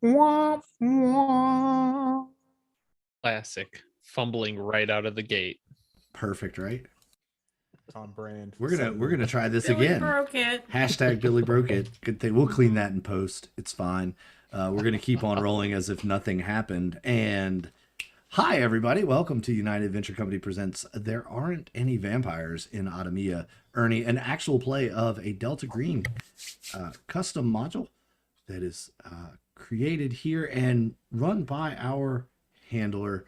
Wah, wah. Classic. Fumbling right out of the gate. Perfect, right? On brand. We're gonna try this Billy again. broke it. Hashtag Billy broke it. Good thing we'll clean that in post. It's fine. We're gonna keep on rolling as if nothing happened. And hi everybody, welcome to United Adventure Company presents There Aren't Any Vampires in Adhamiya. Ernie, an actual play of a Delta Green custom module that is created here and run by our handler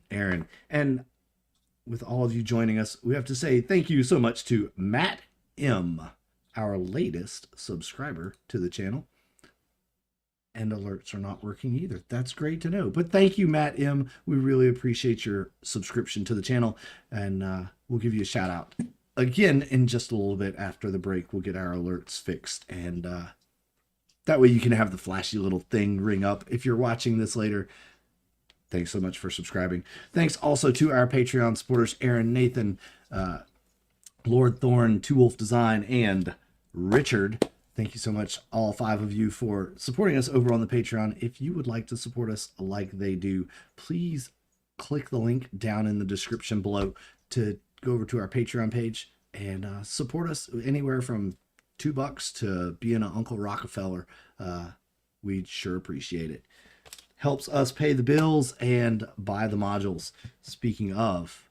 Aaron. And with all of you joining us, we have to say thank you so much to Matt M, our latest subscriber to the channel. And alerts are not working either. That's great to know. But thank you, Matt M. We really appreciate your subscription to the channel. And we'll give you a shout out again in just a little bit after the break. We'll get our alerts fixed. And that way you can have the flashy little thing ring up if you're watching this later. Thanks so much for subscribing. Thanks also to our Patreon supporters, Aaron, Nathan, Lord Thorran, Two Wolf Design, and Richard. Thank you so much, all 5 of you, for supporting us over on the Patreon. If you would like to support us like they do, please click the link down in the description below to go over to our Patreon page and support us anywhere from $2 to being an Uncle Rockefeller. We'd sure appreciate it. Helps us pay the bills and buy the modules. Speaking of,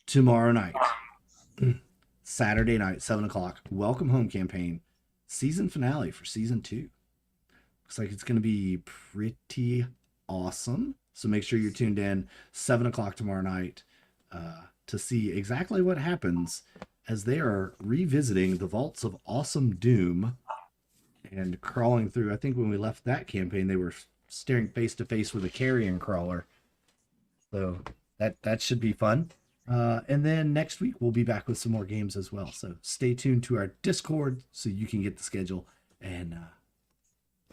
tomorrow night, Saturday night, 7 o'clock, Welcome Home campaign, season finale for season 2. Looks like it's going to be pretty awesome. So make sure you're tuned in 7 o'clock tomorrow night to see exactly what happens as they are revisiting the vaults of Awesome Doom and crawling through. I think when we left that campaign, they were staring face to face with a carrion crawler. So that should be fun. And then next week we'll be back with some more games as well. So stay tuned to our Discord so you can get the schedule and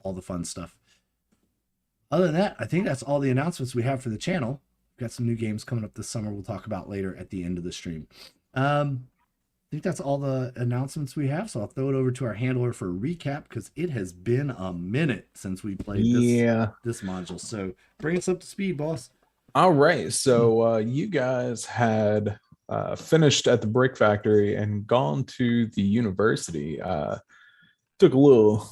all the fun stuff. Other than that, I think that's all the announcements we have for the channel. We've got some new games coming up this summer we'll talk about later at the end of the stream. I think that's all the announcements we have, so I'll throw it over to our handler for a recap because it has been a minute since we played this module. So bring us up to speed, boss. All right, so you guys had finished at the brick factory and gone to the university. Took a little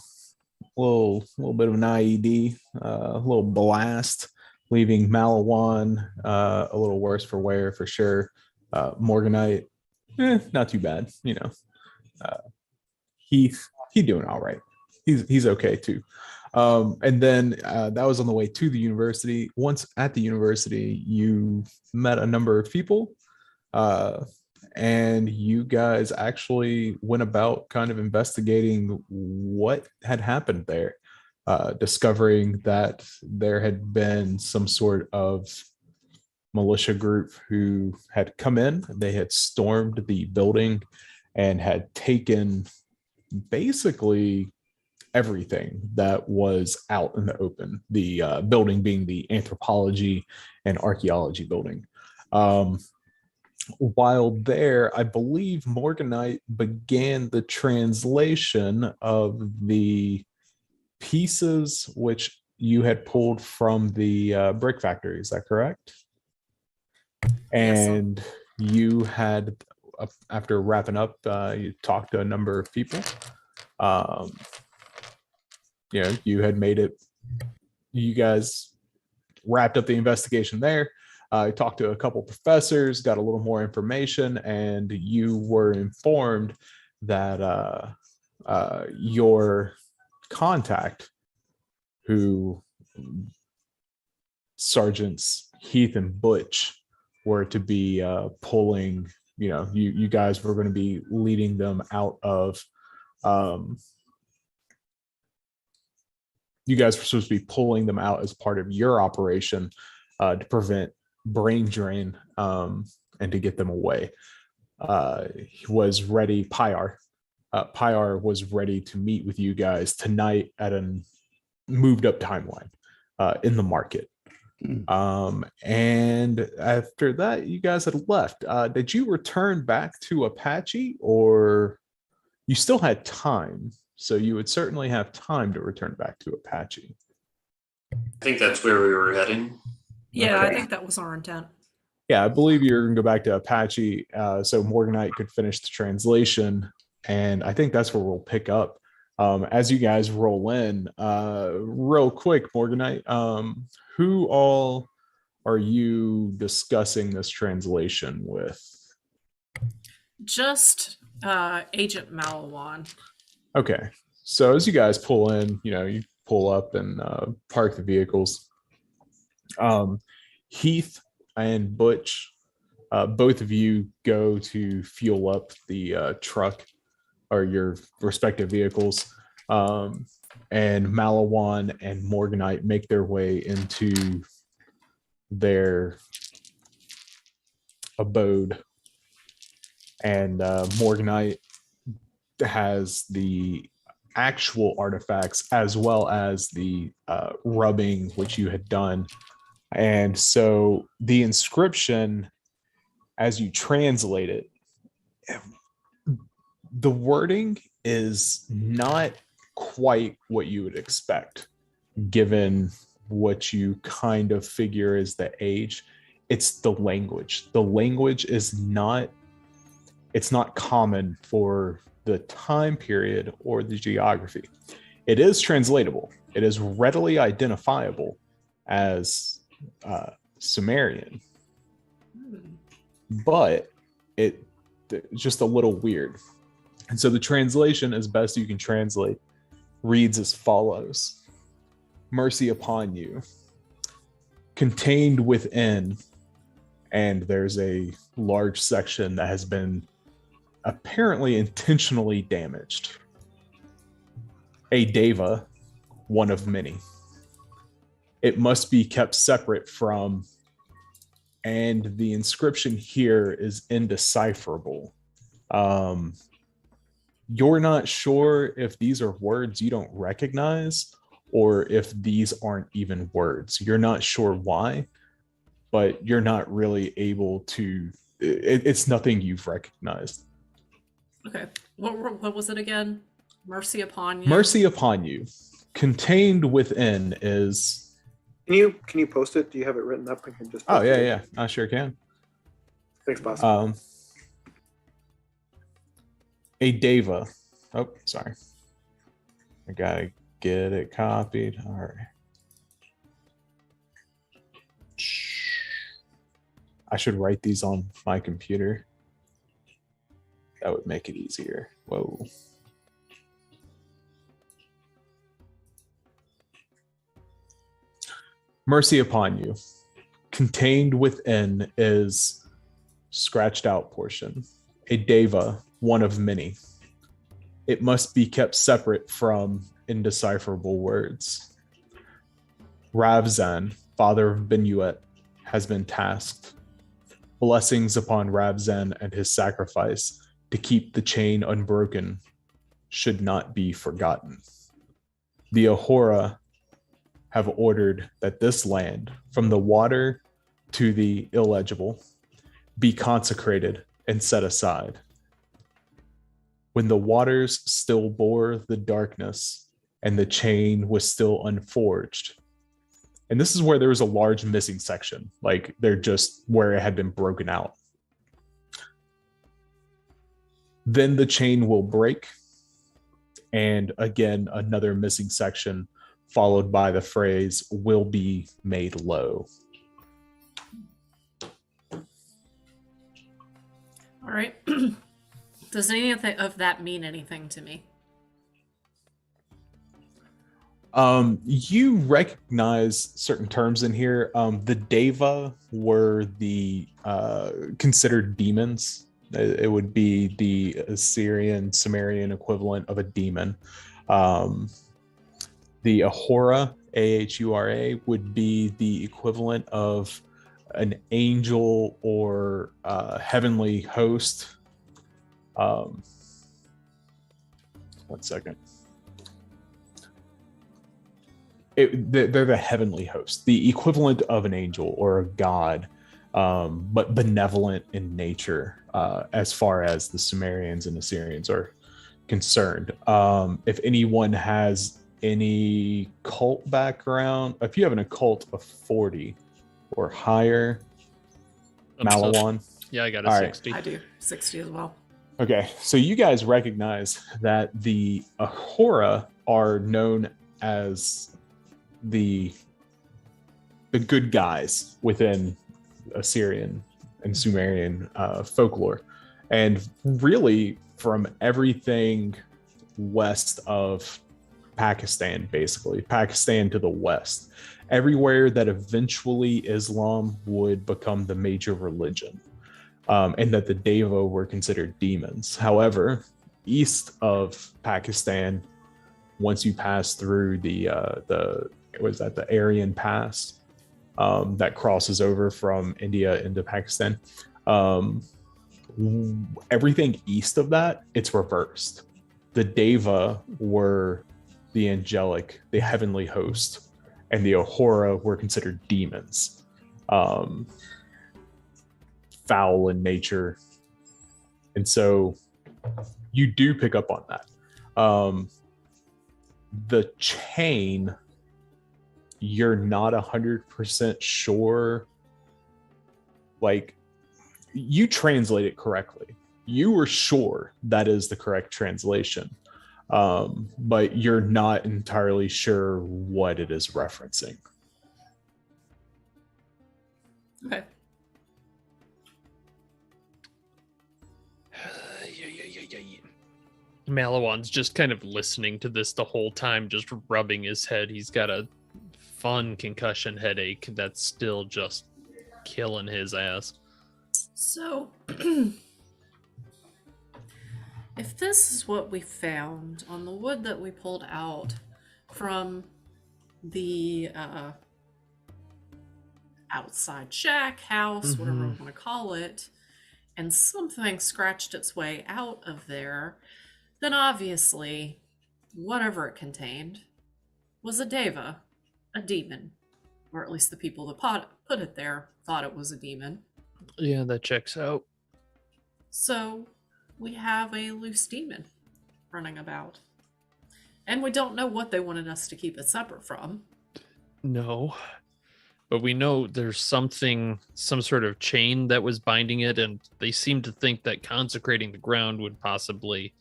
bit of an IED, a little blast, leaving Malawan a little worse for wear for sure. Morganite, not too bad, you know. He doing all right. He's okay too. And then that was on the way to the university. Once at the university, you met a number of people, and you guys actually went about kind of investigating what had happened there, discovering that there had been some sort of militia group who had come in. They had stormed the building and had taken basically everything that was out in the open, the building being the anthropology and archaeology building. While there, I believe Morganite began the translation of the pieces which you had pulled from the brick factory. Is that correct? And you had, after wrapping up, you talked to a number of people. You know, you had made it, you guys wrapped up the investigation there. Talked to a couple professors, got a little more information, and you were informed that your contact, who Sergeants Heath and Butch were to be pulling, you know, you guys were going to be leading them out of, you guys were supposed to be pulling them out as part of your operation to prevent brain drain and to get them away. He was ready, Pyar was ready to meet with you guys tonight at a moved up timeline in the market. And after that, you guys had left. Did you return back to Apache, or You still had time, so you would certainly have time to return back to Apache. I think that's where we were heading. Yeah, Okay. I think that was our intent. Yeah, I believe you're going to go back to Apache, so Morganite could finish the translation, and I think that's where we'll pick up. As you guys roll in, real quick, Morganite, who all are you discussing this translation with? Just Agent Malawan. Okay, so as you guys pull in, you pull up and park the vehicles. Heath and Butch, both of you go to fuel up the truck or your respective vehicles, and Malawan and Morganite make their way into their abode, and Morganite has the actual artifacts as well as the rubbing which you had done. And so the inscription, as you translate it, the wording is not quite what you would expect, given what you kind of figure is the age. It's the language. The language is not, it's not common for the time period or the geography. It is translatable. It is readily identifiable as Sumerian, but it's just a little weird. And so the translation, as best you can translate, reads as follows: mercy upon you, contained within, and there's a large section that has been apparently intentionally damaged. A deva, one of many. It must be kept separate from, and the inscription here is indecipherable. You're not sure if these are words you don't recognize or if these aren't even words. You're not sure why, but you're not really able to, it's nothing you've recognized. Okay. What was it again? Mercy upon you. Mercy upon you. Contained within is. Can you post it? Do you have it written up? I can just. Oh yeah, I sure can. Thanks, boss. A deva. Oh, sorry. I gotta get it copied. All right. I should write these on my computer. That would make it easier. Whoa. Mercy upon you. Contained within is scratched out portion. A deva, one of many. It must be kept separate from indecipherable words. Ravzan, father of Benuet, has been tasked. Blessings upon Ravzan and his sacrifice to keep the chain unbroken should not be forgotten. The Ahura have ordered that this land, from the water to the illegible, be consecrated and set aside. When the waters still bore the darkness and the chain was still unforged. And this is where there was a large missing section, like they're just where it had been broken out. Then the chain will break, and again, another missing section, followed by the phrase, will be made low. All right. Does any of that mean anything to me? You recognize certain terms in here. The Deva were the considered demons. It would be the Assyrian, Sumerian equivalent of a demon. The Ahura, Ahura, would be the equivalent of an angel or heavenly host. 1 second. They're the heavenly host, the equivalent of an angel or a god, but benevolent in nature, as far as the Sumerians and Assyrians are concerned. If anyone has any cult background, if you have an occult of 40 or higher, Malawan. Yeah, I got a All right. 60. I do 60 as well. Okay, so you guys recognize that the Ahura are known as the good guys within Assyrian and Sumerian folklore, and really from everything west of Pakistan, basically Pakistan to the west, everywhere that eventually Islam would become the major religion. And that the Deva were considered demons. However, east of Pakistan, once you pass through the Aryan Pass that crosses over from India into Pakistan, everything east of that, it's reversed. The Deva were the angelic, the heavenly host, and the Ahura were considered demons. Foul in nature, and so you do pick up on that. The chain, you're not 100% sure. Like, you translate it correctly. You were sure that is the correct translation, but you're not entirely sure what it is referencing. Okay. Malawan's just kind of listening to this the whole time, just rubbing his head. He's got a fun concussion headache that's still just killing his ass. So, if this is what we found on the wood that we pulled out from the outside shack, house, whatever we want to call it, and something scratched its way out of there, then obviously, whatever it contained was a Deva, a demon. Or at least the people that put it there thought it was a demon. Yeah, that checks out. So, we have a loose demon running about. And we don't know what they wanted us to keep it separate from. No. But we know there's some sort of chain that was binding it, and they seem to think that consecrating the ground would possibly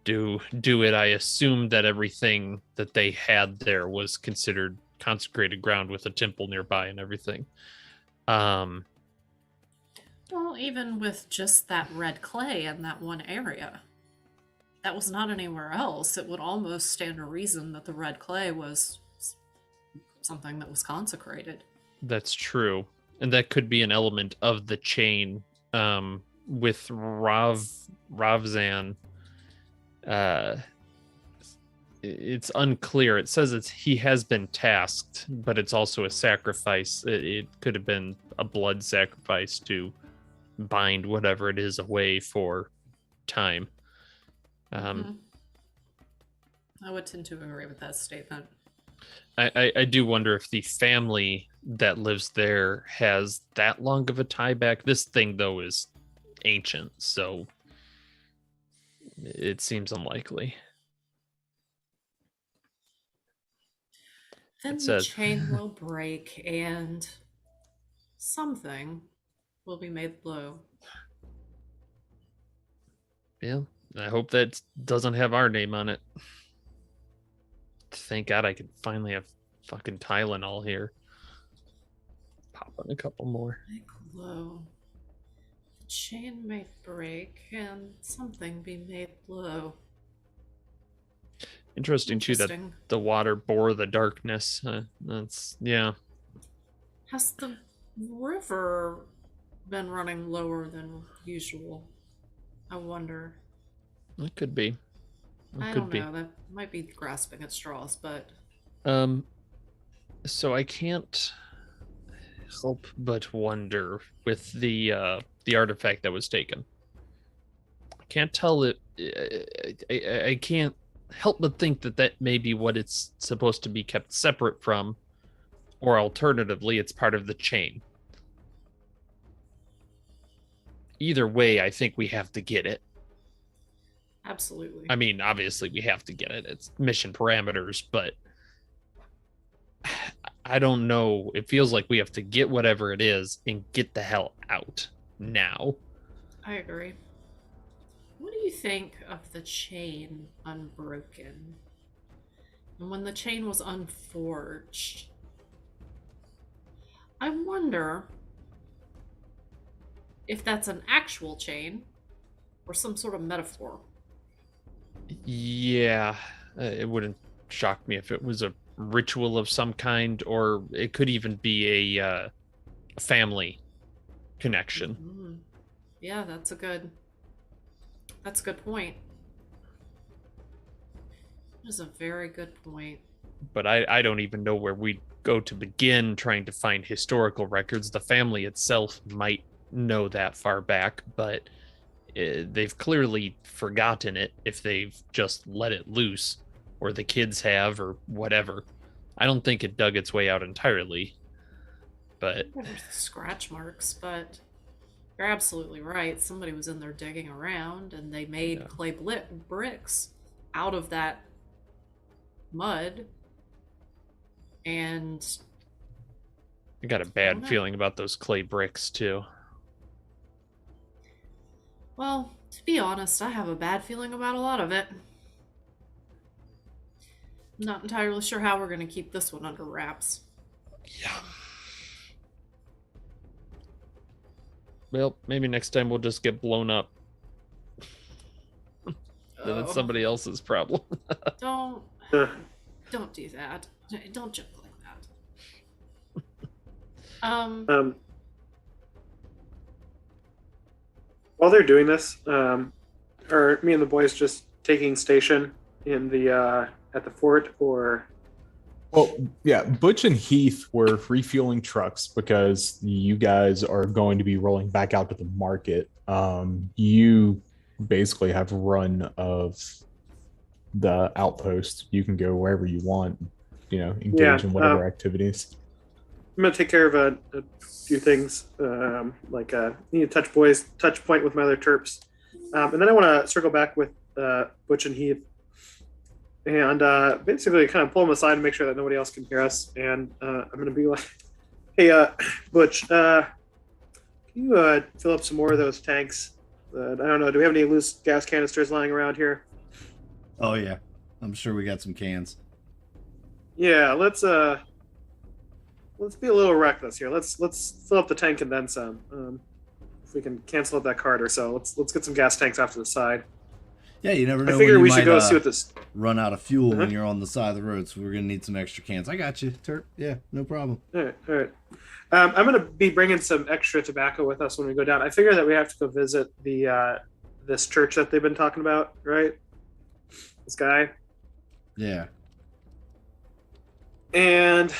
do it. I assume that everything that they had there was considered consecrated ground with a temple nearby and everything. Well, even with just that red clay in that one area, that was not anywhere else. It would almost stand to reason that the red clay was something that was consecrated. That's true. And that could be an element of the chain. With Ravzan, it's unclear. It says he has been tasked, but it's also a sacrifice. It could have been a blood sacrifice to bind whatever it is away for time. I would tend to agree with that statement. I do wonder if the family that lives there has that long of a tie back. This thing, though, is ancient, so it seems unlikely. Then the chain will break and something will be made low. Yeah, I hope that doesn't have our name on it. Thank God I can finally have fucking Tylenol here. Pop on a couple more. Make low. The chain may break and something be made low. Interesting too that the water bore the darkness. That's yeah. Has the river been running lower than usual? I wonder. It could be. I don't know. That might be grasping at straws, but so I can't help but wonder with the artifact that was taken. I can't tell it. I can't help but think that may be what it's supposed to be kept separate from, or alternatively, it's part of the chain. Either way, I think we have to get it. Absolutely. I mean, obviously we have to get it. It's mission parameters, but I don't know. It feels like we have to get whatever it is and get the hell out now. I agree. What do you think of the chain unbroken? And when the chain was unforged, I wonder if that's an actual chain or some sort of metaphor. Yeah, it wouldn't shock me if it was a ritual of some kind, or it could even be a family connection. Mhm. Yeah, that's a good point. That is a very good point. But I don't even know where we'd go to begin trying to find historical records. The family itself might know that far back, but they've clearly forgotten it if they've just let it loose, or the kids have, or whatever. I don't think it dug its way out entirely, but There's scratch marks, but you're absolutely right. Somebody was in there digging around, and they made Yeah. clay bricks out of that mud. And I got a I don't bad know. feeling about those clay bricks too. Well, to be honest, I have a bad feeling about a lot of it. I'm not entirely sure how we're going to keep this one under wraps. Yeah. Well, maybe next time we'll just get blown up. Then it's Oh, somebody else's problem. Don't Uh, don't do that. Don't joke like that. While they're doing this, are me and the boys just taking station in the at the fort, or Well, yeah, Butch and Heath were refueling trucks because you guys are going to be rolling back out to the market. You basically have run of the outpost. You can go wherever you want, engage Yeah, in whatever activities. I'm gonna take care of a few things. Like need to touch point with my other terps, and then I want to circle back with Butch and Heath, and basically kind of pull them aside and make sure that nobody else can hear us. And I'm gonna be like, "Hey, Butch, can you fill up some more of those tanks? I don't know. Do we have any loose gas canisters lying around here?" Oh yeah, I'm sure we got some cans. Yeah, let's be a little reckless here. Let's fill up the tank and then some. If we can cancel out that cart or so, let's get some gas tanks off to the side. Yeah, you never know. I figure when you we should might, go see what this. run out of fuel Uh-huh. when you're on the side of the road, so we're gonna need some extra cans. I got you, Terp. Yeah, no problem. All right, all right. I'm gonna be bringing some extra tobacco with us when we go down. I figure that we have to go visit the this church that they've been talking about, right? This guy, Yeah. and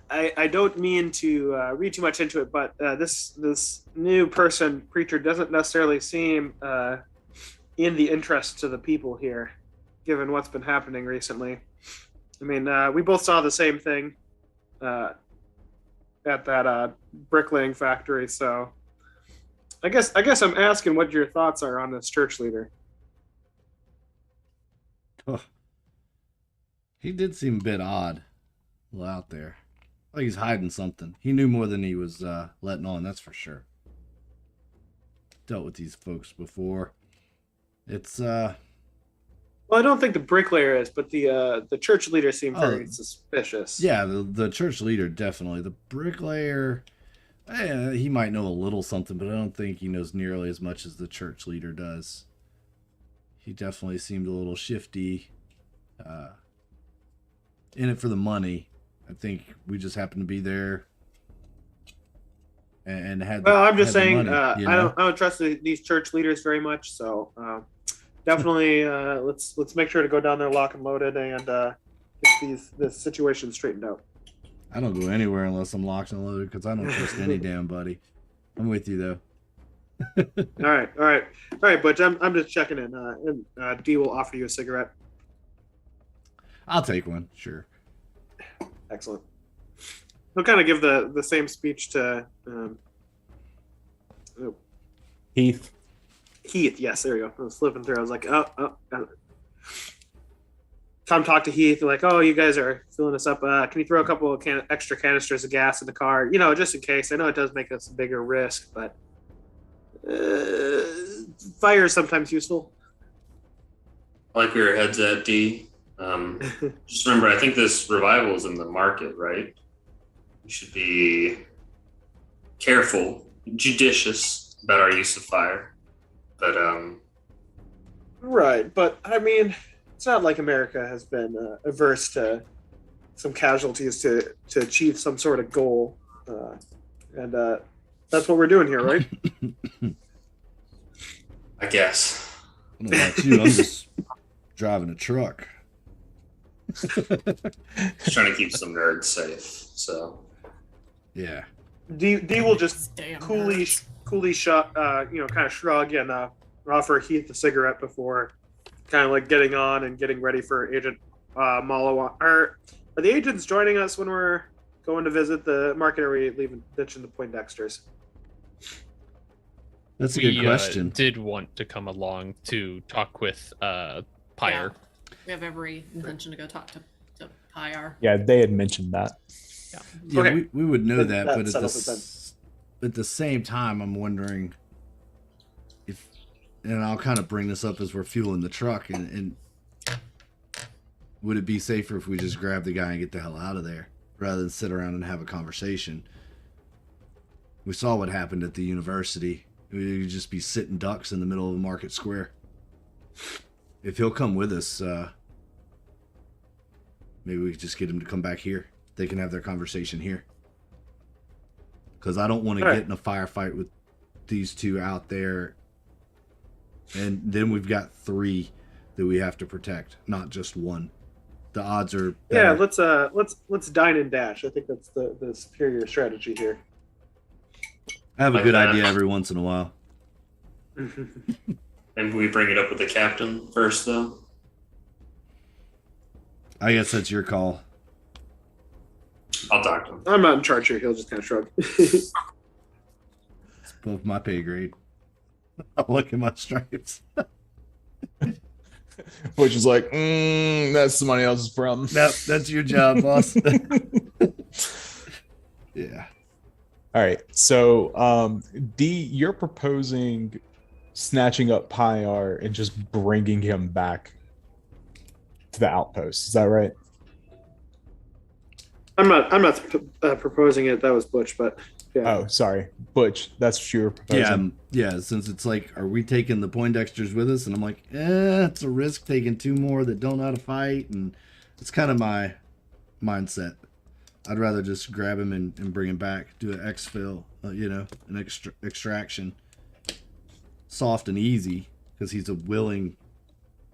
I don't mean to read too much into it, but this new preacher doesn't necessarily seem in the interest to the people here, given what's been happening recently. I mean, we both saw the same thing at that bricklaying factory, so I guess I'm asking what your thoughts are on this church leader. Oh. He did seem a bit odd. A little out there. Like he's hiding something. He knew more than he was letting on, that's for sure. Dealt with these folks before. It's Well, I don't think the bricklayer is, but the church leader seemed very suspicious. yeah, the church leader definitely. The bricklayer, he might know a little something, but I don't think he knows nearly as much as the church leader does. He definitely seemed a little shifty. In it for the money. I think we just happened to be there and had. Well, I'm just had the saying, money, you I know? don't trust these church leaders very much. So definitely, let's make sure to go down there lock and loaded and get this situation straightened out. I don't go anywhere unless I'm locked and loaded because I don't trust any damn buddy. I'm with you though. All right, Butch. I'm just checking in. And D will offer you a cigarette. I'll take one, sure. Excellent. He'll kind of give the same speech to Heath. Heath. Yes, there you go. I was flipping through. I was like, oh. Tom talked to Heath, like, oh, you guys are filling us up. Can you throw a couple of extra canisters of gas in the car? Just in case. I know it does make us a bigger risk, but fire is sometimes useful. I like where your head's at, D. Just remember, I think this revival is in the market, right? We should be careful, judicious about our use of fire. But Right, but I mean, it's not like America has been averse to some casualties to achieve some sort of goal, and that's what we're doing here, right? I guess. I don't know about you. I'm just driving a truck. Just trying to keep some nerds safe. So Yeah. D will just Damn coolly kind of shrug and offer Heath a cigarette before kind of like getting on and getting ready for Agent Malawan. Are the agents joining us when we're going to visit the market, or are we ditching the Poindexters? That's a good question. Did want to come along to talk with Pyre. Yeah. We have every intention to go talk to Pyre. Yeah, they had mentioned that. Yeah, Okay. we would know Then that, that but settles it then. at the same time, I'm wondering if, and I'll kind of bring this up as we're fueling the truck, and would it be safer if we just grab the guy and get the hell out of there rather than sit around and have a conversation? We saw what happened at the university. We'd just be sitting ducks in the middle of a market square. If he'll come with us, maybe we could just get him to come back here. They can have their conversation here. Because I don't want to get in a firefight with these two out there. And then we've got 3 that we have to protect, not just 1. The odds are better. Yeah, let's dine and dash. I think that's the superior strategy here. I have a good idea every once in a while. Maybe we bring it up with the captain first, though. I guess that's your call. I'll talk to him. I'm not in charge here. He'll just kind of shrug. It's above my pay grade. I'll look at my stripes. Which is like, that's somebody else's problem. Nope, that's your job, boss. Yeah. All right. So, D, you're proposing snatching up Pyre and just bringing him back to the outpost. Is that right? I'm not proposing it. That was Butch, but yeah. Oh, sorry, Butch. That's what you were proposing. Yeah. Since it's like, are we taking the Poindexters with us? And I'm like, it's a risk taking 2 more that don't know how to fight, and it's kind of my mindset. I'd rather just grab him and bring him back, do an exfil, an extraction, soft and easy, because he's willing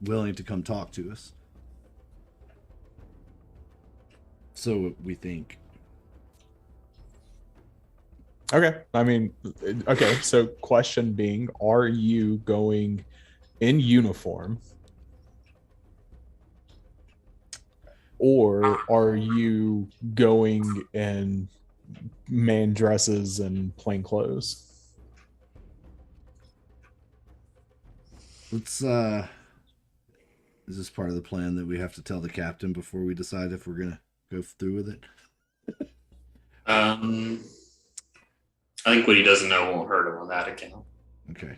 to come talk to us. So we think. Okay. I mean, okay. So question being, are you going in uniform? Or are you going in man dresses and plain clothes? Let's is this part of the plan that we have to tell the captain before we decide if we're gonna go through with it? I think what he doesn't know won't hurt him on that account. Okay.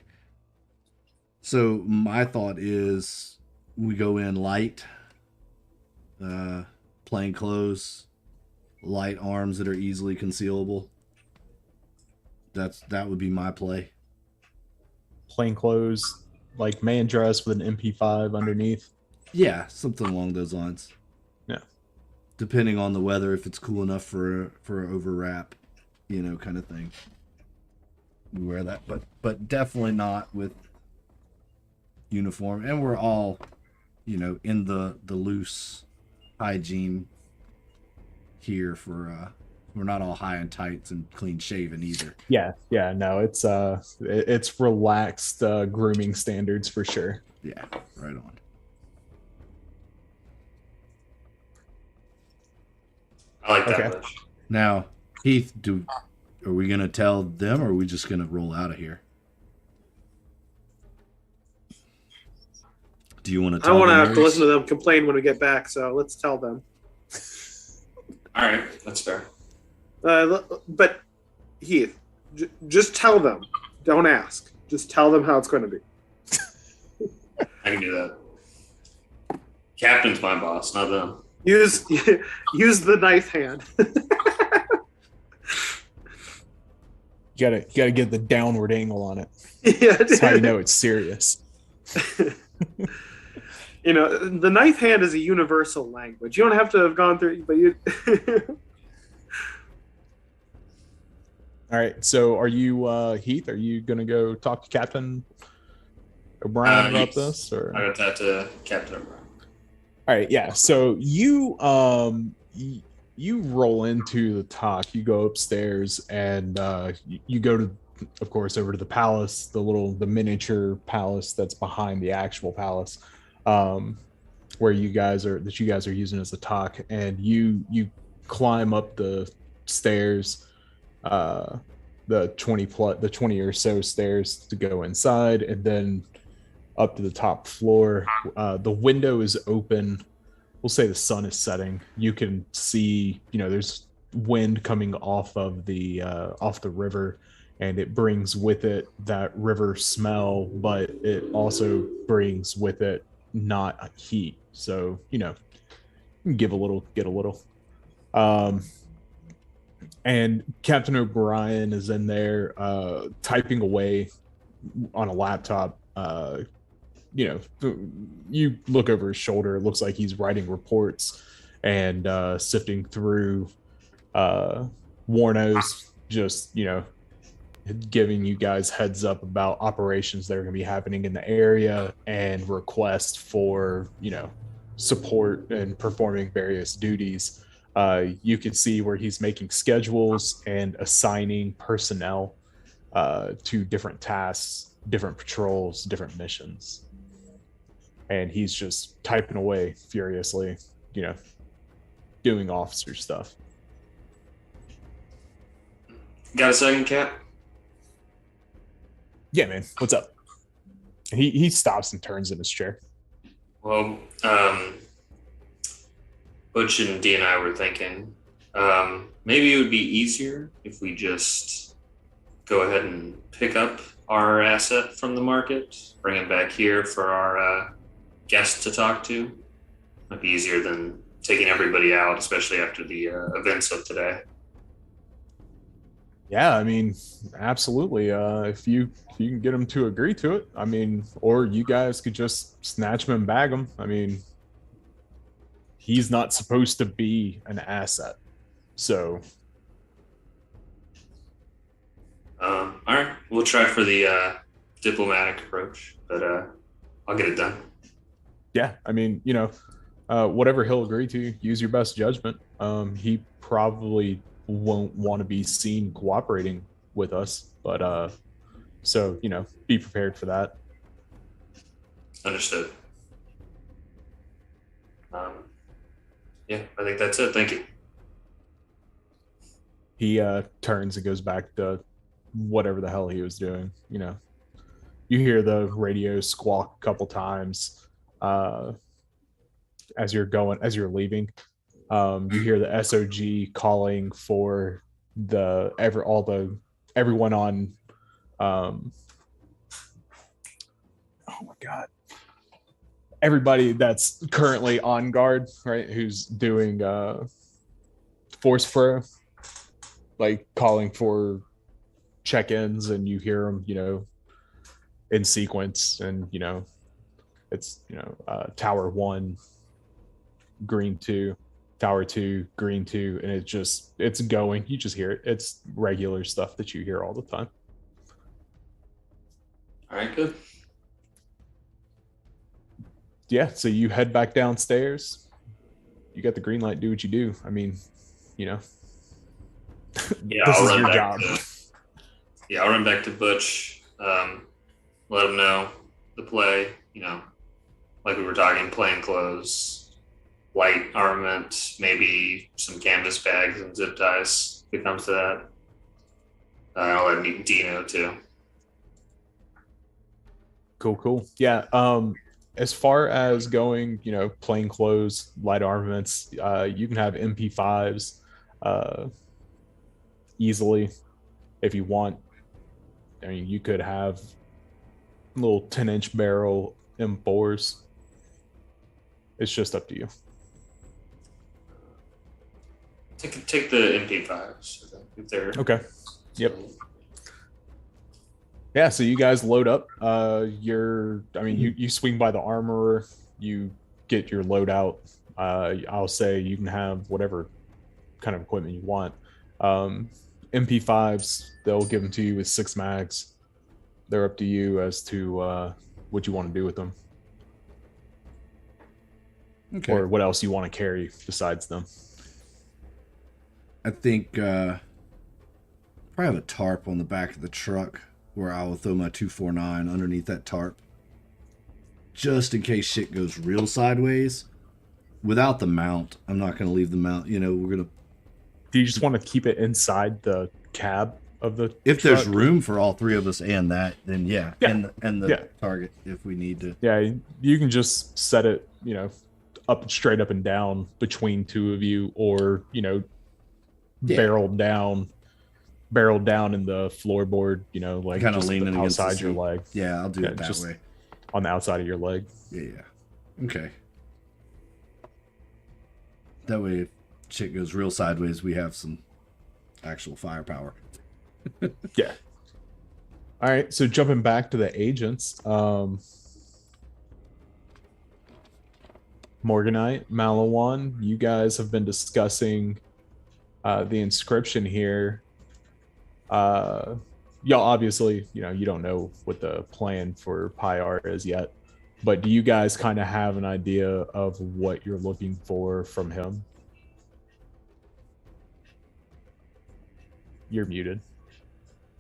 So my thought is we go in light, plain clothes, light arms that are easily concealable. That would be my play. Plain clothes, like man dress with an MP5 underneath. Yeah, something along those lines. Yeah. Depending on the weather, if it's cool enough for an overwrap, kind of thing. We wear that, but definitely not with uniform. And we're all, in the loose hygiene here for we're not all high in tights and clean shaven either. Yeah, no, it's relaxed grooming standards for sure. Yeah, right on. I like that Okay. much. Now, Heath, are we gonna tell them, or are we just gonna roll out of here? Do you want to I tell want to them? have to listen to them complain when we get back, so let's tell them. All right, that's fair. But Heath, just tell them. Don't ask. Just tell them how it's going to be. I can do that. Captain's my boss, not them. Use the knife hand. You gotta get the downward angle on it. Yeah, That's how you know it's serious. The knife hand is a universal language. You don't have to have gone through, but you. All right. So are you Heath? Are you gonna go talk to Captain O'Brien about Yes. this? Or I got that to Captain O'Brien. all right, yeah. So you roll into the talk. You go upstairs and you go to, of course, over to the palace, the miniature palace that's behind the actual palace, where you guys are using as a talk. And you climb up the stairs, the 20 or so stairs to go inside, and then up to the top floor. The window is open. We'll say the sun is setting. You can see, there's wind coming off the river, and it brings with it that river smell, but it also brings with it not heat. So, you can give a little, get a little. And Captain O'Brien is in there typing away on a laptop. You look over his shoulder. It looks like he's writing reports and sifting through Warnos, just, giving you guys heads up about operations that are going to be happening in the area and requests for, support and performing various duties. You can see where he's making schedules and assigning personnel to different tasks, different patrols, different missions. And he's just typing away furiously, doing officer stuff. Got a second, Cap? Yeah, man. What's up? And he stops and turns in his chair. Well, Butch and Dee and I were thinking maybe it would be easier if we just go ahead and pick up our asset from the market, bring it back here for our guests to talk to. Might be easier than taking everybody out, especially after the events of today. Yeah, I mean, absolutely. If you can get him to agree to it, I mean, or you guys could just snatch him and bag him. I mean, he's not supposed to be an asset. So, all right, we'll try for the diplomatic approach, but I'll get it done. yeah, I mean, whatever he'll agree to, use your best judgment. He probably won't want to be seen cooperating with us, but so be prepared for that. Understood. Yeah, I think that's it. Thank you. He turns and goes back to whatever the hell he was doing. You hear the radio squawk a couple times as you're leaving. You hear the SOG calling for everyone on. Oh my God! Everybody that's currently on guard, right? Who's doing force pro, like calling for check-ins, and you hear them, in sequence, and it's Tower 1, Green 2. Tower 2, Green 2, and it's going. You just hear it. It's regular stuff that you hear all the time. All right, good. Yeah, so you head back downstairs. You got the green light. Do what you do. I mean, Yeah, this I'll is run your back job. I'll run back to Butch. Let him know the play. Like we were talking, plain clothes, light armament, maybe some canvas bags and zip ties if it comes to that. I'll let Dee know too. Cool. Yeah. as far as going, plain clothes, light armaments, you can have MP5s easily if you want. I mean, you could have little 10-inch barrel M4s. It's just up to you. Take the MP5s if they're okay. Yep. Yeah, so you guys load up. You swing by the armorer, you get your loadout. I'll say you can have whatever kind of equipment you want. MP5s, they'll give them to you with 6 mags. They're up to you as to what you want to do with them. Okay. Or what else you want to carry besides them. I think probably have a tarp on the back of the truck where I will throw my 249 underneath that tarp. Just in case shit goes real sideways. Without the mount. I'm not going to leave the mount. We're going to... Do you just want to keep it inside the cab of the If truck? there's room for all 3 of us and that, then yeah. And the target if we need to. Yeah, you can just set it, up straight up and down between 2 of you, or, barreled down in the floorboard, like kind of just leaning outside your leg. Yeah, I'll do it that way. On the outside of your leg. Yeah. Okay. That way, if shit goes real sideways, we have some actual firepower. Yeah. All right. So jumping back to the agents, Morganite, Malawan, you guys have been discussing the inscription here. Y'all obviously, you don't know what the plan for Pyar is yet, but do you guys kind of have an idea of what you're looking for from him? You're muted.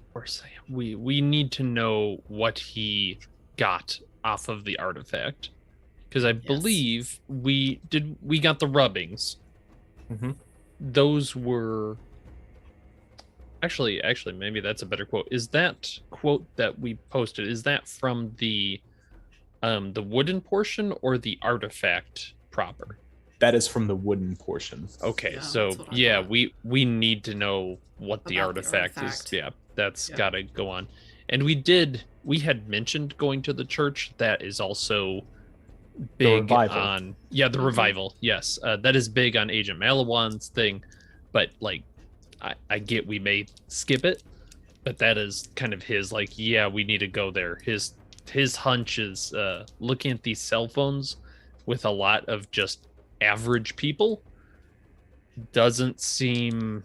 Of course, we need to know what he got off of the artifact, because I believe we got the rubbings. Mm-hmm. Those were actually maybe that's a better quote. Is that quote that we posted, is that from the wooden portion or the artifact proper? That is from the wooden portion. Okay, Yeah, so that's what I thought. we need to know what the About the artifact is. artifact. Yeah, that's Yeah. gotta go on. And we had mentioned going to the church. That is also big revival. on the revival. Yes, that is big on Agent Malawan's thing. But like, I get we may skip it, but that is kind of his we need to go there. His hunch is looking at these cell phones with a lot of just average people doesn't seem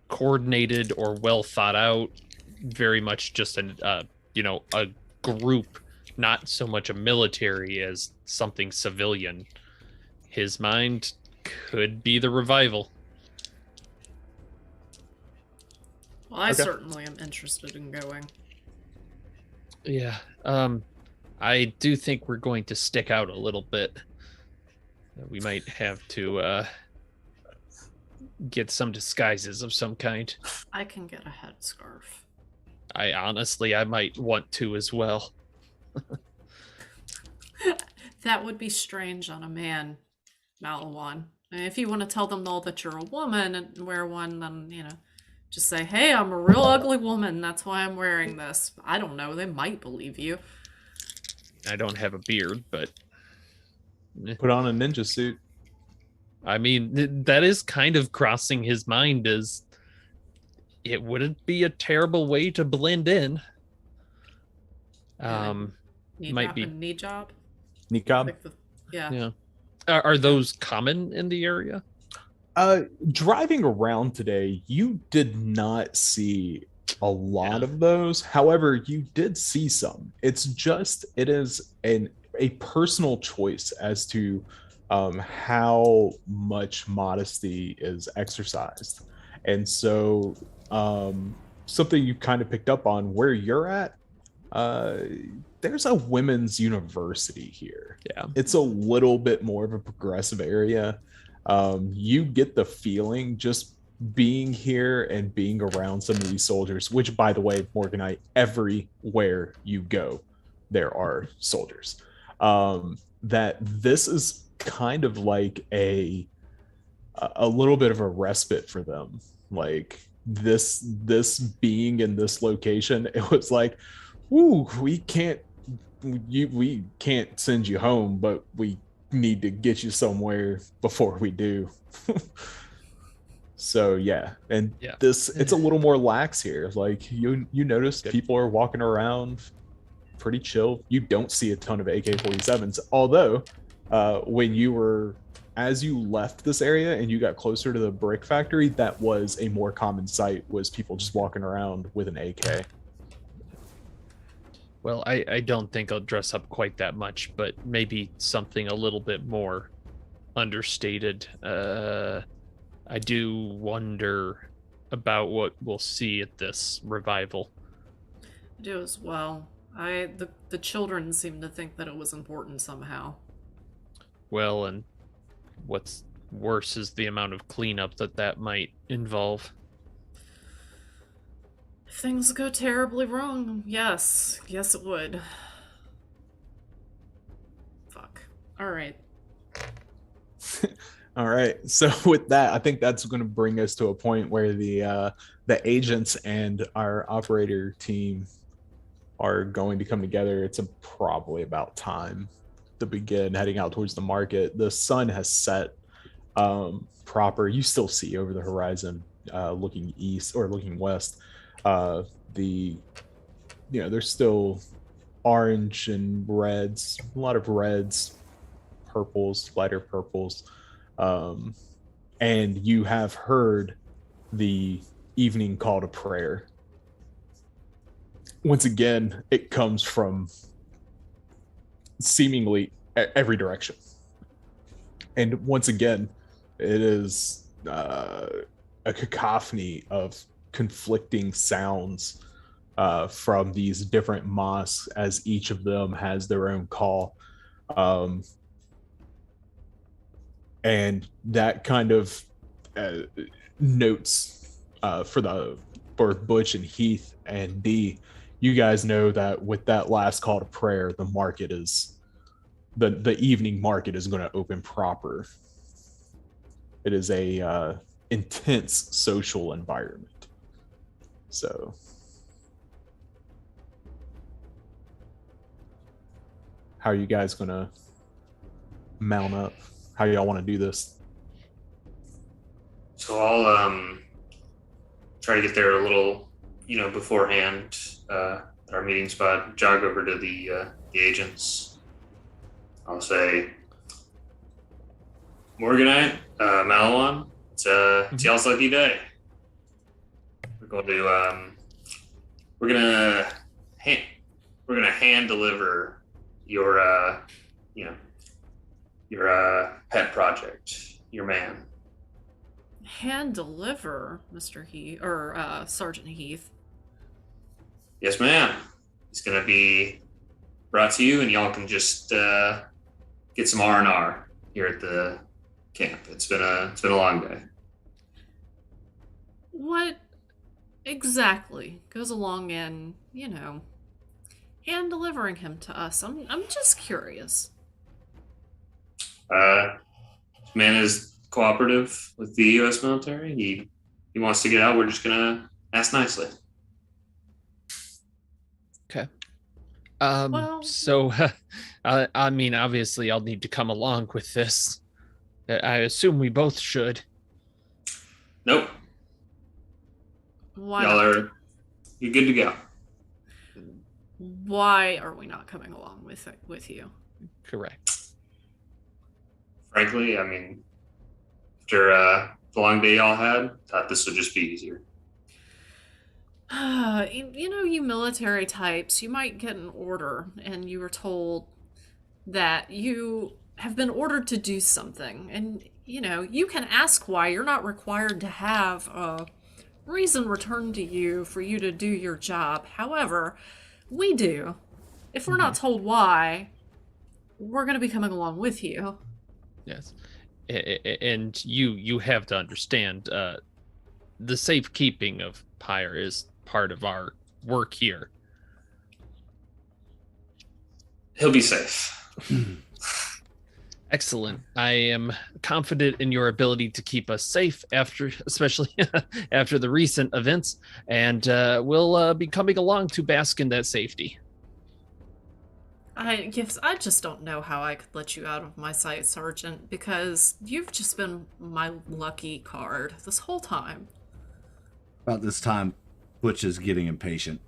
coordinated or well thought out. Very much just a group, not so much a military as something civilian. His mind could be the revival. Well, I Okay. certainly am interested in going. Yeah. I do think we're going to stick out a little bit. We might have to get some disguises of some kind. I can get a headscarf. I might want to as well. That would be strange on a man, Malawan. If you want to tell them all that you're a woman and wear one, then, just say, hey, I'm a real ugly woman. That's why I'm wearing this. I don't know. They might believe you. I don't have a beard, but Put on a ninja suit. I mean, that is kind of crossing his mind as it wouldn't be a terrible way to blend in. Might be A knee job. Niqab. Yeah. Are those common in the area? Driving around today, you did not see a lot of those. However, you did see some. It is a personal choice as to how much modesty is exercised. And so something you kind of picked up on where you're at, there's a women's university here. Yeah. It's a little bit more of a progressive area. You get the feeling just being here and being around some of these soldiers, which, by the way, Morganite, everywhere you go, there are soldiers. that this is kind of like a little bit of a respite for them. Like this being in this location, it was like, ooh, we can't send you home, but we need to get you somewhere before we do. So yeah, and it's a little more lax here. Like you notice people are walking around pretty chill. You don't see a ton of AK-47s, although as you left this area and you got closer to the brick factory, that was a more common sight, was people just walking around with an AK. Well, I don't think I'll dress up quite that much, but maybe something a little bit more understated. I do wonder about what we'll see at this revival. I do as well. The children seem to think that it was important somehow. Well, and what's worse is the amount of cleanup that might involve. If things go terribly wrong, yes it would. Fuck. All right. All right. So with that, I think that's going to bring us to a point where the agents and our operator team are going to come together. It's probably about time to begin heading out towards the market. The sun has set proper. You still see over the horizon, looking east or looking west. There's still orange and reds, a lot of reds, purples, lighter purples. And you have heard the evening call to prayer. Once again, it comes from seemingly every direction. And once again, it is a cacophony of conflicting sounds from these different mosques, as each of them has their own call. And that kind of notes for Butch and Heath and Dee. You guys know that with that last call to prayer, the market is the evening market is going to open proper. It is a intense social environment. So how are you guys going to mount up? How y'all want to do this? So I'll try to get there a little, beforehand at our meeting spot. Jog over to the agents. I'll say, Morganite, Malawan, it's y'all's lucky day. We're gonna hand deliver your pet project, your man. Hand deliver, Mr. Heath, or Sergeant Heath. Yes, ma'am. It's gonna be brought to you, and y'all can just get some R&R here at the camp. It's been a long day. What exactly goes along in, hand delivering him to us? I'm just curious. This man is cooperative with the U.S. military. He wants to get out. We're just gonna ask nicely. Okay. Well, So, I mean, obviously, I'll need to come along with this. I assume we both should. Nope. why Y'all not? you're good to go. Why are we not coming along with you? Correct. Frankly, I mean, after the long day y'all had, thought this would just be easier. You military types, you might get an order and you were told that you have been ordered to do something. And, you can ask why. You're not required to have a reason returned to you for you to do your job. However, we do. If we're not told why, we're going to be coming along with you. Yes. And you have to understand, the safekeeping of Pyre is part of our work here. He'll be safe. Excellent. I am confident in your ability to keep us safe especially after the recent events, and we'll be coming along to bask in that safety. I just don't know how I could let you out of my sight, Sergeant, because you've just been my lucky card this whole time. About this time, Butch is getting impatient.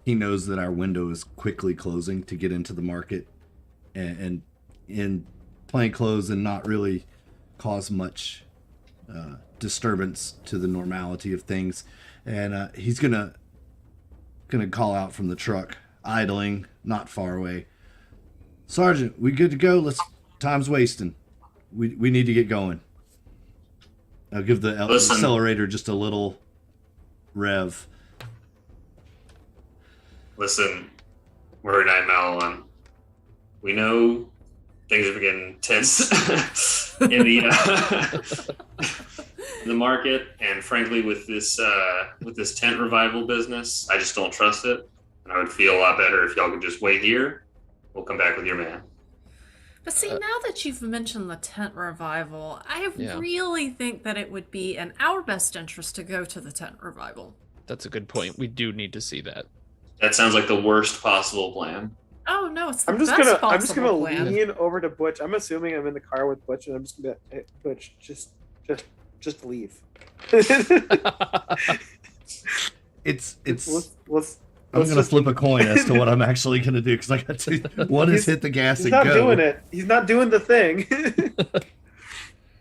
He knows that our window is quickly closing to get into the market, and in plain clothes and not really cause much disturbance to the normality of things. And he's gonna call out from the truck, idling not far away. Sergeant, we good to go? Time's wasting. We need to get going. I'll give the accelerator just a little rev. Listen, we're 9 mile on. We know things are getting tense in the market, and frankly, with this tent revival business, I just don't trust it. And I would feel a lot better if y'all could just wait here. We'll come back with your man. But see, now that you've mentioned the tent revival, I really think that it would be in our best interest to go to the tent revival. That's a good point. We do need to see that. That sounds like the worst possible plan. Oh no, it's the I'm just best gonna possible plan. lean over to Butch. I'm assuming I'm in the car with Butch, and I'm just gonna hey, Butch, just leave. I'm gonna flip a coin as to what I'm actually gonna do, because I got to. One is hit the gas and go. He's not doing it. He's not doing the thing.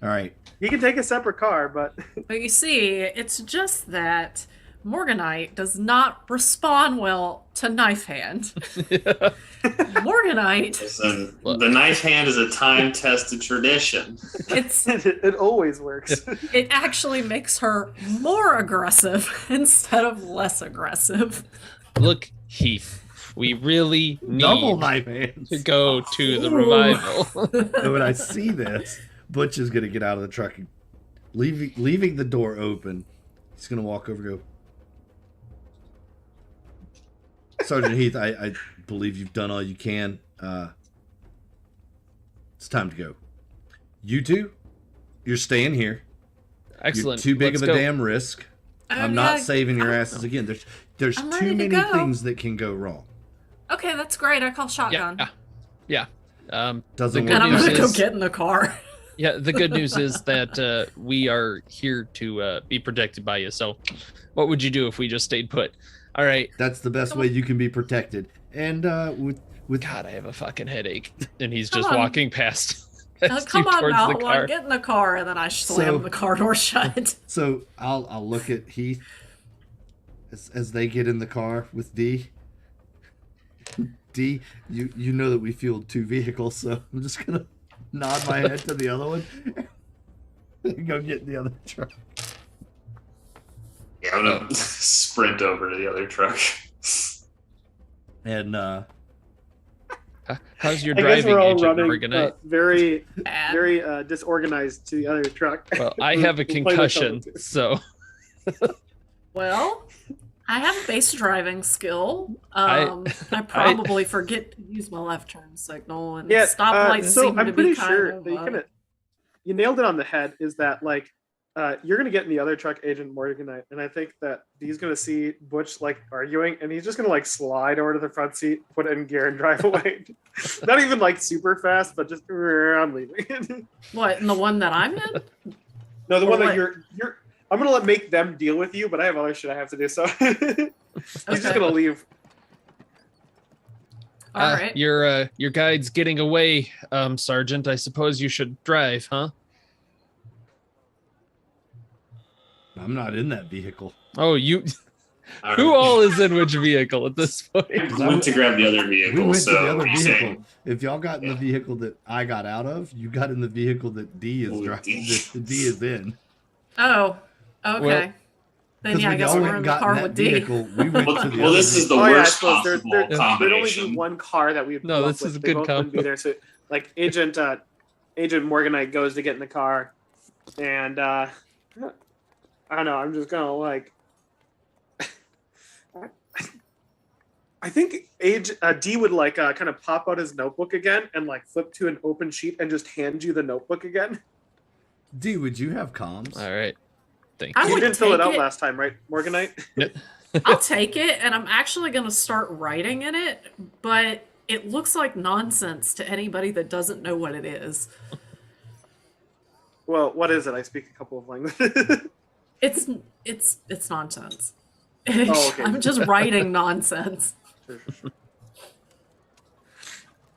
All right. He can take a separate car, but you see, it's just that Morganite does not respond well to knife hand. Morganite. Listen, the knife hand is a time-tested tradition. It always works. It actually makes her more aggressive instead of less aggressive. Look, Heath, we really need double knife hands to go to the revival. And when I see this, Butch is gonna get out of the truck, and leaving the door open. He's gonna walk over and go, Sergeant Heath, I believe you've done all you can. It's time to go. You two, you're staying here. Excellent. You're too big Let's of a go. damn risk. I'm not saving your asses again. There's I'm too ready to many go. things that can go wrong. Okay, that's great. I call shotgun. Yeah. Doesn't the work. And I'm good gonna news go is- get in the car. Yeah, the good news is that we are here to be protected by you. So, what would you do if we just stayed put? All right. That's the best way you can be protected. And with God, I have a fucking headache. And he's Come just on. walking past Come you on, towards the Outlaw, car. get in the car, and then I slam the car door shut. So I'll look at Heath as they get in the car with D. D, you know that we fueled 2 vehicles, so I'm just gonna nod my head to the other one and go get in the other truck. Yeah, I'm gonna sprint over to the other truck. And How's your I guess driving, we're all Agent running Morganite? very Bad. disorganized to the other truck. Well, I have a We'll play the concussion, cover too. so Well, I have a base driving skill. I probably forget to use my left turn signal, and Yeah, stoplights so seem to I'm be pretty kind sure of. that you nailed it on the head. Is that like you're gonna get in the other truck, Agent Morganite, and I think that he's gonna see Butch like arguing, and he's just gonna like slide over to the front seat, put it in gear, and drive away. Not even like super fast, but just I'm leaving. What, in the one that I'm in? No, the Or one that what? you're. I'm gonna make them deal with you, but I have other shit I have to do. So he's just Okay. gonna leave. All right. your guide's getting away, Sergeant. I suppose you should drive, huh? I'm not in that vehicle. Oh, you. All Who right. all is in which vehicle at this point? I went to grab the other vehicle. We went so to the other he's vehicle. saying- If y'all got in the vehicle that I got out of, you got in the vehicle that D is Oh, driving. D. That D is in. Oh, okay. Well, then yeah, I when guess y'all we're went in and the got car in with that D. vehicle, we went to the Well, other this is the Oh yeah, I worst suppose possible there'd only combination. be one car that we'd. No, pull this up is with. a They good both wouldn't be combo. there. So like Agent Morganite goes to get in the car, and I don't know. I'm just gonna like. I think D would like kind of pop out his notebook again and like flip to an open sheet and just hand you the notebook again. D, would you have comms? All right. Thank I you. You would didn't fill it take out it. last time, right, Morganite? I'll take it, and I'm actually going to start writing in it, but it looks like nonsense to anybody that doesn't know what it is. Well, what is it? I speak a couple of languages. It's nonsense. Oh, okay. I'm just writing nonsense.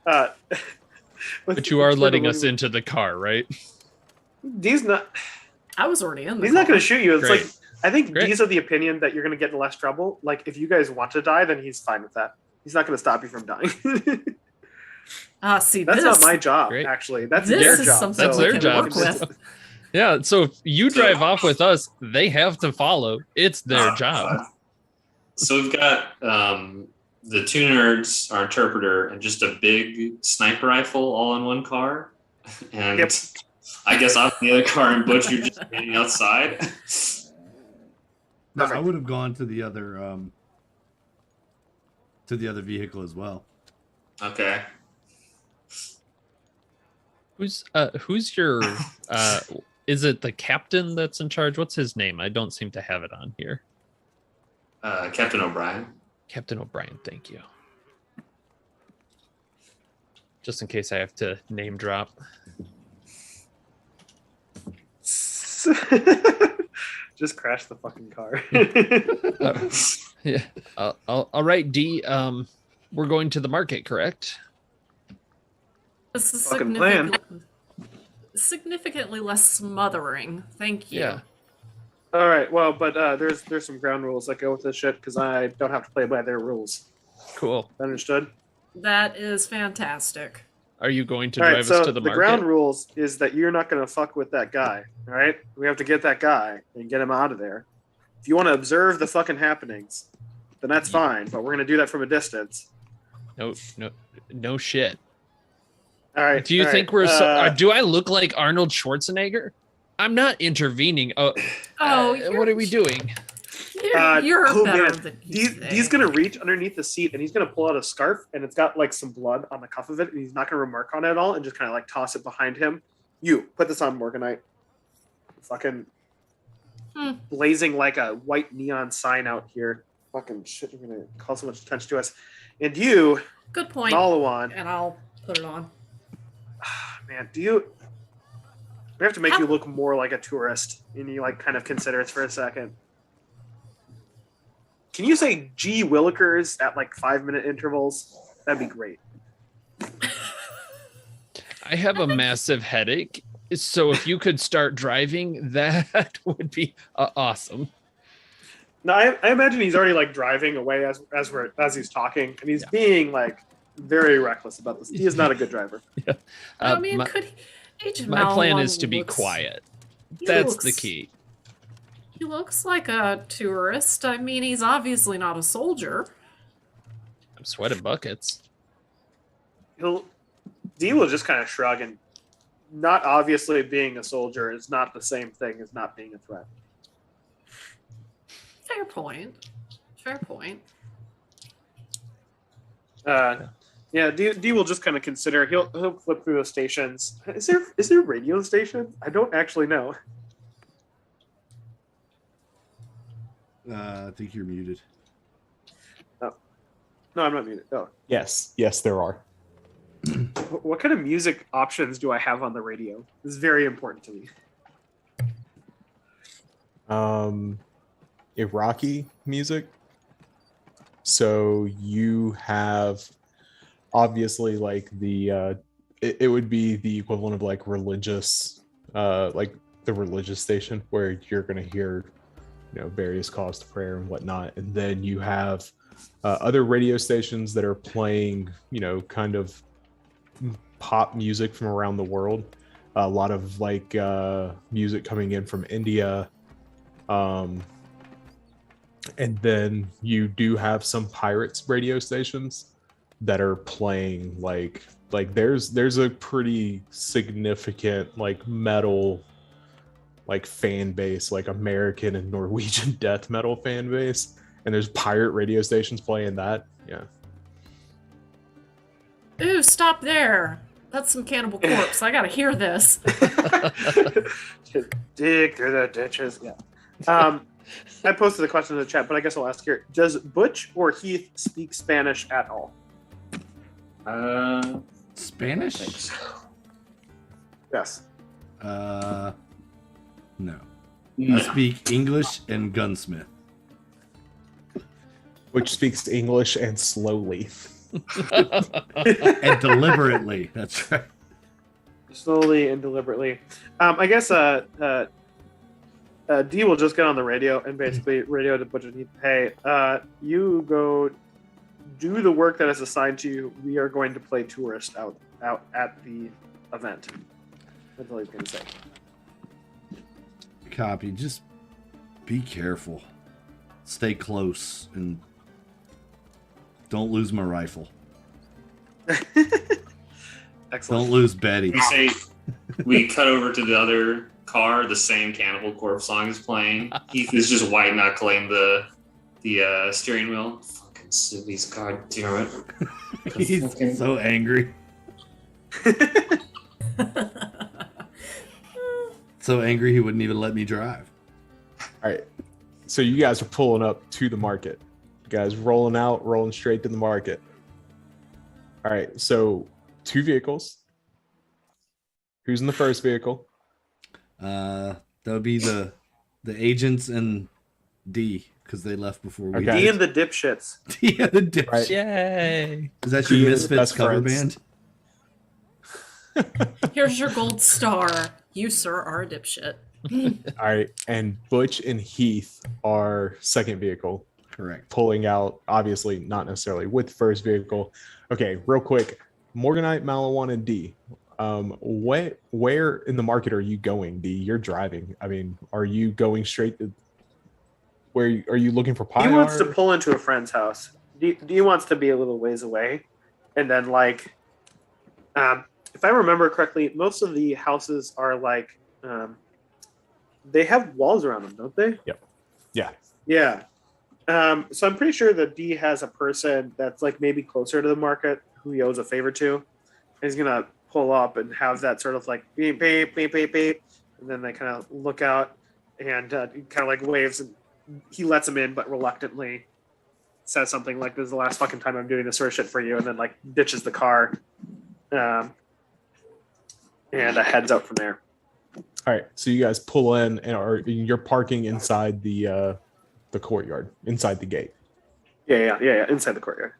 But you are letting us into the car, right? D's not. I was already in the He's not car. going to shoot you. It's Great. like I think Great. D's of the opinion that you're going to get in less trouble. Like if you guys want to die, then he's fine with that. He's not going to stop you from dying. See, That's this, not my job, Great. actually. That's this their is job. something That's we their can job. work with. Yeah. So if you drive off with us, they have to follow. It's their Oh, job. God. So we've got the two nerds, our interpreter, and just a big sniper rifle all in one car. And Yep. I guess I'm in the other car and Butch, you're just standing outside. No, I Perfect. would have gone to the other vehicle as well. Okay. Who's your is it the captain that's in charge? What's his name? I don't seem to have it on here. Captain O'Brien. Captain O'Brien, thank you. Just in case I have to name drop. Just crash the fucking car. Yeah. All right, D. We're going to the market, correct? This is Fucking plan. significantly less smothering. Thank you. Yeah. All right. Well, but there's some ground rules that go with this shit because I don't have to play by their rules. Cool. Understood? That is fantastic. Are you going to All right. drive So us to the the market? ground rules is that you're not going to fuck with that guy. All right. We have to get that guy and get him out of there. If you want to observe the fucking happenings, then that's fine. But we're going to do that from a distance. No shit. All right. Do you all think right, we're do I look like Arnold Schwarzenegger? I'm not intervening. What are we doing? You're oh, better man. than He's gonna reach underneath the seat and he's gonna pull out a scarf and it's got like some blood on the cuff of it and he's not gonna remark on it at all and just kind of like toss it behind him. You put this on, Morganite. Fucking blazing like a white neon sign out here. Fucking shit, you're gonna call so much attention to us. And you, Good point. Malawan, And I'll put it on. man, we have to make you look more like a tourist and you like kind of consider it for a second. Can you say G Willikers at like 5-minute intervals? That'd be great. I have a massive headache, so if you could start driving, that would be awesome. No, I imagine he's already like driving away as he's talking, and he's being like very reckless about this. He is not a good driver. I mean, my, could Agent my plan Malawan is to be looks- quiet. he That's the looks- key. He looks like a tourist. I mean, he's obviously not a soldier. I'm sweating buckets. D will just kind of shrug, and not obviously being a soldier is not the same thing as not being a threat. Fair point. Fair point. Yeah, D will just kind of consider. He'll flip through the stations. Is there radio stations? I don't actually know. I think you're muted. No, I'm not muted. Oh, Yes, there are. what kind of music options do I have on the radio? This is very important to me. Iraqi music. So you have obviously like the it would be the equivalent of like religious like the religious station where you're gonna hear various calls to prayer and whatnot, and then you have other radio stations that are playing kind of pop music from around the world, a lot of like music coming in from India, and then you do have some pirates radio stations that are playing like there's a pretty significant like metal like fan base, like American and Norwegian death metal fan base, and there's pirate radio stations playing that. Yeah, Ooh, stop there. That's some cannibal corpse. I gotta hear this. Just dig through the ditches. Yeah. I posted the question in the chat, but I guess I'll ask here. Does Butch or Heath speak Spanish at all? Spanish? I think so. Yes. No. No. I speak English and gunsmith. Which speaks English and slowly. And deliberately. That's right. Slowly and deliberately. I guess D will just get on the radio and basically radio to Butch and Heath. Hey, you go do the work that is assigned to you. We are going to play tourist out at the event. That's all he's going to say. Copy. Just be careful. Stay close and don't lose my rifle. Excellent. Don't lose Betty. We cut over to the other car. The same Cannibal Corpse song is playing. Heath is just white knuckling the steering wheel. Fucking cities, god damn it! He's so angry. So angry he wouldn't even let me drive. All right. So you guys are pulling up to the market. You guys rolling straight to the market. All right. So 2 vehicles. Who's in the first vehicle? That would be the agents and D because they left before we Okay. D and the dipshits. D and the dipshit. Right. Yay! Is that D your and the Misfits best cover friends. band? Here's your gold star. You, sir, are a dipshit. All right. And Butch and Heath are second vehicle, Correct. pulling out, obviously not necessarily with first vehicle. Okay, real quick. Morganite, Malawan, and D. Where in the market are you going, D? You're driving. I mean, are you going straight to where are you looking for pie? He wants to pull into a friend's house. D wants to be a little ways away, and then if I remember correctly, most of the houses are they have walls around them, don't they? Yep. Yeah. Yeah. So I'm pretty sure that D has a person that's maybe closer to the market who he owes a favor to. And he's gonna pull up and have that sort of beep beep beep beep beep, and then they kind of look out and he kind of waves and he lets him in, but reluctantly says something like, "This is the last fucking time I'm doing this sort of shit for you," and then ditches the car. And heads out from there. All right. So you guys pull in and you're parking inside the courtyard, inside the gate. Yeah, inside the courtyard.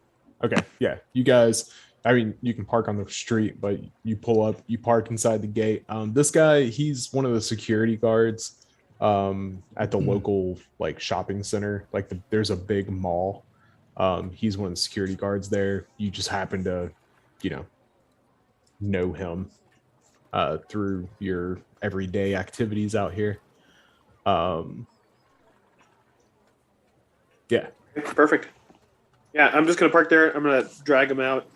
Okay. Yeah. You guys, I mean, you can park on the street, but you pull up, you park inside the gate. This guy, he's one of the security guards at the local shopping center. There's a big mall. He's one of the security guards there. You just happen to, know him through your everyday activities out here. Yeah. Perfect. Yeah, I'm just going to park there. I'm going to drag him out.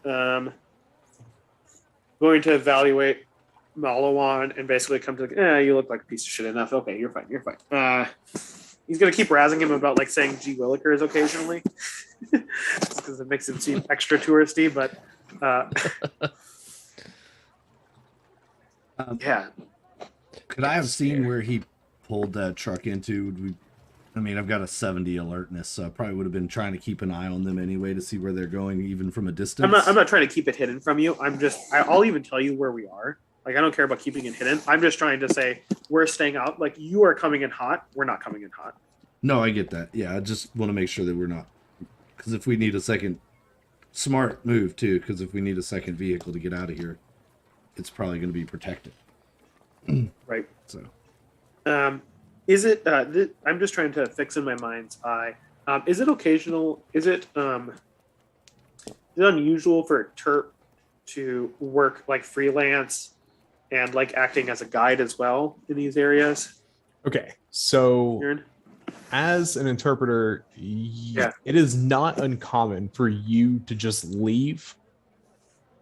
Going to evaluate Malawan and basically come to you look like a piece of shit enough. Okay, you're fine. He's going to keep razzing him about saying G Willikers occasionally because it makes him seem extra touristy, but yeah. Could I have seen where he pulled that truck into? I've got a 70 alertness, so I probably would have been trying to keep an eye on them anyway to see where they're going, even from a distance. I'm not trying to keep it hidden from you. I'll even tell you where we are. I don't care about keeping it hidden. I'm just trying to say we're staying out. You are coming in hot. We're not coming in hot. No, I get that. Yeah, I just want to make sure that we're not. Because if we need a second, smart move too. Because if we need a second vehicle to get out of here, it's probably going to be protected. Right. So. Is it? I'm just trying to fix in my mind's eye. Is it occasional? Is it unusual for a terp to work freelance and acting as a guide as well in these areas? Okay. So Aaron? as an interpreter, it is not uncommon for you to just leave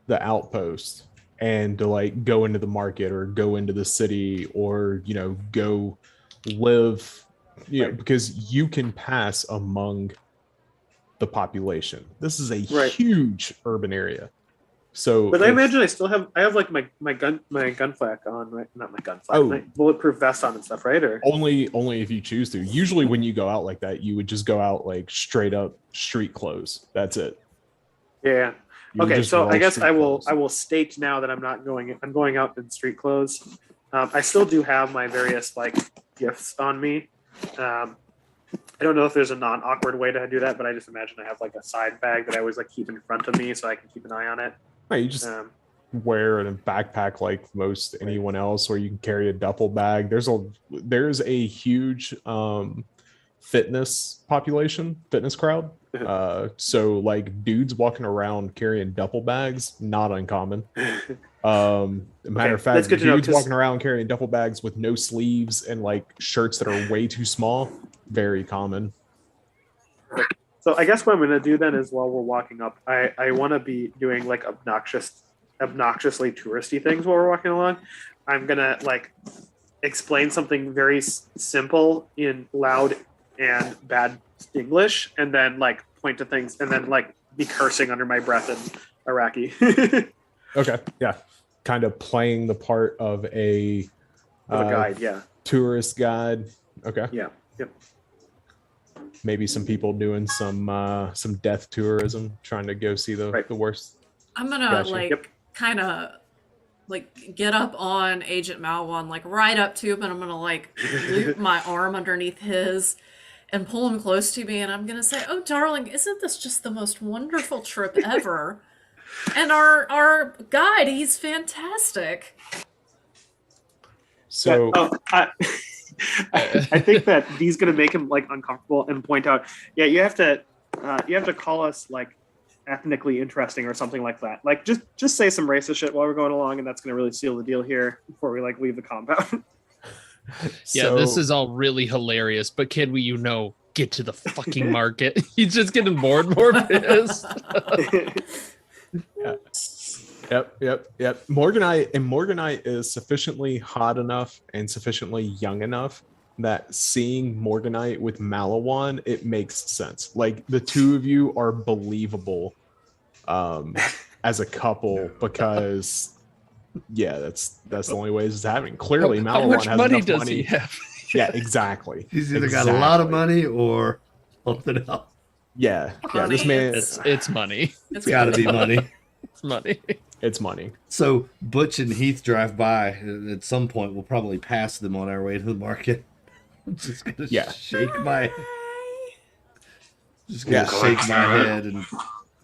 the outpost and to go into the market or go into the city or go live because you can pass among the population. This is a huge urban area. So, But I imagine I have like my gun flak on, right? Not my gun flak, my bulletproof vest on and stuff, right? Or only if you choose to. Usually, when you go out like that, you would just go out like straight up street clothes. That's it. yeah. You would Okay, just so roll I guess street I will clothes. state now that I'm going out in street clothes. I still do have my various like gifts on me. I don't know if there's a non-awkward way to do that, but I just imagine I have like a side bag that I always like keep in front of me so I can keep an eye on it. Right, you just wear a backpack like most anyone else, or you can carry a duffel bag. There's a huge fitness crowd. So like dudes walking around carrying duffel bags, not uncommon. Matter of fact, dudes walking around carrying duffel bags with no sleeves and like shirts that are way too small, very common. So I guess what I'm going to do then is while we're walking up, I want to be doing like obnoxiously touristy things while we're walking along. I'm going to like explain something very simple in loud and bad English, and then like point to things, and then like be cursing under my breath in Iraqi. Okay, yeah, kind of playing the part of a guide, yeah, tourist guide. Okay, yeah, yep. Maybe some people doing some death tourism, trying to go see the worst. I'm gonna kind of like get up on Agent Malwan, like right up to him, and I'm gonna like loop my arm underneath his and pull him close to me, and I'm gonna say, "Oh, darling, isn't this just the most wonderful trip ever?" And our guide, he's fantastic. So I think that he's gonna make him like uncomfortable and point out, yeah, you have to call us like ethnically interesting or something like that. Like just say some racist shit while we're going along, and that's gonna really seal the deal here before we like leave the compound. Yeah, this is all really hilarious, but can we, get to the fucking market? He's just getting more and more pissed. Yep. Morganite is sufficiently hot enough and sufficiently young enough that seeing Morganite with Malawan, it makes sense. Like the two of you are believable as a couple because that's the only way it's happening. Clearly, Malawan how much has money enough does money. he have? Yeah, exactly. He's either got a lot of money or something else. Yeah. This man, it's money. It's got to be money. It's money. It's money. So Butch and Heath drive by. At some point, we'll probably pass them on our way to the market. I'm just gonna shake my head, and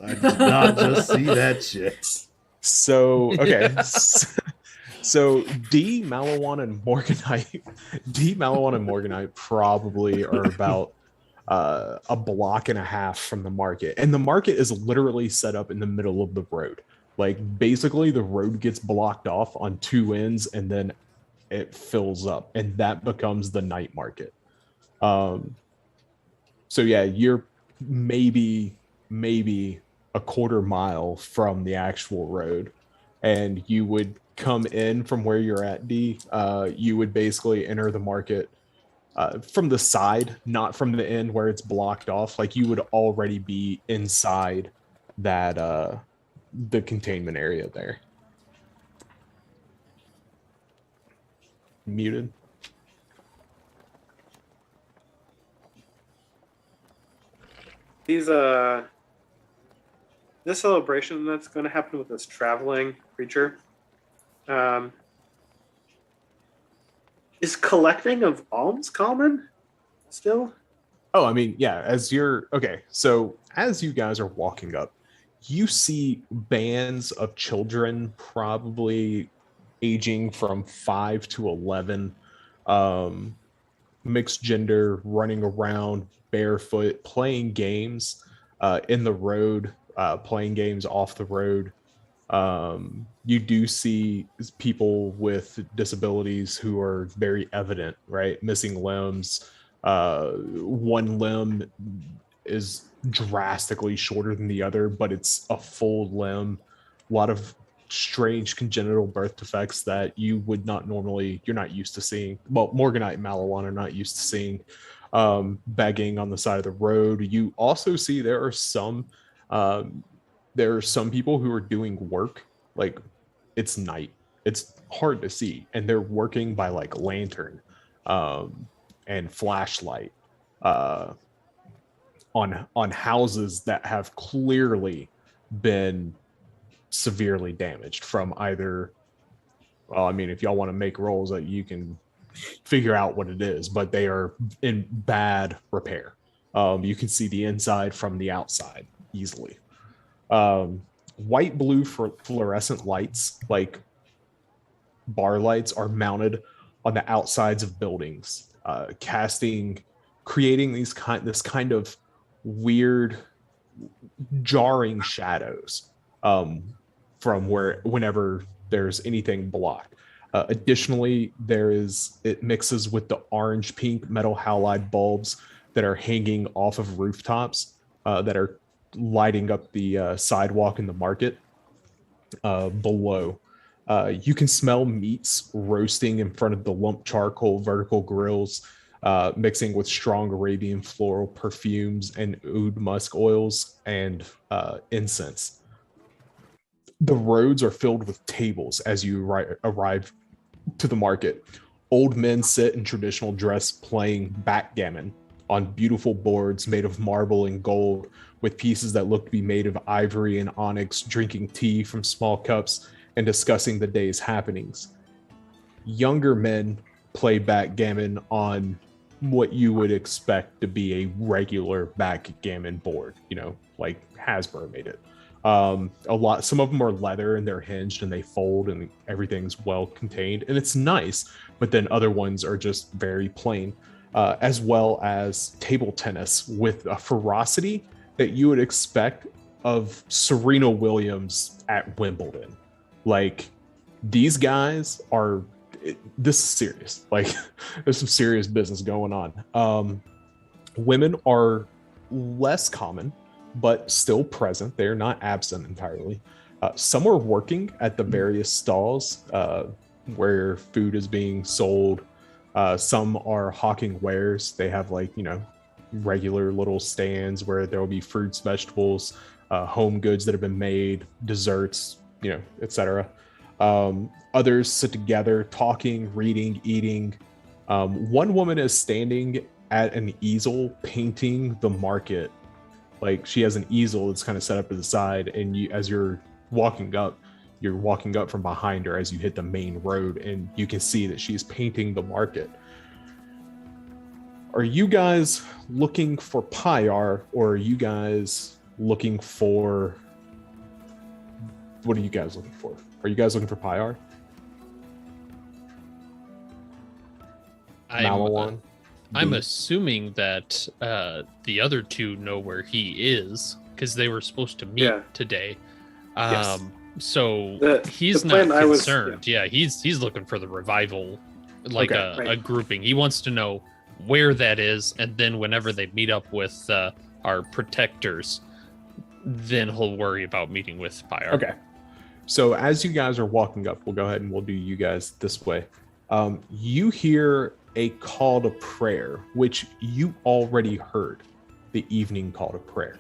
I did not just see that shit. So okay. So D Malawan and Morganite probably are about a block and a half from the market, and the market is literally set up in the middle of the road. Like basically the road gets blocked off on two ends and then it fills up, and that becomes the night market. So yeah, you're maybe a quarter mile from the actual road, and you would come in from where you're at, D. You would basically enter the market from the side, not from the end where it's blocked off. Like you would already be inside that the containment area there. Muted. These this celebration that's going to happen with this traveling creature is collecting of alms common still? Oh, I mean, yeah, so as you guys are walking up, you see bands of children, probably aging from 5 to 11, mixed gender, running around barefoot, playing games in the road, playing games off the road. You do see people with disabilities who are very evident, right? Missing limbs. One limb is drastically shorter than the other, but it's a full limb. A lot of strange congenital birth defects that you're not used to seeing. Well, Morganite and Malawan are not used to seeing. Begging on the side of the road. You also see there are some there are some people who are doing work, like it's night, it's hard to see, and they're working by like lantern and flashlight uh, on houses that have clearly been severely damaged from either, well, I mean, if y'all want to make rolls, that you can figure out what it is, but they are in bad repair. You can see the inside from the outside easily. White blue fluorescent lights, like bar lights, are mounted on the outsides of buildings, creating this kind of weird, jarring shadows from whenever there's anything blocked. Additionally, it mixes with the orange pink metal halide bulbs that are hanging off of rooftops that are lighting up the sidewalk in the market below. You can smell meats roasting in front of the lump charcoal vertical grills, mixing with strong Arabian floral perfumes and oud musk oils and incense. The roads are filled with tables as you arrive to the market. Old men sit in traditional dress playing backgammon on beautiful boards made of marble and gold, with pieces that look to be made of ivory and onyx, drinking tea from small cups and discussing the day's happenings. Younger men play backgammon on what you would expect to be a regular backgammon board, like Hasbro made it. Some of them are leather and they're hinged and they fold and everything's well contained and it's nice, but then other ones are just very plain, as well as table tennis with a ferocity that you would expect of Serena Williams at Wimbledon. Like, these guys this is serious. Like, there's some serious business going on. Women are less common, but still present. They're not absent entirely. Some are working at the various stalls where food is being sold. Some are hawking wares. They have regular little stands where there will be fruits, vegetables, home goods that have been made, desserts, etc. Others sit together, talking, reading, eating. One woman is standing at an easel painting the market. Like, she has an easel that's kind of set up to the side, and as you're walking up from behind her as you hit the main road, and you can see that she's painting the market. Are you guys looking for Pyar, or are you guys looking for... What are you guys looking for? Are you guys looking for Pyar? I'm assuming that the other two know where he is, because they were supposed to meet today. Yes. So he's not concerned. He's looking for the revival, a grouping. He wants to know where that is, and then whenever they meet up with our protectors, then he'll worry about meeting with Pyar. Okay. So as you guys are walking up, we'll go ahead and we'll do you guys this way. You hear a call to prayer, which you already heard, the evening call to prayer.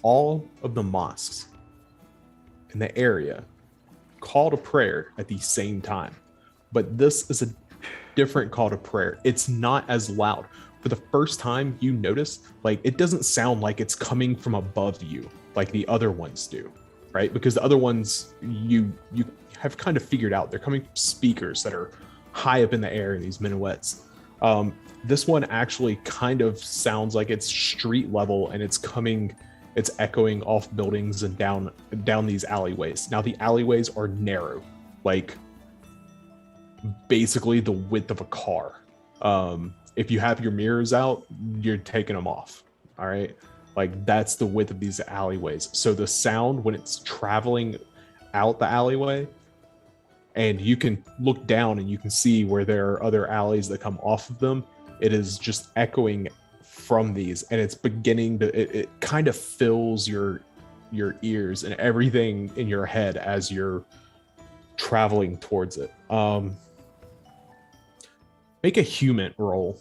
All of the mosques in the area call to prayer at the same time, but this is a different call to prayer. It's not as loud. For the first time, you notice, it doesn't sound like it's coming from above you like the other ones do, right? Because the other ones you have kind of figured out, they're coming from speakers that are high up in the air in these minuets. This one actually kind of sounds like it's street level, and it's echoing off buildings and down these alleyways. Now, the alleyways are narrow, basically the width of a car. If you have your mirrors out, you're taking them off. All right. That's the width of these alleyways. So the sound, when it's traveling out the alleyway, and you can look down and you can see where there are other alleys that come off of them, it is just echoing from these, and it's beginning to, it kind of fills your ears and everything in your head as you're traveling towards it. Make a human roll.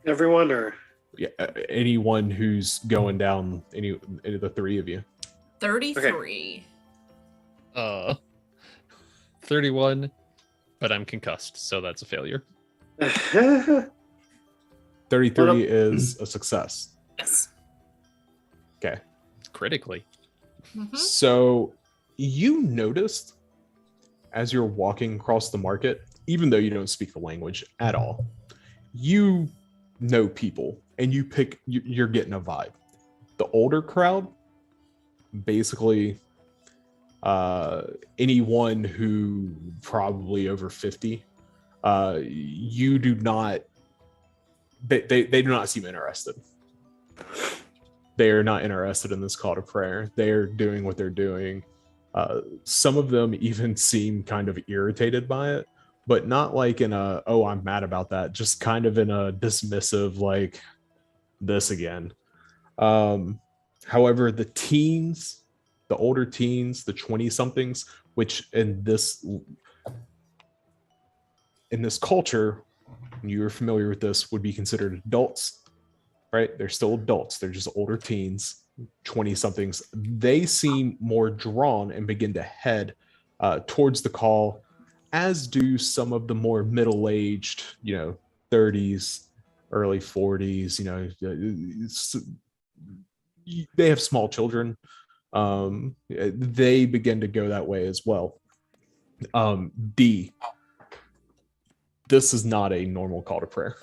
Everyone, or Yeah, anyone who's going down, any of the three of you. 33. 31, but I'm concussed, so that's a failure. 33 is a success. Yes. Okay. Critically. Mhm. So you noticed as you're walking across the market, even though you don't speak the language at all, you know people and you're getting a vibe. The older crowd, basically anyone who probably over 50, you do not, they do not seem interested. They are not interested in this call to prayer. They're doing what they're doing. Some of them even seem kind of irritated by it, but not like in a, oh, I'm mad about that, just kind of in a dismissive, like, this again. However, the teens, the older teens, the 20-somethings, which in this culture, you're familiar with this, would be considered adults, right? They're still adults. They're just older teens, 20-somethings. They seem more drawn and begin to head towards the call, as do some of the more middle-aged, 30s, early 40s, they have small children. They begin to go that way as well. This is not a normal call to prayer.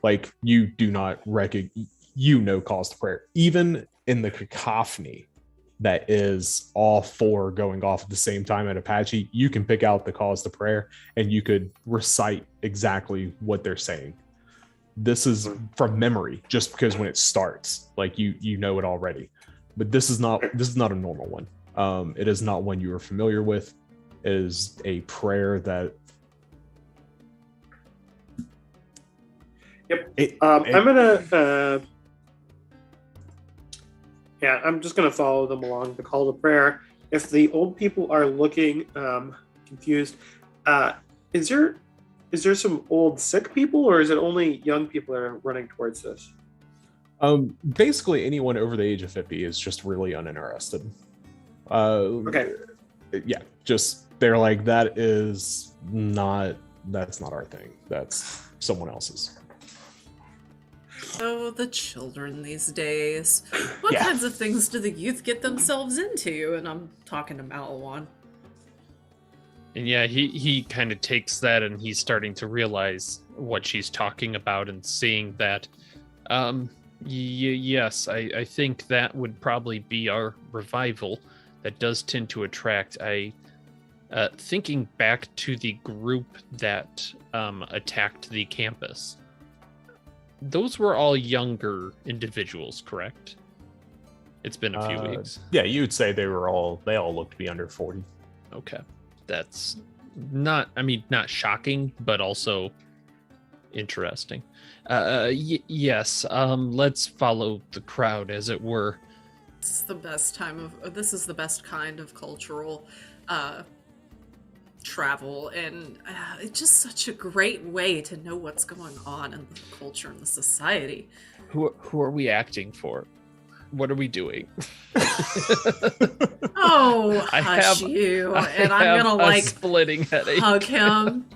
Like, you do not recognize, calls to prayer. Even in the cacophony that is all four going off at the same time at Apache, you can pick out the calls to prayer and you could recite exactly what they're saying. This is from memory, just because when it starts, like you know it already. But this is not a normal one. It is not one you are familiar with. It is a prayer that. Yep. I'm gonna. I'm just gonna follow them along the call to prayer. If the old people are looking confused, is there some old sick people, or is it only young people that are running towards this? Basically, anyone over the age of 50 is just really uninterested. Okay. Yeah, just they're like, that's not our thing. That's someone else's. Oh, the children these days. What kinds of things do the youth get themselves into? And I'm talking to Malawan. And yeah, he kind of takes that and he's starting to realize what she's talking about and seeing that. Yes, I think that would probably be our revival. That does tend to attract. Thinking back to the group that attacked the campus. Those were all younger individuals, correct? It's been a few weeks. Yeah, you would say they all look to be under 40. Okay. That's not shocking, but also interesting. Yes, let's follow the crowd, as it were. This is the best kind of cultural travel, and it's just such a great way to know what's going on in the culture and the society. Who are we acting for? What are we doing? Oh, hush you! And I'm gonna like splitting headache. Hug him.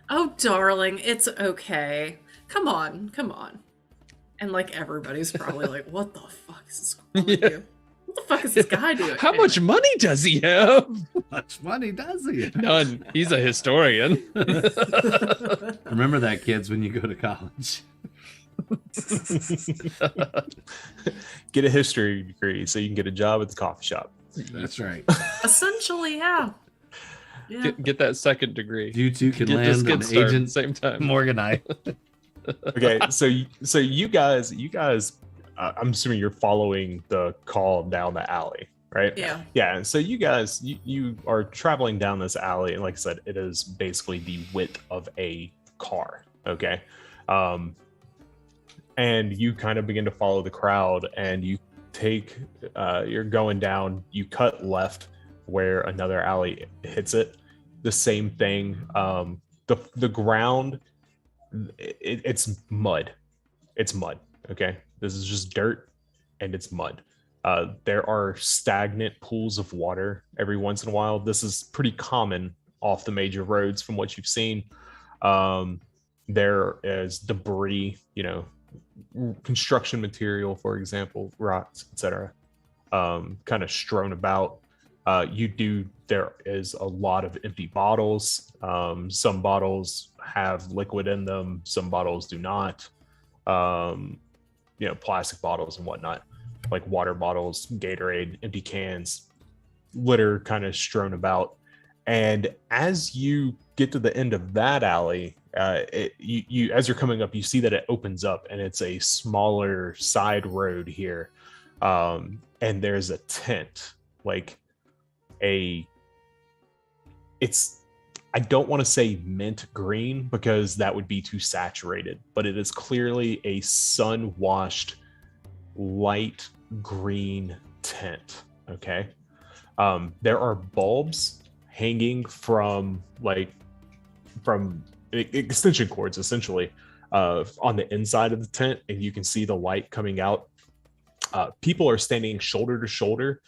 Oh, darling, it's okay. Come on. And like everybody's probably like, "What the fuck is this going on with you? What the fuck is this guy doing? How much money does he have? Much money does he? None. He's a historian. Remember that, kids, when you go to college. Get a history degree so you can get a job at the coffee shop. That's right. Essentially, yeah. Get that second degree. You two can land an agent at the same time. Morganite. Okay, so you guys, I'm assuming you're following the call down the alley, right? Yeah. Yeah. So you guys, you are traveling down this alley, and like I said, it is basically the width of a car. Okay. And you kind of begin to follow the crowd, and you you're going down, you cut left where another alley hits it. The same thing. The ground, it's mud. It's mud. Okay, this is just dirt and it's mud. There are stagnant pools of water every once in a while. This is pretty common off the major roads from what you've seen. There is debris, construction material, for example, rocks, etc., kind of strewn about. There is a lot of empty bottles. Some bottles have liquid in them, some bottles do not. Plastic bottles and whatnot, like water bottles, Gatorade, empty cans, litter kind of strewn about. And as you get to the end of that alley, as you're coming up, you see that it opens up and it's a smaller side road here. And there's a tent, I don't want to say mint green because that would be too saturated, but it is clearly a sun-washed light green tent. Okay. There are bulbs hanging from extension cords, essentially, on the inside of the tent, and you can see the light coming out. People are standing shoulder to shoulder,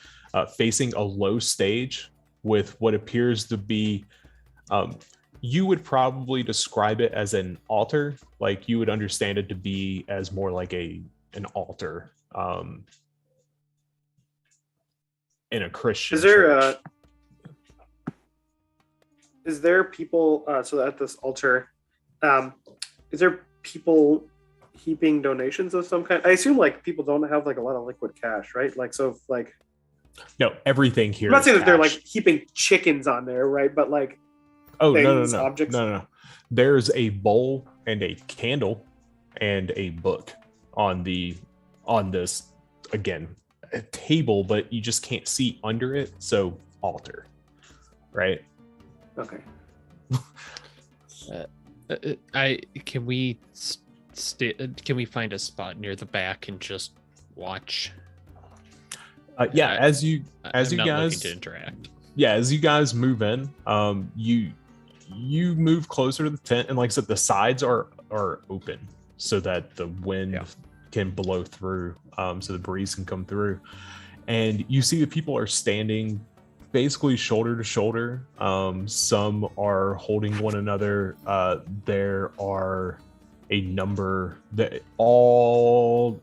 facing a low stage with what appears to be, you would probably describe it as an altar. Like, you would understand it to be as more like an altar in a Christian church. Is there people, so at this altar, is there people heaping donations of some kind? I assume people don't have a lot of liquid cash, right? No, everything here. I'm not saying that they're cash. heaping chickens on there, right? But things, no, objects. No. There's a bowl and a candle and a book on this, again, a table, but you just can't see under it. So altar, right? Okay. Can we find a spot near the back and just watch? As you guys looking to interact. Yeah, as you guys move in, you move closer to the tent, and like I said, the sides are open so that the wind can blow through, so the breeze can come through. And you see the people are standing basically shoulder to shoulder. Some are holding one another. There are a number that all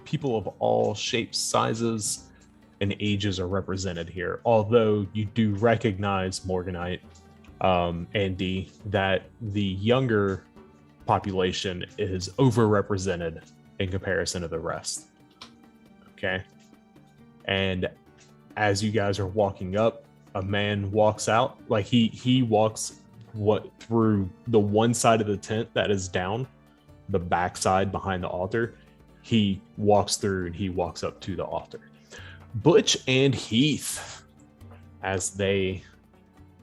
people of all shapes, sizes, and ages are represented here. Although you do recognize, Morganite and D, that the younger population is overrepresented in comparison to the rest. Okay. And as you guys are walking up, a man walks out. Like he walks through the one side of the tent that is down, the back side behind the altar. He walks through and he walks up to the altar. Butch and Heath, as they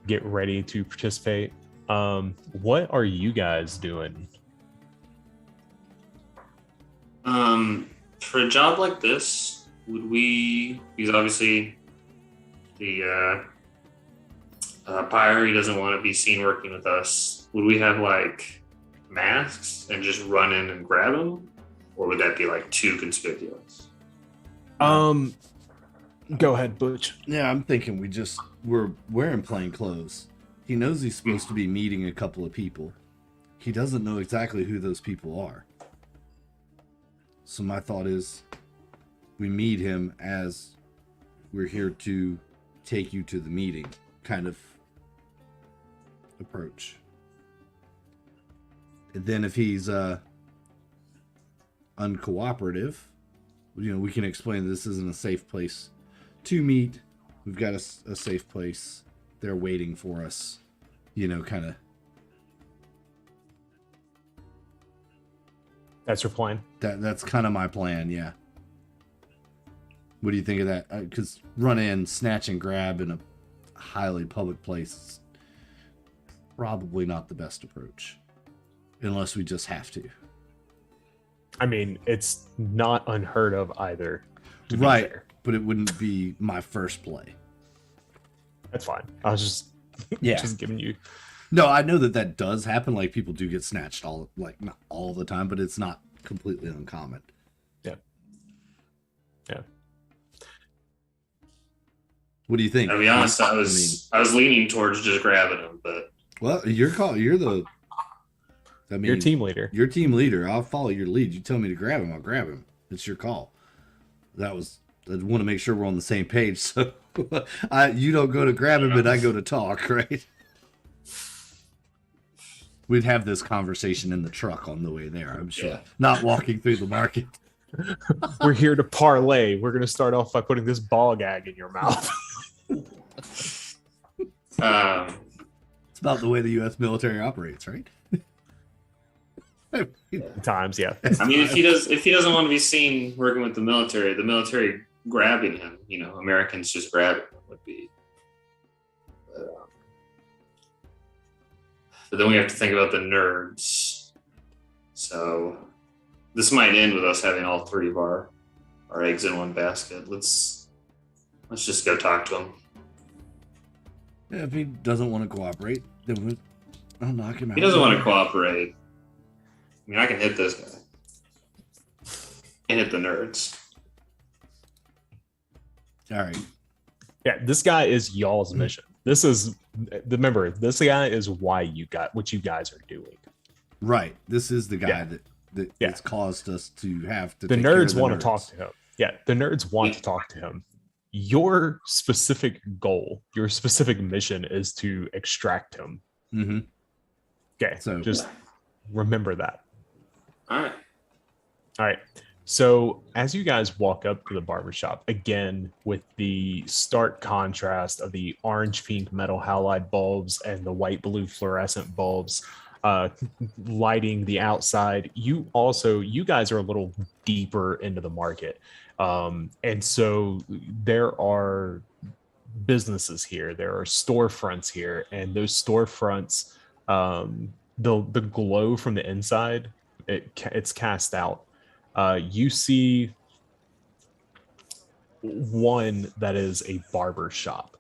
get ready to participate, what are you guys doing? For a job like this, would we, because obviously the Pyre, he doesn't want to be seen working with us, would we have masks and just run in and grab him? Or would that be too conspicuous? Go ahead, Butch. Yeah, I'm thinking we're wearing plain clothes. He knows he's supposed to be meeting a couple of people. He doesn't know exactly who those people are. So my thought is we meet him as we're here to take you to the meeting kind of approach. And then if he's uncooperative, we can explain this isn't a safe place to meet. We've got a safe place. They're waiting for us, kind of. That's your plan? That's kind of my plan, yeah. What do you think of that? Because run in, snatch and grab in a highly public place is probably not the best approach. Unless we just have to. I mean, it's not unheard of either. Right, but it wouldn't be my first play. That's fine. I was just just giving you. No, I know that does happen. People do get snatched not all the time, but it's not completely uncommon. Yeah. What do you think? To be honest, I was leaning towards just grabbing him, but Well, your call. You're the. I mean, You're team leader. You're team leader. I'll follow your lead. You tell me to grab him, I'll grab him. It's your call. I want to make sure we're on the same page. So you don't go to grab him, but I go to talk, right? We'd have this conversation in the truck on the way there, I'm sure. Yeah. Not walking through the market. We're here to parlay. We're going to start off by putting this ball gag in your mouth. It's about the way the U.S. military operates, right? Times, yeah. I mean, if he doesn't want to be seen working with the military grabbing him, Americans just grabbing him would be. But then we have to think about the nerds. So this might end with us having all three of our eggs in one basket. Let's just go talk to him. Yeah, if he doesn't want to cooperate, then I'll knock him out. He doesn't want to cooperate. I mean, I can hit this guy. And hit the nerds. All right. Yeah, this guy is y'all's mission. Remember, this guy is why you got what you guys are doing. Right. This is the guy that Yeah. it's caused us to have to. The take care of nerds the want to nerds. talk to him. Yeah, the nerds want to talk to him. Your specific goal, your specific mission is to extract him. Mm-hmm. Okay, So- just remember that. All right. All right. So as you guys walk up to the barbershop, again, with the stark contrast of the orange pink metal halide bulbs and the white blue fluorescent bulbs lighting the outside, you guys are a little deeper into the market. And so there are businesses here, there are storefronts here, and those storefronts, the glow from the inside, it's cast out. You see one that is a barber shop.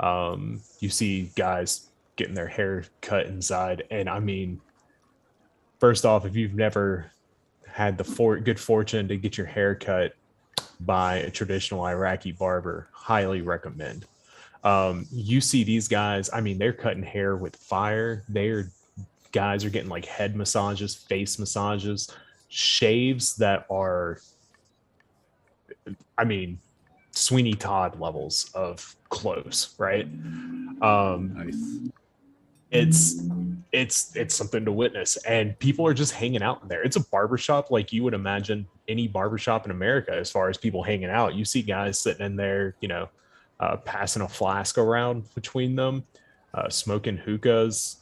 You see guys getting their hair cut inside, and I mean, first off, if you've never had the good fortune to get your hair cut by a traditional Iraqi barber, highly recommend. You see these guys, I mean, they're cutting hair with fire. Guys are getting like head massages, face massages, shaves that are, I mean, Sweeney Todd levels of close, right? Nice. It's something to witness, and people are just hanging out in there. It's a barbershop like you would imagine any barbershop in America as far as people hanging out. You see guys sitting in there, passing a flask around between them, smoking hookahs,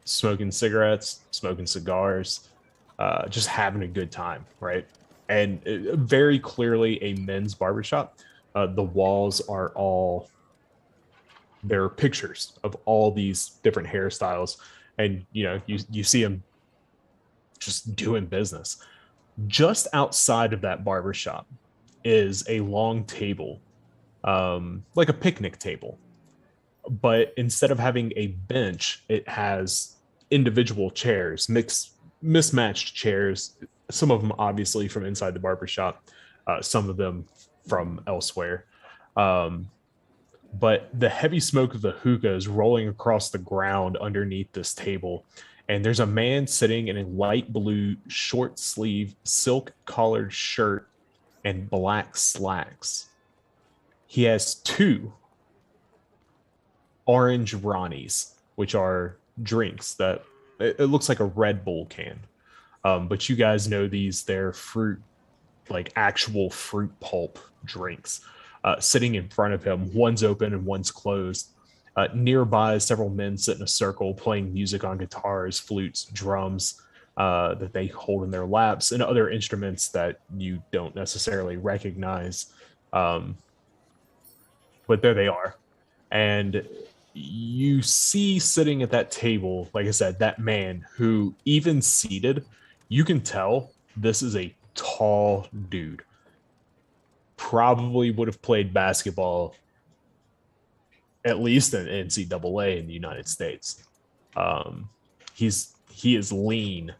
smoking cigarettes, smoking cigars, just having a good time, right? And very clearly a men's barbershop. The walls are there are pictures of all these different hairstyles, and you see them just doing business. Just outside of that barbershop is a long table, like a picnic table, but instead of having a bench, it has individual chairs, mismatched chairs, some of them obviously from inside the barbershop, some of them from elsewhere. But the heavy smoke of the hookah is rolling across the ground underneath this table. And there's a man sitting in a light blue short sleeve silk collared shirt and black slacks. He has two orange Ronnies, which are drinks that it looks like a Red Bull can. But you guys know they're fruit, like actual fruit pulp drinks. Sitting in front of him, one's open and one's closed. Nearby, several men sit in a circle playing music on guitars, flutes, drums that they hold in their laps, and other instruments that you don't necessarily recognize. But there they are. And you see sitting at that table, like I said, that man who, even seated, you can tell this is a tall dude. Probably would have played basketball at least in NCAA in the United States. He is lean.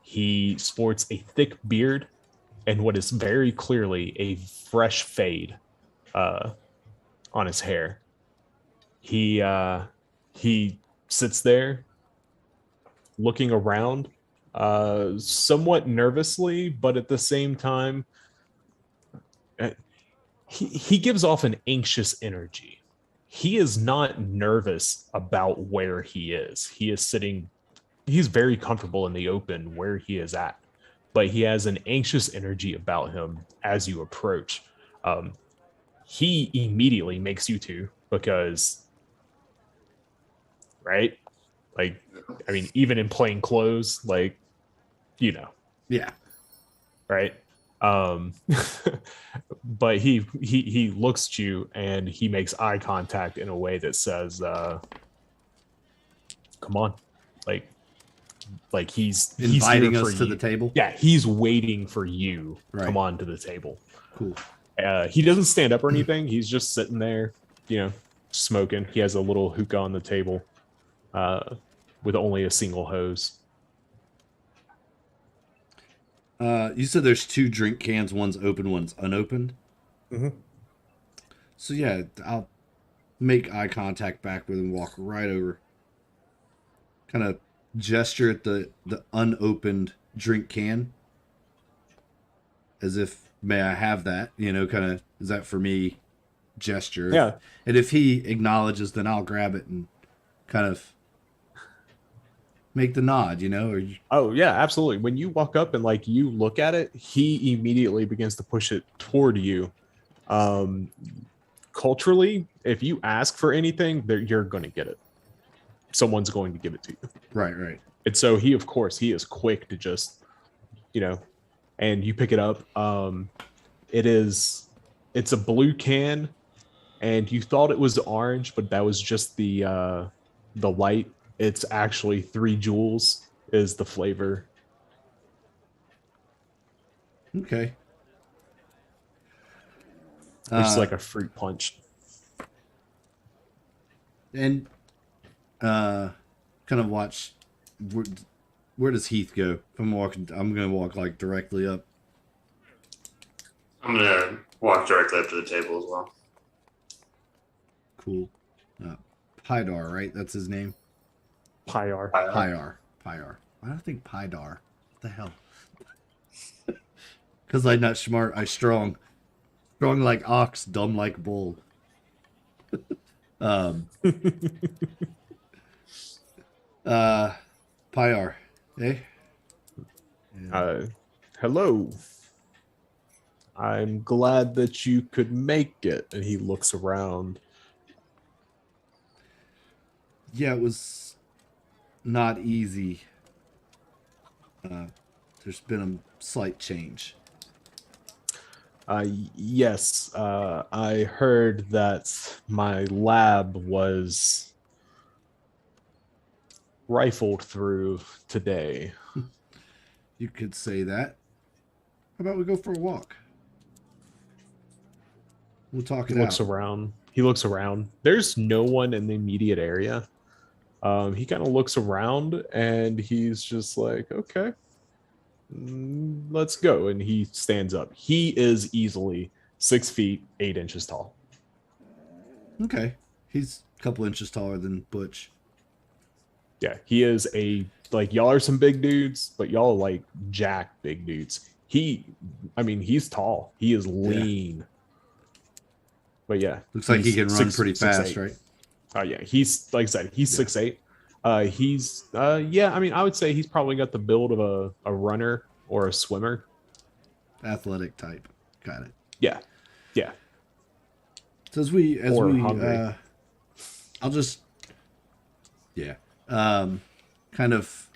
He sports a thick beard and what is very clearly a fresh fade on his hair. He sits there looking around somewhat nervously, but at the same time, he gives off an anxious energy. He is not nervous about where he is. He's very comfortable in the open where he is at, but he has an anxious energy about him as you approach. He immediately makes you two because, right? Like, I mean, even in plain clothes, like, you know. Yeah. Right. But he looks at you and he makes eye contact in a way that says, come on. Like he's Inviting here us for to you. the table. Yeah, he's waiting for you. Right. Come on to the table. Cool. He doesn't stand up or anything. He's just sitting there, smoking. He has a little hookah on the table with only a single hose. You said there's 2 drink cans. One's open, one's unopened. Mm-hmm. So yeah, I'll make eye contact back with him, walk right over, kind of gesture at the unopened drink can, as if, may I have that? Kind of, is that for me? Gesture. Yeah. And if he acknowledges, then I'll grab it and kind of make the nod, or you... Oh yeah, absolutely. When you walk up and you look at it, he immediately begins to push it toward you. Culturally, if you ask for anything, you're going to get it. Someone's going to give it to you. Right. And so he is quick to just, and you pick it up. It's a blue can, and you thought it was orange, but that was just the light. It's actually 3 Joules is the flavor. Okay. Which is like a fruit punch. And kind of watch, where does Heath go? If I'm gonna walk directly up. I'm gonna walk directly up to the table as well. Cool. Pydar, right? That's his name. Pyar. Pyar. Why do I think Pydar? What the hell? Because I'm not smart. I strong. Strong like ox, dumb like bull. Pyar. Eh? Hello. I'm glad that you could make it. And he looks around. Yeah, it was not easy. There's been a slight change. Yes, I heard that my lab was rifled through today. You could say that. How about we go for a walk? We'll talk it out. He looks around. There's no one in the immediate area. He kind of looks around and he's just like, okay, let's go. And he stands up. He is easily 6 feet, 8 inches tall. Okay. He's a couple inches taller than Butch. Yeah, he is y'all are some big dudes, but y'all are jack big dudes. He's tall. He is lean. Yeah. But yeah. Looks like he can run pretty fast, right? Oh yeah, he's, like I said, he's 6'8". I would say he's probably got the build of a runner or a swimmer. Athletic type. Got it. Yeah. So I'll just kind of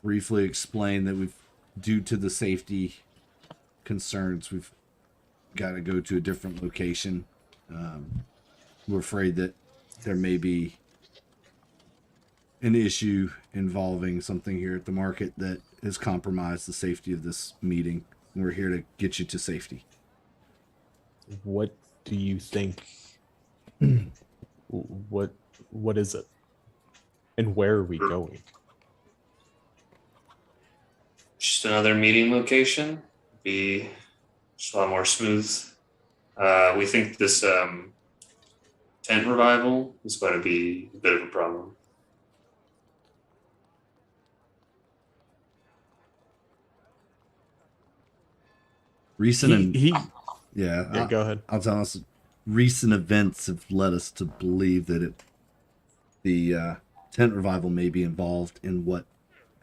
briefly explain that due to the safety concerns, we've got to go to a different location. We're afraid that there may be an issue involving something here at the market that has compromised the safety of this meeting. We're here to get you to safety. What do you think? What is it? And where are we going? just another meeting location. Be just a lot more smooth. We think this tent revival is going to be a bit of a problem. Recent Yeah, go ahead. I'll tell us. Recent events have led us to believe that the tent revival may be involved in what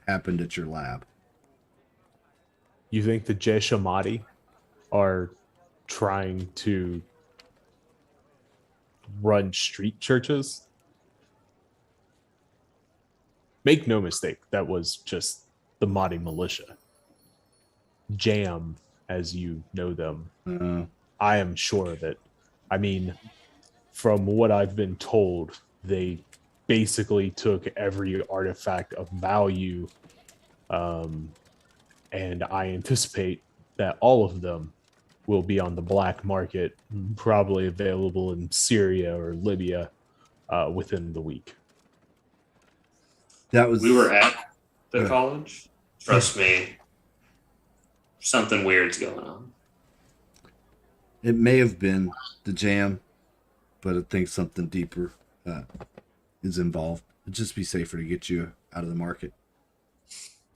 happened at your lab. You think the Jaish Ahmadi are trying to run street churches? Make no mistake, that was just the Mahdi militia. Jam, as you know them. I am sure of it. I mean, from what I've been told, they basically took every artifact of value, and I anticipate that all of them will be on the black market, probably available in Syria or Libya within the week. We were at the college. Trust me, something weird's going on. It may have been the jam, but I think something deeper is involved. It'd just be safer to get you out of the market.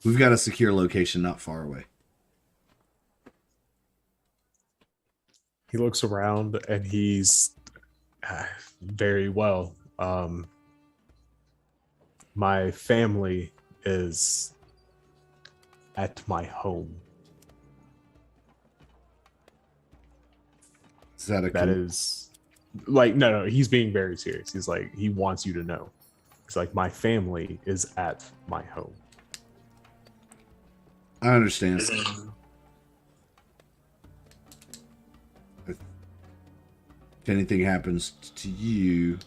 We've got a secure location not far away. He looks around and he's very well. My family is at my home. That is like, no, he's being very serious. He's like, he wants you to know. He's like, my family is at my home. I understand. If anything happens to you,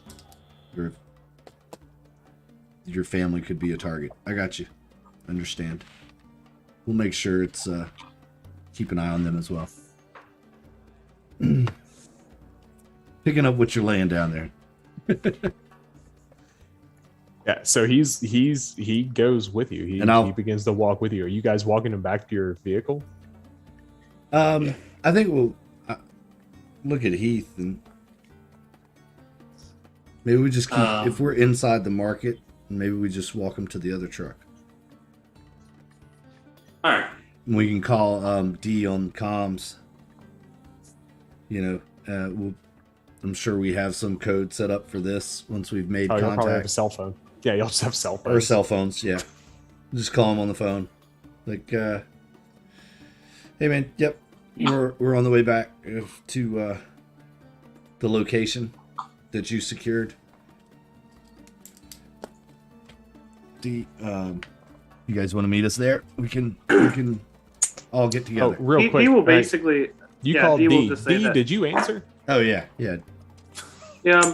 your family could be a target. I got you. Understand. We'll make sure it's keep an eye on them as well. Picking up what you're laying down there. Yeah, so he goes with you. He begins to walk with you. Are you guys walking him back to your vehicle? I think we'll look at Heath and maybe we just keep, if we're inside the market, maybe we just walk him to the other truck. All right. We can call D on comms. You know, I'm sure we have some code set up for this once we've made You'll probably have a contact. cell phone. Yeah, you'll just have cell phones. Or cell phones, yeah. Just call them on the phone. Like, hey man, yep, we're on the way back to the location that you secured. You guys want to meet us there? We can all get together. Oh, real quick. He will basically. You called D will D. just say D, that. did you answer? Oh yeah. Sorry.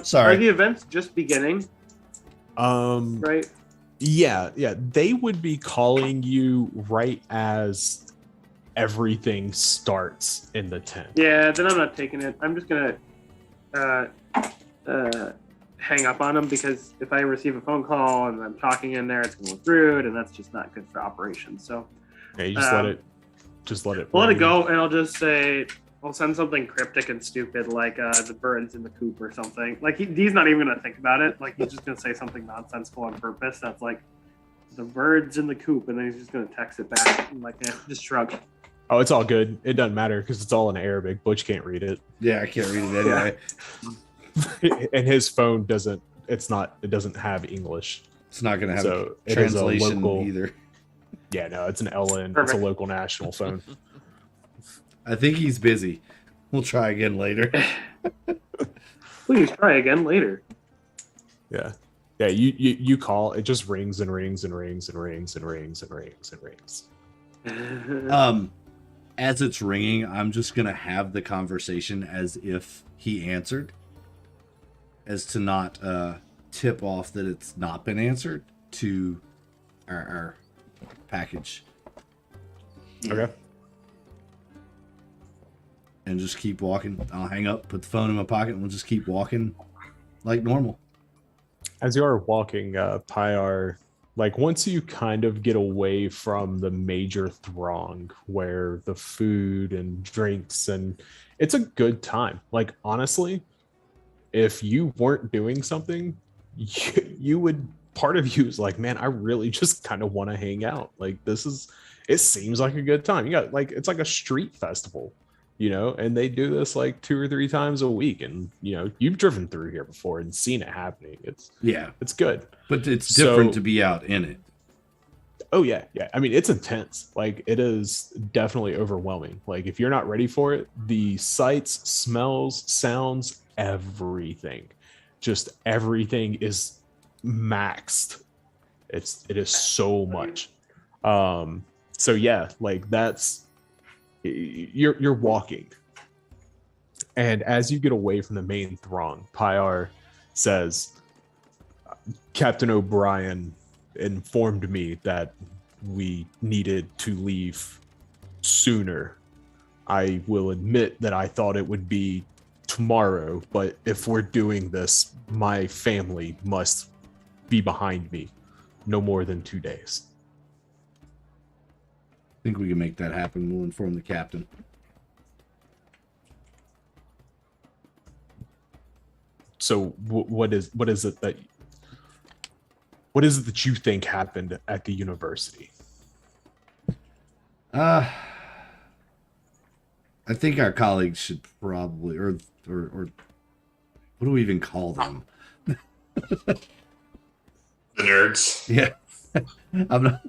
Sorry. Are the events just beginning? Right. Yeah. They would be calling you right as everything starts in the tent. Yeah, then I'm not taking it. I'm just gonna hang up on them because if I receive a phone call and I'm talking in there, it's gonna look rude, and that's just not good for operations. So yeah, you just let it. Just let it. I'll let it go, and I'll just say I'll send something cryptic and stupid like the birds in the coop or something. Like he's not even gonna think about it. Like he's just gonna say something nonsensical on purpose. That's like the birds in the coop, and then he's just gonna text it back. I'm like, just shrug. Oh, it's all good. It doesn't matter because it's all in Arabic. Butch can't read it. Yeah, I can't read it anyway. And his phone doesn't. It doesn't have English. It's not gonna have So a it is a translation local- either. Yeah, no, it's an LN. Perfect. It's a local national phone. I think he's busy. We'll try again later. Please try again later. Yeah. You call. It just rings and rings and rings and rings and rings and rings and rings. As it's ringing, I'm just gonna have the conversation as if he answered, as to not tip off that it's not been answered to our package. Okay. And just keep walking. I'll hang up, put the phone in my pocket, and we'll just keep walking like normal. As you are walking, Pyar Like once you kind of get away from the major throng where the food and drinks, and it's a good time. Like honestly, if you weren't doing something, you would, part of you is like, man, I really just kind of want to hang out. Like it seems like a good time. You got like, it's like a street festival, and they do this like 2 or 3 times a week. And, you've driven through here before and seen it happening. It's good. But it's different to be out in it. Oh yeah. Yeah. I mean, it's intense. Like it is definitely overwhelming. Like if you're not ready for it, the sights, smells, sounds, everything, just everything is maxed. It is so much. So yeah, like you're walking, and as you get away from the main throng, Pyar says, Captain O'Brien informed me that we needed to leave sooner. I will admit that I thought it would be tomorrow, but if we're doing this, my family must be behind me no more than 2 days. I think we can make that happen. We'll inform the captain. So what is it that you think happened at the university? I think our colleagues should probably, or what do we even call them? The nerds. Yeah, I don't know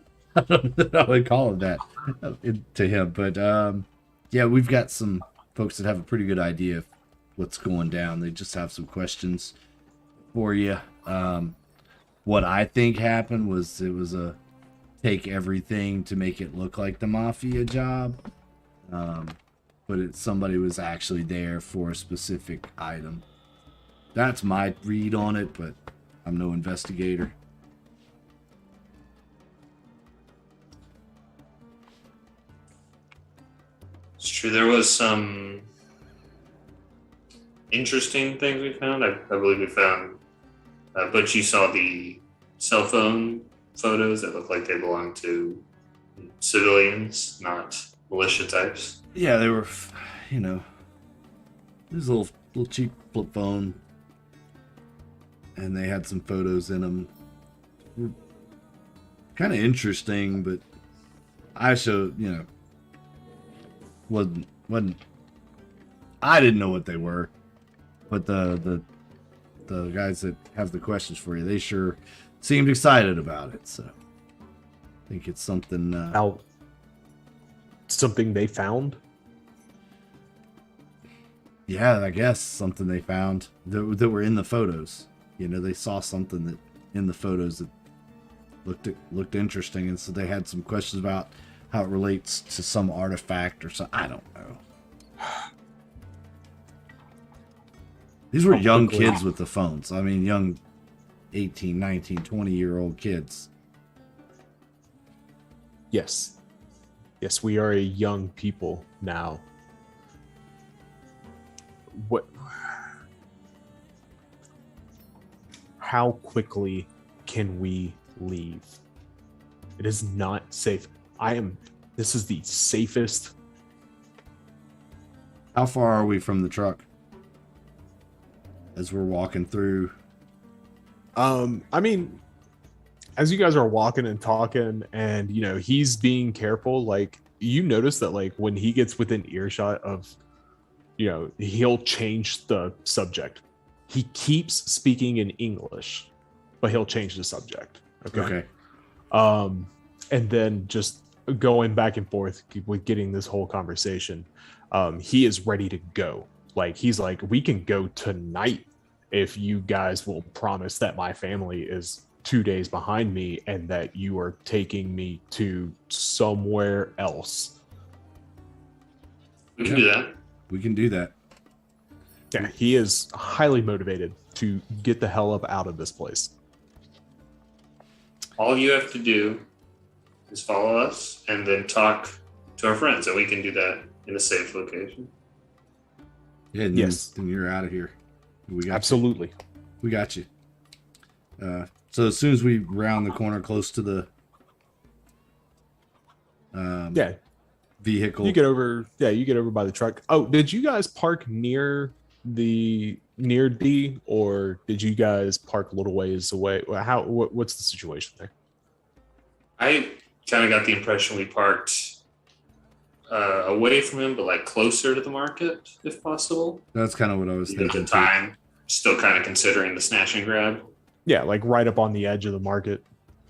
how I call it that to him, but yeah, we've got some folks that have a pretty good idea of what's going down. They just have some questions for you. What I think happened was it was a take everything to make it look like the mafia job, but somebody was actually there for a specific item. That's my read on it, but I'm no investigator. It's true. There was some interesting things we found. I believe we found, but you saw the cell phone photos that looked like they belonged to civilians, not militia types. Yeah, they were, this little cheap flip phone, and they had some photos in them. Kind of interesting, but I showed, wasn't. I didn't know what they were, but the guys that have the questions for you, they sure seemed excited about it. So I think it's something. Something they found. Yeah, I guess something they found that were in the photos. They saw something that in the photos that looked interesting, and so they had some questions about how it relates to some artifact or something. I don't know. These were young kids with the phones. I mean, young 18, 19, 20-year-old kids. Yes. Yes, we are a young people now. How quickly can we leave? It is not safe. This is the safest. How far are we from the truck? As we're walking through. I mean, as you guys are walking and talking and, he's being careful, like, you notice that, like, when he gets within earshot of, he'll change the subject. He keeps speaking in English, but he'll change the subject. Okay. And then just going back and forth with getting this whole conversation, he is ready to go. Like, he's like, we can go tonight if you guys will promise that my family is 2 days behind me and that you are taking me to somewhere else. We can do that. We can do that. Yeah, he is highly motivated to get the hell up out of this place. All you have to do is follow us and then talk to our friends, and we can do that in a safe location. Yeah, and yes. Then you're out of here. We got absolutely. We got you. So as soon as we round the corner close to the vehicle, you get over. Yeah, you get over by the truck. Oh, did you guys park near D, or did you guys park a little ways away? What's the situation there? I kind of got the impression we parked away from him, but like closer to the market, if possible. that's kind of what I was At thinking. the time, still kind of considering the snatch and grab. Yeah, like right up on the edge of the market.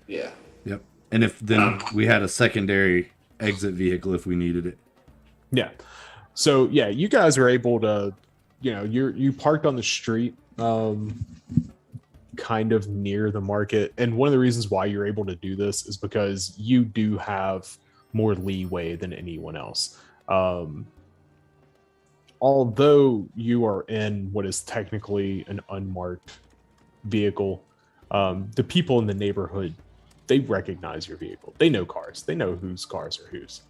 Yeah. Yep. And if then we had a secondary exit vehicle if we needed it. Yeah. So yeah, you guys are able to, you parked on the street, kind of near the market. And one of the reasons why you're able to do this is because you do have more leeway than anyone else. Although you are in what is technically an unmarked vehicle, the people in the neighborhood, they recognize your vehicle. They know cars. They know whose cars are whose.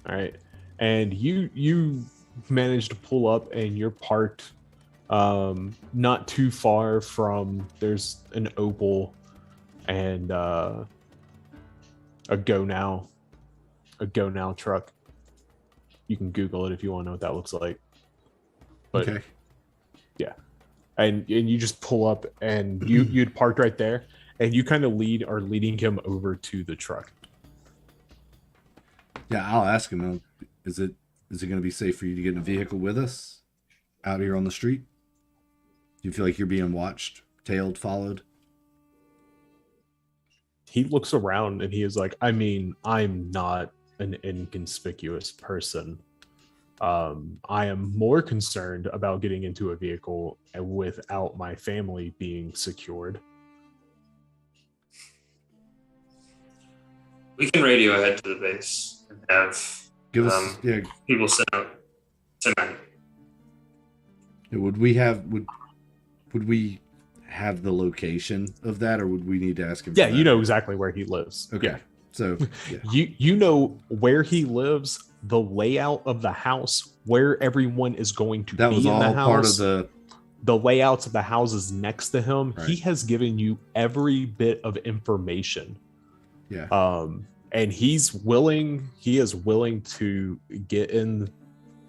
All right. And you managed to pull up and you're parked not too far from, there's an Opel and a Go Now truck. You can Google it if you want to know what that looks like. But Okay. yeah. And you just pull up and you'd parked right there and you kind of leading him over to the truck. Yeah, I'll ask him. Is it going to be safe for you to get in a vehicle with us out here on the street? Do you feel like you're being watched, tailed, followed? He looks around and he is like, I mean, I'm not an inconspicuous person. I am more concerned about getting into a vehicle without my family being secured. We can radio ahead to the base and have Give us people sent out tonight. Would we have the location of that, or would we need to ask him? Yeah, you know exactly where he lives. Okay. Yeah. So yeah. you know where he lives, the layout of the house, where everyone is going to That be was in all the house, part of the layouts of the houses next to him. Right. He has given you every bit of information. Yeah. And he is willing to get in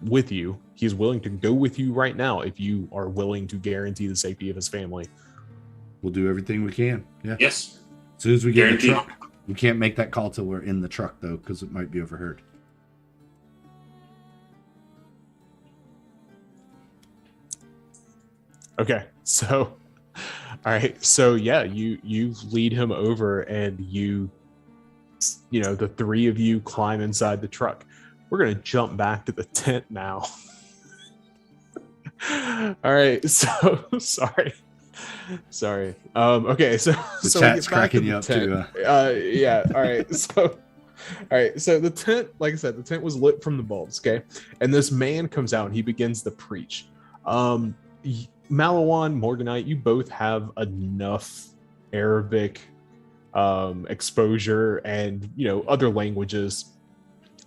with you. He's willing to go with you right now if you are willing to guarantee the safety of his family. We'll do everything we can. Yeah. Yes. As soon as we get in the Guaranteed. truck, we can't make that call till we're in the truck though, because it might be overheard. Okay, so all right, so yeah, you lead him over and the three of you climb inside the truck. We're gonna jump back to the tent now. All right, so sorry. Okay, so The so chat's we get back to cracking the you up tent. too. Yeah. All right. So the tent, like I said, the tent was lit from the bulbs. Okay, and this man comes out and he begins to preach. Malawan, Morganite, you both have enough Arabic exposure and other languages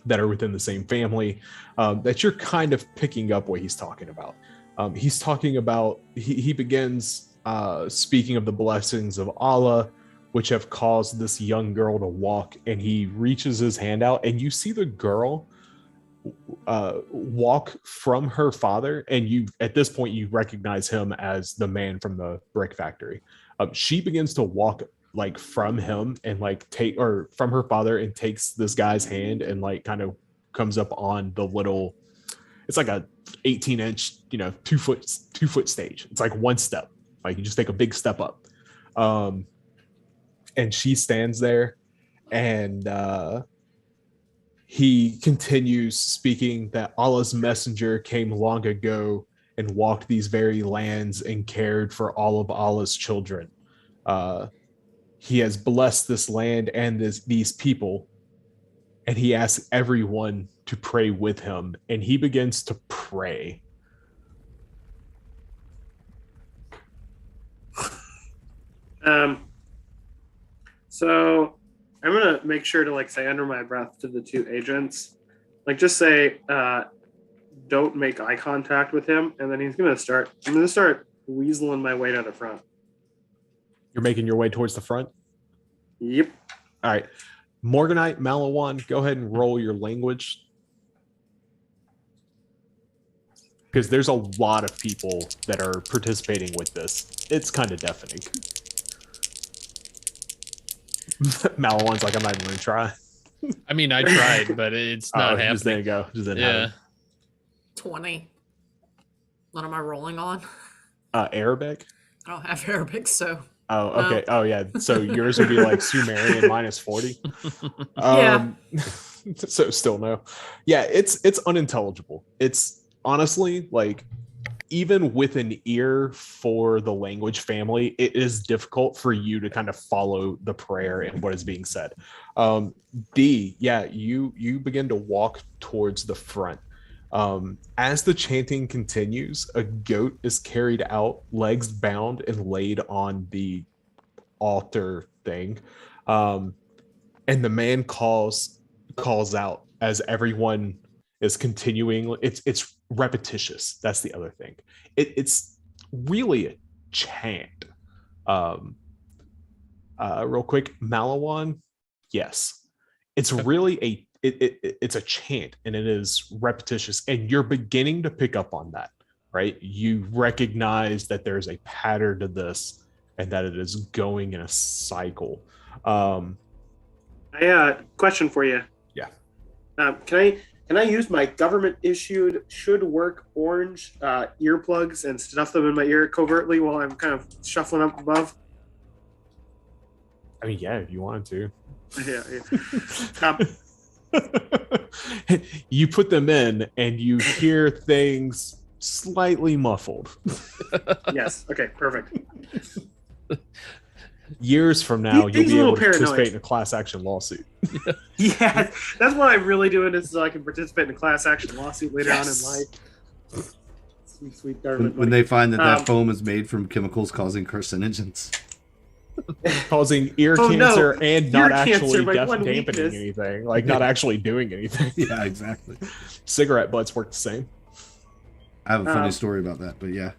that are within the same family that you're kind of picking up what he's talking about. He's talking about, he begins speaking of the blessings of Allah, which have caused this young girl to walk, and he reaches his hand out and you see the girl walk from her father, and you at this point you recognize him as the man from the brick factory. She begins to walk like from him and from her father and takes this guy's hand and kind of comes up on the little, it's like a 18-inch 2 foot stage. It's like one step, like you just take a big step up, and she stands there and he continues speaking that Allah's messenger came long ago and walked these very lands and cared for all of Allah's children. He has blessed this land and these people, and he asks everyone to pray with him, and he begins to pray. So I'm gonna make sure to say under my breath to the two agents, just say, don't make eye contact with him, and then I'm gonna start weaseling my way to the front. You're making your way towards the front? Yep. All right. Morganite, Malawan, go ahead and roll your language. Because there's a lot of people that are participating with this. It's kind of deafening. Malawan's like, I'm not even going to try. I mean, I tried, but it's not happening. Just there you go. Just didn't happen. 20. What am I rolling on? Arabic? I don't have Arabic, so. Oh, okay. Oh, yeah. So yours would be like Sumerian minus 40. Yeah. So still no. Yeah, it's unintelligible. It's honestly like, even with an ear for the language family, it is difficult for you to kind of follow the prayer and what is being said. D, yeah, you begin to walk towards the front. As the chanting continues, a goat is carried out, legs bound and laid on the altar thing. And the man calls out as everyone is continuing. It's repetitious. That's the other thing. It's really a chant. Real quick, Malawan, yes. It's really it's a chant, and it is repetitious, and you're beginning to pick up on that, right? You recognize that there's a pattern to this and that it is going in a cycle. Question for you. Yeah. Can I use my government-issued should work orange earplugs and stuff them in my ear covertly while I'm kind of shuffling up above? I mean, yeah, if you wanted Yeah. to. You put them in and you hear things slightly muffled. Yes. Okay, perfect. Years from now, you'll He's be a little able to participate paranoid. in a class action lawsuit. Yeah, that's what I'm really doing is so I can participate in a class action lawsuit later on in life. Sweet government When money. they find that foam is made from chemicals causing carcinogens. Causing ear Oh, no. cancer and not Ear cancer, actually my one dampening weakness. anything. Like, not actually doing anything. Yeah, exactly. Cigarette butts work the same. I have a funny story about that, but yeah.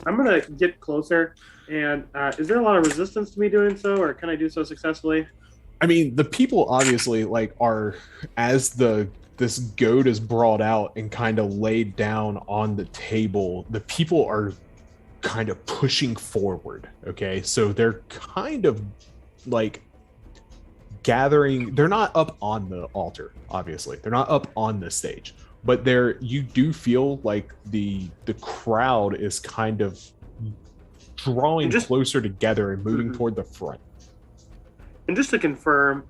I'm going to get closer. And is there a lot of resistance to me doing so, or can I do so successfully? I mean, the people obviously like are, as this goat is brought out and kind of laid down on the table, the people are kind of pushing forward. Okay, so they're kind of like gathering. They're not up on the altar, obviously. They're not up on the stage, but you do feel like the crowd is kind of drawing closer together and moving toward the front. And just to confirm,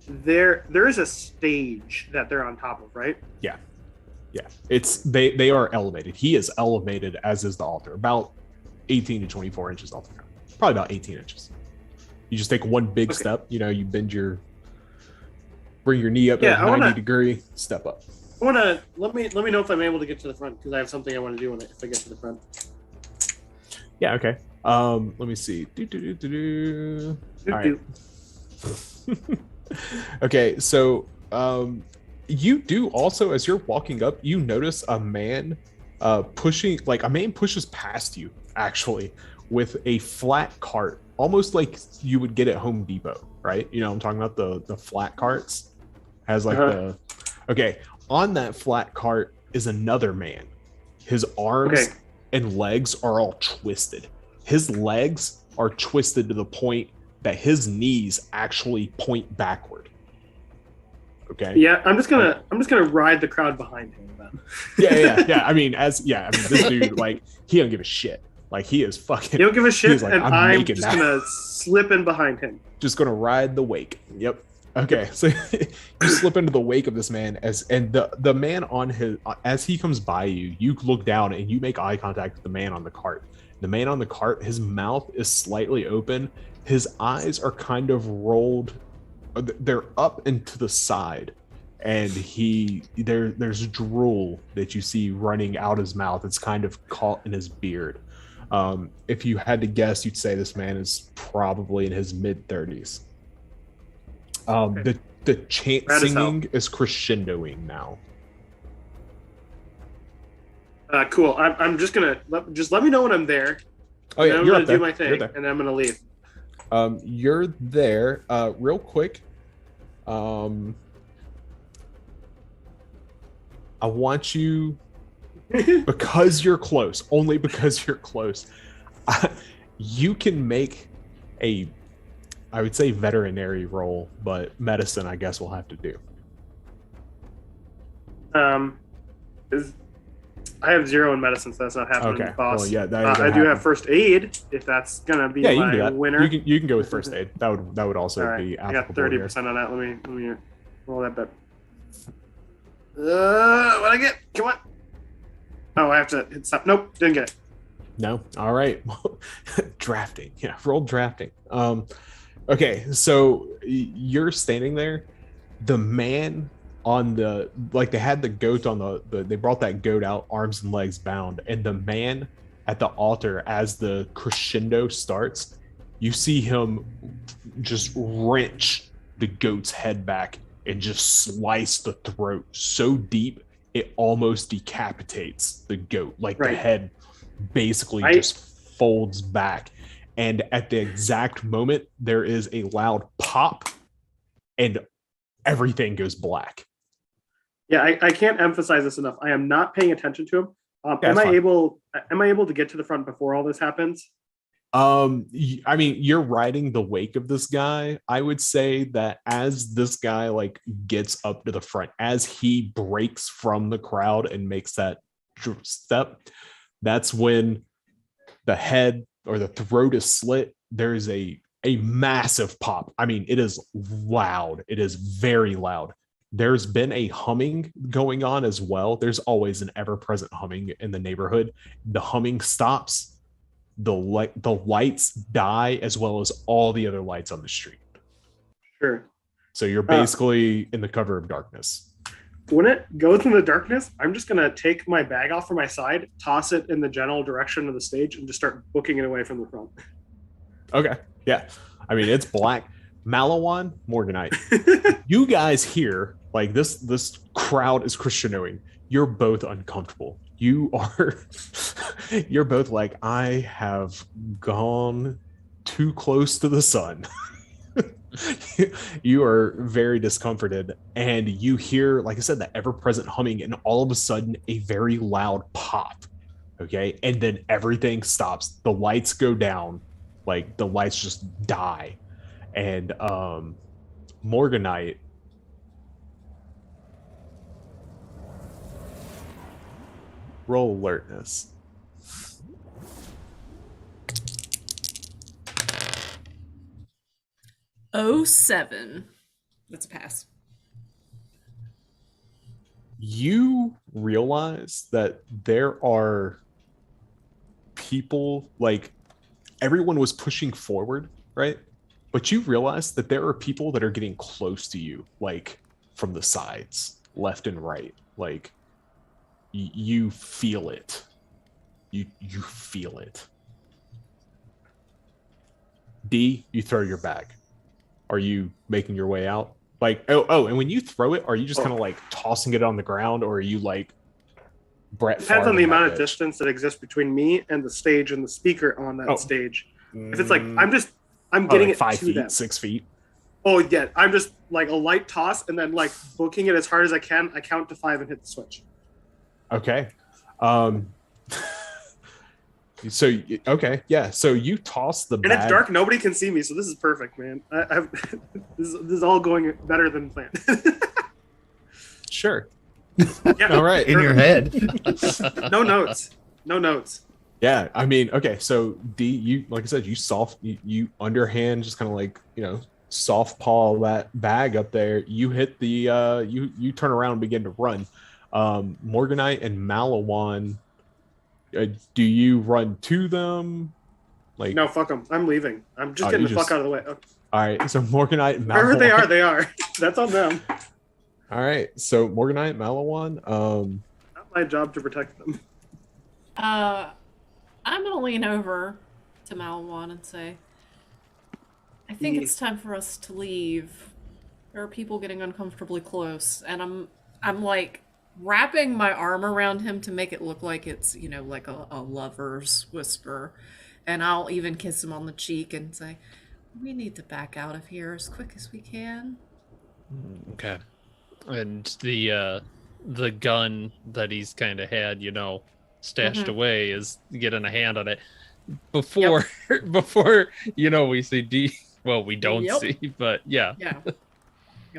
there is a stage that they're on top of, right? Yeah. It's they are elevated. He is elevated, as is the altar, about 18 to 24 inches off the ground. Probably about 18 inches. You just take one big step. You bring your knee up at a 90 degree, step up. I want to let me know if I'm able to get to the front, because I have something I want to do if I get to the front. Yeah, okay. Let me see. All right. Okay, so you do also, as you're walking up, you notice a man pushes past you, actually, with a flat cart, almost like you would get at Home Depot, right? You know, I'm talking about the flat carts. Has like okay, on that flat cart is another man. His arms and legs are all twisted. His legs are twisted to the point that his knees actually point backward. Okay. Yeah, I'm just gonna ride the crowd behind him then. Yeah. I mean, this dude, like, he don't give a shit. Like, he is fucking. He don't give a shit, like, and I'm just gonna slip in behind him. Just gonna ride the wake. Yep. Okay, so you slip into the wake of this man, and the man on his, as he comes by you, you look down and you make eye contact with the man on the cart. The man on the cart, his mouth is slightly open. His eyes are kind of rolled. They're up and to the side. And there's drool that you see running out his mouth. It's kind of caught in his beard. If you had to guess, you'd say this man is probably in his mid-30s. The chant singing is crescendoing now. Cool. I'm just gonna let me know when I'm there. Oh yeah, I'm you're gonna up there. do my You're thing, there. and I'm gonna leave. You're there. Real quick. I want you, because you're close, only because you're close. You can make a, I would say veterinary roll, but medicine, I guess, we'll have to do. I have 0 in medicine, so that's not happening, Okay. boss. Well, yeah, that ain't gonna I do happen. have first aid, if that's gonna be Yeah, you can do my that. winner. You can go with first aid. That would also All right, be I got applicable here. 30% on that. Let me roll that bet. What I get? Come on. Oh, I have to hit stop. Nope, didn't get it. No. All right. Drafting. Yeah, roll drafting. Okay, so you're standing there. The man on the, like, they had the goat on the they brought that goat out, arms and legs bound, and the man at the altar, as the crescendo starts, you see him just wrench the goat's head back and just slice the throat so deep it almost decapitates the goat. Like the Right. head basically just folds back. And at the exact moment, there is a loud pop and everything goes black. Yeah, I can't emphasize this enough. I am not paying attention to him. Yeah, am I fine. able to get to the front before all this happens? I mean, you're riding the wake of this guy. I would say that as this guy like gets up to the front, as he breaks from the crowd and makes that step, that's when the head or the throat is slit. There's a massive pop. I mean, it is loud. It is very loud. There's been a humming going on as well. There's always an ever-present humming in the neighborhood. The humming stops. The lights die, as well as all the other lights on the street. Sure. So you're basically in the cover of darkness. When it goes in the darkness, I'm just gonna take my bag off from my side, toss it in the general direction of the stage, and just start booking it away from the front. Okay. Yeah. I mean, it's black. Malawan, Morganite. You guys here, like this crowd is crescendoing. You're both uncomfortable. You're both like, I have gone too close to the sun. You are very discomforted, and you hear, like I said, that ever-present humming, and all of a sudden a very loud pop. Okay, and then everything stops. The lights go down, like the lights just die, and Morganite, roll alertness. Oh, 7. That's a pass. You realize that there are people, like, everyone was pushing forward, right? But you realize that there are people that are getting close to you, like from the sides, left and right. Like you feel it. You feel it. D, you throw your bag. Are you making your way out? Like, and when you throw it, are you just kind of like tossing it on the ground, or are you like Brett? Depends on the amount of distance that exists between me and the stage and the speaker on that stage. If it's like I'm getting like it 5 to feet, them. 6 feet. Oh yeah, I'm just like a light toss and then like booking it as hard as I can. I count to 5 and hit the switch. Okay. So okay, yeah. So you toss the bag. And it's dark, nobody can see me, so this is perfect, man. This is all going better than planned. Sure. Yeah, all right. In your head. No notes. Yeah, I mean, okay. So D, you, like I said, you underhand, just kind of like, soft paw that bag up there. You hit the you turn around and begin to run. Morganite and Malawan, do you run to them? Like, No, fuck them. I'm leaving. I'm just getting the fuck out of the way. Okay. All right, so Morganite and Malawan. Wherever they are. That's on them. All right, so Morganite, Malawan. Not my job to protect them. I'm gonna lean over to Malawan and say, I think it's time for us to leave. There are people getting uncomfortably close, and I'm like wrapping my arm around him to make it look like it's, like a lover's whisper. And I'll even kiss him on the cheek and say, we need to back out of here as quick as we can. Okay. And the gun that he's kind of had, stashed away is getting a hand on it. Before we see D. Well, we don't see, but yeah. Yeah,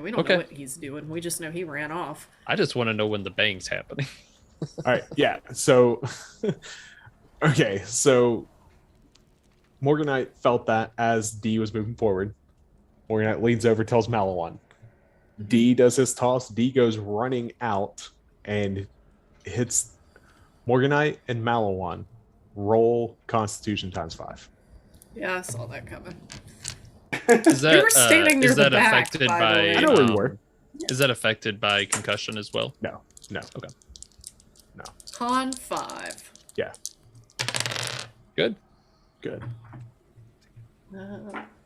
we don't know what he's doing. We just know he ran off. I just want to know when the bang's happening. All right, yeah. So, okay, so Morganite felt that as D was moving forward. Morganite leans over, tells Malawan. D does his toss. D goes running out and hits Morganite and Malawan. Roll Constitution ×5. Yeah, I saw that coming. Is that, you were standing near the back, affected by? I know where you were. Is that affected by concussion as well? No. Okay. No. Con 5. Yeah. Good.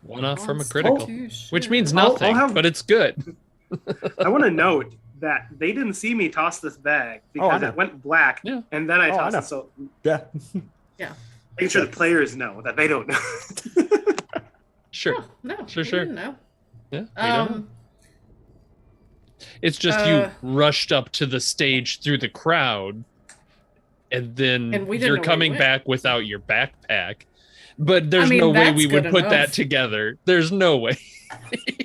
One off from a critical, which means nothing, but it's good. I want to note that they didn't see me toss this bag because it went black, and then I tossed it. So yeah. Making sure the players know that they don't know. Sure. No. Sure. Didn't know. Yeah. We don't know. It's just you rushed up to the stage through the crowd, and then you're coming back without your backpack. But there's no way we would put that together. There's no way.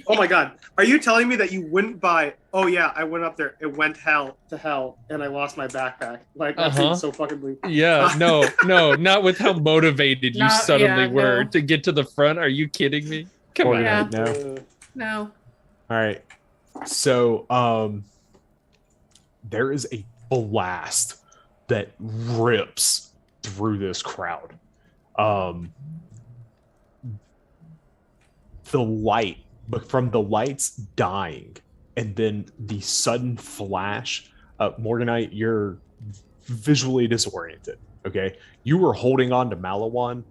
Oh my God. Are you telling me that you wouldn't buy? Oh yeah, I went up there. It went to hell, and I lost my backpack. Like that seems so fucking bleak. Yeah, no, not with how motivated you suddenly were to get to the front. Are you kidding me? Come on. Yeah. No. All right. So, there is a blast that rips through this crowd. The light, but from the lights dying, and then the sudden flash. Morganite, you're visually disoriented. Okay, you were holding on to Malawan,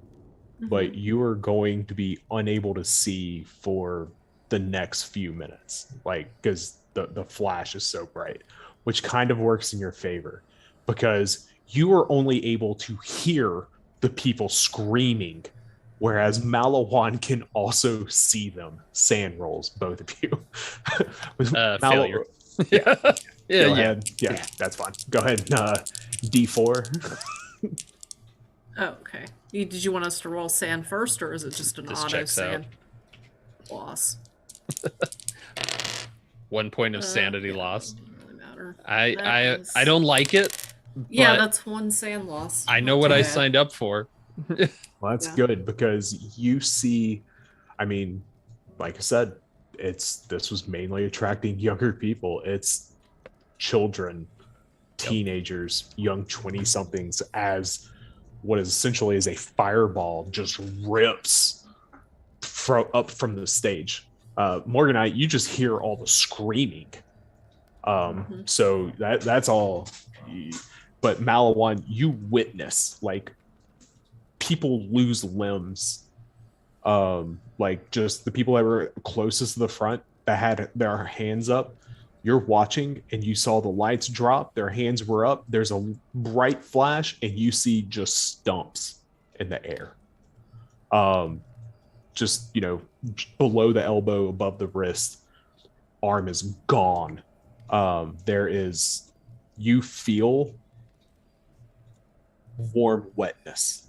but you are going to be unable to see for the next few minutes, like because the flash is so bright, which kind of works in your favor because you are only able to hear the people screaming, whereas Malawan can also see them. Sand rolls, both of you. Failure. Yeah. Yeah. Yeah, that's fine. Go ahead. D4. Oh, okay. Did you want us to roll sand first, or is it just an auto sand loss? 1 point of sanity loss. Doesn't really matter. I don't like it. Yeah, that's 1 sand loss. I know what I signed up for. Well, that's good because you see, I mean, like I said, this was mainly attracting younger people. It's children, teenagers, young 20-somethings, as what is essentially is a fireball just rips up from the stage. Morganite, you just hear all the screaming. So that's all. But Malawan, you witness like people lose limbs. Like just the people that were closest to the front that had their hands up. You're watching and you saw the lights drop. Their hands were up. There's a bright flash and you see just stumps in the air. Just, below the elbow, above the wrist, arm is gone. You feel warm wetness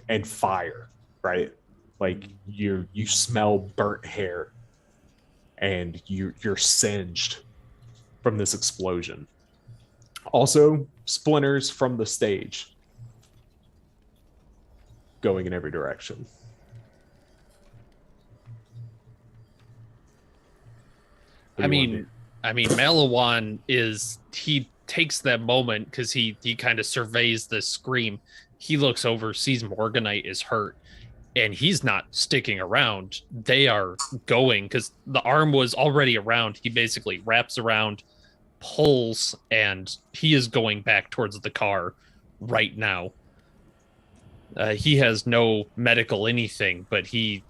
and fire, right? Like you smell burnt hair and you're singed from this explosion. Also, splinters from the stage going in every direction. I mean, Malawan he takes that moment because he kind of surveys the scream. He looks over, sees Morganite is hurt, and he's not sticking around. They are going because the arm was already around. He basically wraps around, pulls, and he is going back towards the car right now. He has no medical anything, but he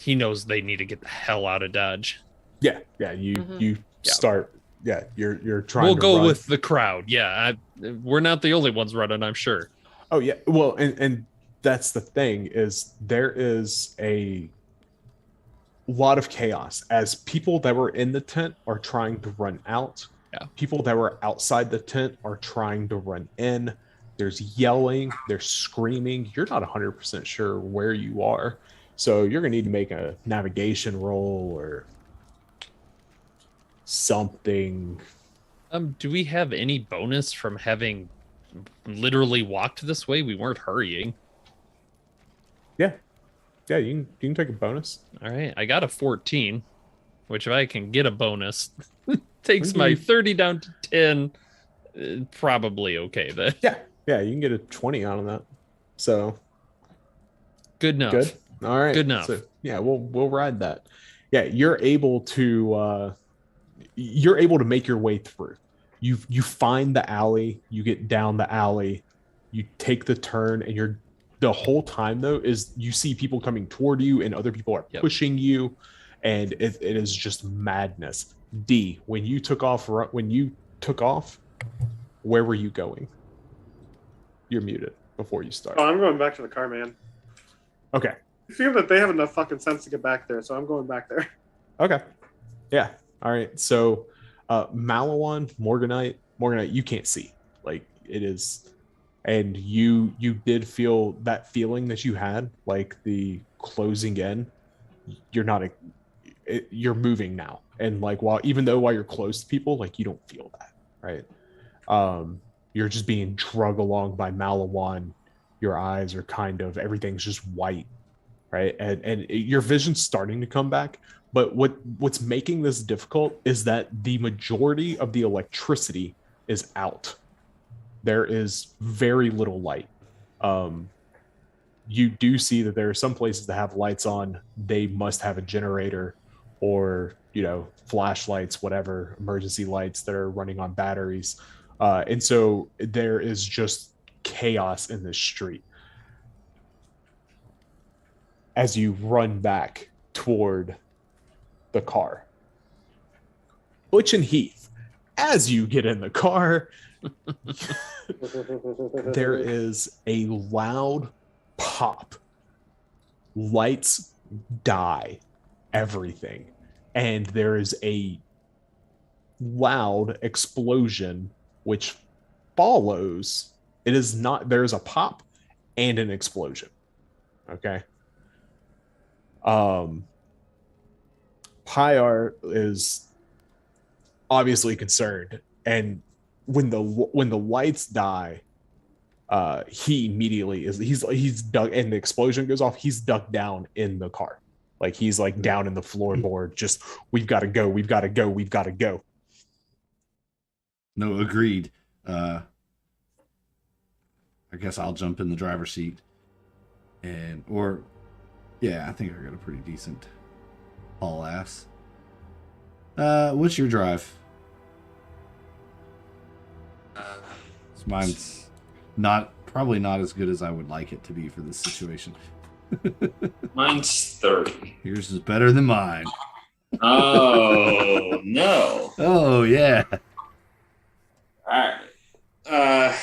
knows they need to get the hell out of Dodge. Yeah. You start. Yeah, you're trying. We'll to go run. with the crowd. Yeah, we're not the only ones running, I'm sure. Oh yeah. Well, and that's the thing, is there is a lot of chaos as people that were in the tent are trying to run out. Yeah. People that were outside the tent are trying to run in. There's yelling, there's screaming. You're not 100% sure where you are. So you're going to need to make a navigation roll or something. Do we have any bonus from having literally walked this way? We weren't hurrying. Yeah, you can take a bonus. All right, I got a 14, which if I can get a bonus, takes my 30 down to 10. Probably okay then. Yeah, you can get a 20 out of that. So Good enough. good. All right. Good enough. So, yeah, we'll ride that. Yeah, you're able to make your way through. You find the alley, you get down the alley, you take the turn, and the whole time though is you see people coming toward you and other people are pushing you, and it is just madness. D, when you took off, where were you going? You're muted before you start. Oh, I'm going back to the car, man. Okay. I feel that they have enough fucking sense to get back there, so I'm going back there. Okay. Yeah. All right. So Malawan, Morganite, you can't see. Like, it is, and you did feel that feeling that you had, like the closing in. You're moving now. And like while you're close to people, like you don't feel that, right? You're just being drug along by Malawan. Your eyes are everything's just white, right? And your vision's starting to come back. But what's making this difficult is that the majority of the electricity is out. There is very little light. You do see that there are some places that have lights on. They must have a generator or, flashlights, whatever, emergency lights that are running on batteries. And so there is just chaos in this street. As you run back toward the car. Butch and Heath, as you get in the car, there is a loud pop. Lights die, everything. And there is a loud explosion which follows. There's a pop and an explosion. Okay. Pyar is obviously concerned, and when the lights die, he immediately he's dug, and the explosion goes off. He's ducked down in the car, like he's like down in the floorboard. Just we've got to go. No, agreed. I guess I'll jump in the driver's seat, I think I got a pretty decent haul ass. What's your drive? Mine's probably not as good as I would like it to be for this situation. Mine's 30. Yours is better than mine. Oh, no. Oh, yeah. All right.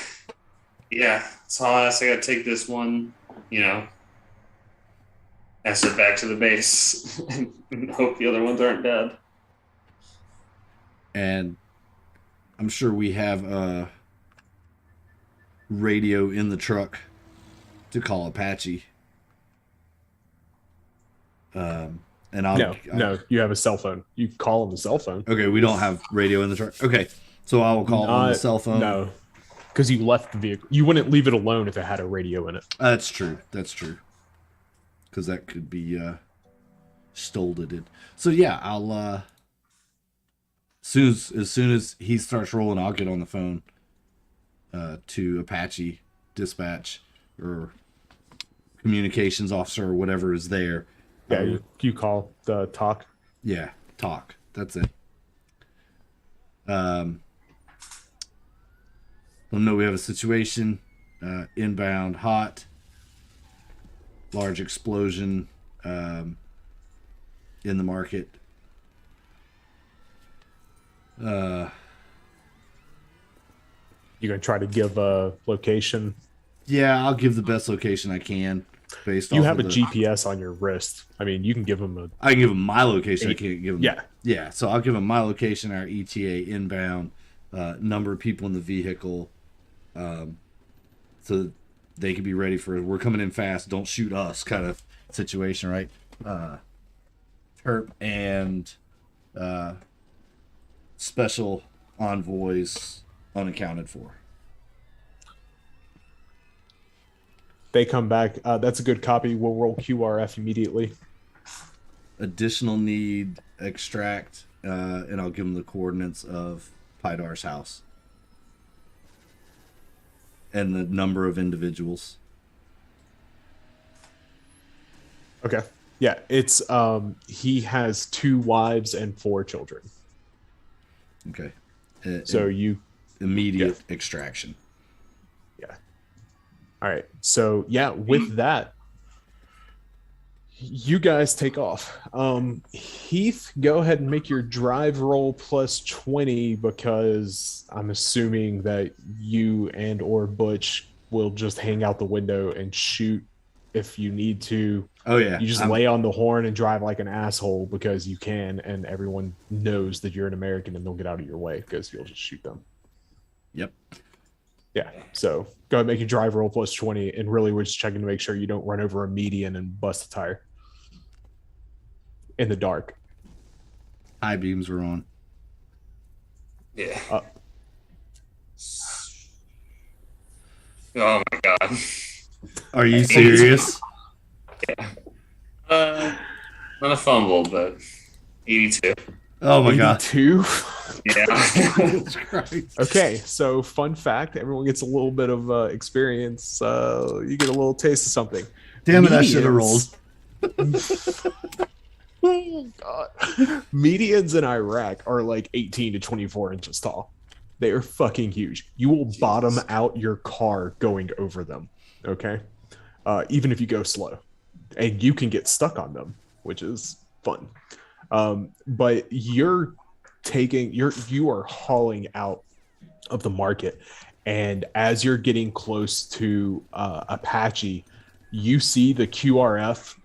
Yeah, so I got to take this one, pass it back to the base and hope the other ones aren't dead. And I'm sure we have a radio in the truck to call Apache. And No, you have a cell phone. You call on the cell phone. Okay, we don't have radio in the truck. Okay, so I will call on the cell phone. No, because you left the vehicle. You wouldn't leave it alone if it had a radio in it. That's true. Because that could be stolen. So yeah, I'll as soon as he starts rolling, I'll get on the phone to Apache dispatch or communications officer or whatever is there. Yeah, you call the talk. Yeah, talk. That's it. Let them know we have a situation. Inbound, hot. Large explosion in the market. You gonna try to give a location Yeah, I'll give the best location I can based You off have of a the... GPS on your wrist. I mean, you can give them a. I can give them my location. I can't give them... Yeah. Yeah, so I'll give them my location, our ETA inbound, number of people in the vehicle, so they can be ready for, we're coming in fast, don't shoot us kind of situation, right? Terp and special envoys unaccounted for. They come back. That's a good copy. We'll roll QRF immediately. Additional need, extract, and I'll give them the coordinates of Pydar's house. And the number of individuals. Okay. Yeah, it's he has 2 wives and 4 children. Okay. So you immediate extraction. Yeah. All right. So yeah, with that, you guys take off. Heath, go ahead and make your drive roll plus 20 because I'm assuming that you and or Butch will just hang out the window and shoot if you need to. Oh yeah. You just lay on the horn and drive like an asshole because you can, and everyone knows that you're an American and they'll get out of your way because you'll just shoot them. Yep. Yeah. So go ahead and make your drive roll plus 20, and really we're just checking to make sure you don't run over a median and bust a tire in the dark. High beams are on. Yeah. Oh my god. Are you serious? Yeah. Not a fumble, but 82. Oh my god. 82? Yeah. Okay, so fun fact, everyone gets a little bit of experience. You get a little taste of something. Damn it, I should have rolled. Oh god. Medians in Iraq are like 18 to 24 inches tall. They are fucking huge. You will bottom out your car going over them. Okay? Even if you go slow. And you can get stuck on them, which is fun. But you are hauling out of the market, and as you're getting close to Apache, you see the QRF,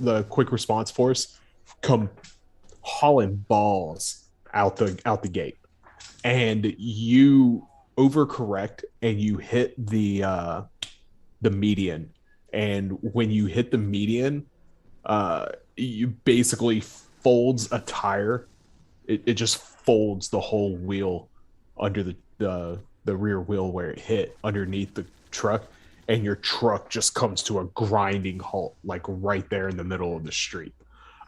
the quick response force, come hauling balls out the gate, and you overcorrect and you hit the median. And when you hit the median, you basically folds a tire. It just folds the whole wheel under the rear wheel where it hit underneath the truck, and your truck just comes to a grinding halt, like right there in the middle of the street.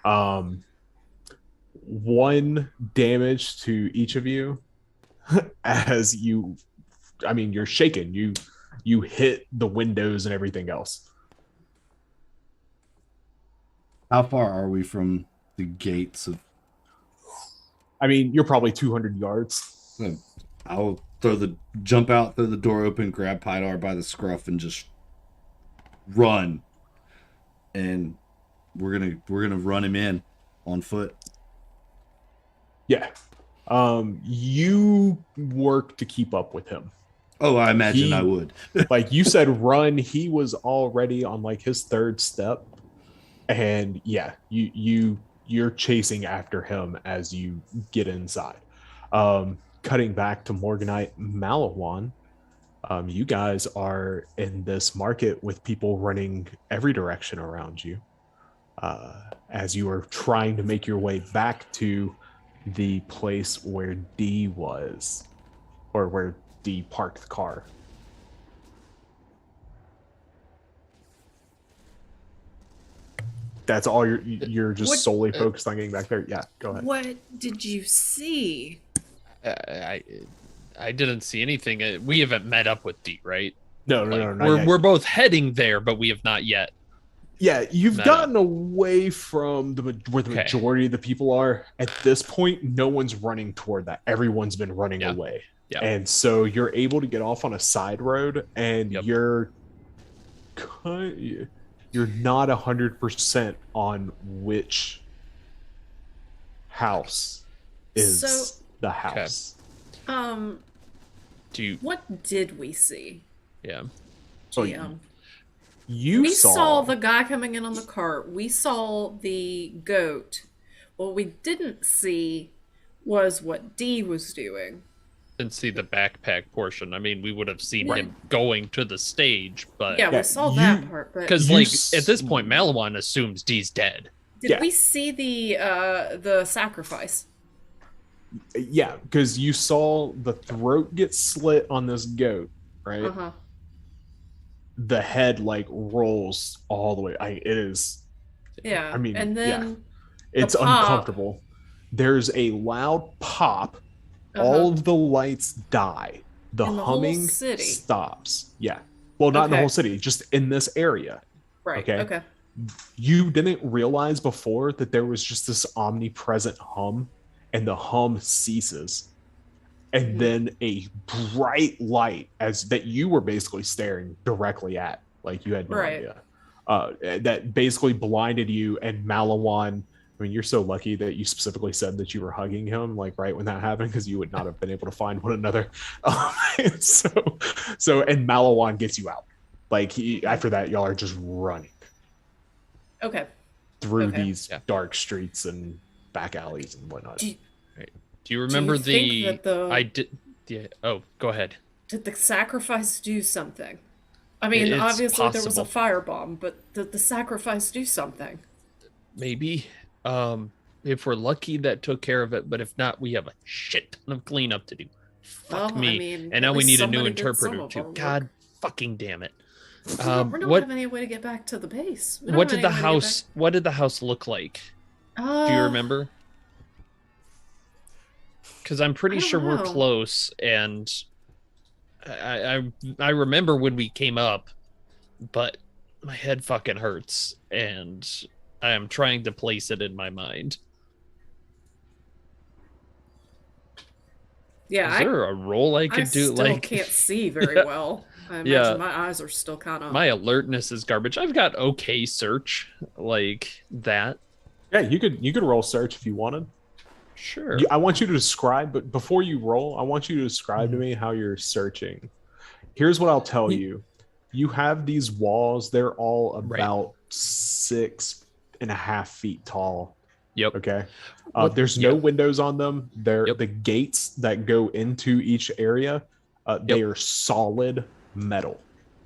1 damage to each of you as you're shaken. You hit the windows and everything else. How far are we from the gates of... You're probably 200 yards. I'll jump out, throw the door open, grab Pydar by the scruff, and just run. And we're gonna run him in on foot. Yeah. You work to keep up with him. Oh, I imagine I would. Like you said, run. He was already on like his 3rd step. And yeah, you're chasing after him as you get inside. Cutting back to Morganite Malawan, you guys are in this market with people running every direction around you. As you are trying to make your way back to the place where D was, or where D parked the car. That's all you're just solely focused on getting back there. Yeah, go ahead. What did you see? I didn't see anything. We haven't met up with D, right? No, We're both heading there, but we have not yet. Yeah, you've gotten away from where the majority of the people are. At this point, no one's running toward that. Everyone's been running away. Yeah. And so you're able to get off on a side road, and you're not 100% on which house is the house. What did we see? Yeah. So GM. you We saw the guy coming in on the cart. We saw the goat. What we didn't see was what D was doing. Didn't see the backpack portion. I mean, we would have seen Right. him going to the stage, but Yeah, we saw that part. But because You like s- at this point, Malawan assumes D's dead. did yeah. we see the sacrifice? Yeah, because you saw the throat get slit on this goat, right? Uh-huh. The head like rolls all the way. It is. Yeah. I mean, and then it's pop. uncomfortable. There's a loud pop. Uh-huh. All of the lights die. The In the whole humming city? stops. Yeah. Well, not in the Okay. whole city, just in this area. Right. Okay. Okay. You didn't realize before that there was just this omnipresent hum, and the hum ceases. And Mhm. then a bright light as that you were basically staring directly at, like you had no Right. idea. That basically blinded you, and Malawan. I mean, you're so lucky that you specifically said that you were hugging him, like right when that happened, because you would not have been able to find one another. And Malawan gets you out. Like after that, y'all are just running Okay. through Okay. these Yeah. dark streets and back alleys and whatnot. Do Do you remember you think the? that the- I did. Yeah. Oh, go ahead. Did the sacrifice do something? I mean, It's obviously there was a possible. firebomb, but did the sacrifice do something? Maybe. If we're lucky, that took care of it. But if not, we have a shit ton of cleanup to do. Fuck Well, me. I mean, And now at we least need a new somebody did some interpreter of too. our work. God fucking damn it. We don't What have any way to get back to the base. We don't what have did the any way to get house what did the house look like? back- Do you remember? Because I'm pretty I don't sure we're know. close, and I remember when we came up, but my head fucking hurts, and I am trying to place it in my mind. Yeah, Is there a roll I I could do? still Like can't see very Yeah. well. I imagine Yeah. my eyes are still kind of. my alertness is garbage. I've got okay search like that. Yeah, you could roll search if you wanted. Sure. I want you to describe, but before you roll, I want you to describe to me how you're searching. Here's what I'll tell you. You have these walls, they're all Right. about 6.5 feet tall. Yep. Okay. What- There's no yep. windows on them. They're Yep. the gates that go into each area. They Yep. are solid metal.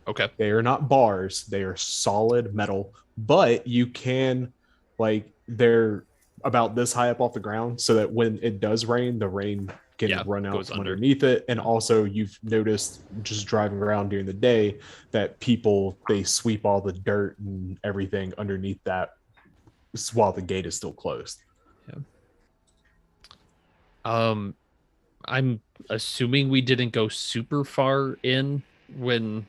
Okay. They are not bars. They are solid metal, but you can, like, they're about this high up off the ground so that when it does rain, the rain can Yeah, run out goes from under. underneath it. And also you've noticed just driving around during the day that people, they sweep all the dirt and everything underneath that while the gate is still closed. I'm assuming we didn't go super far in when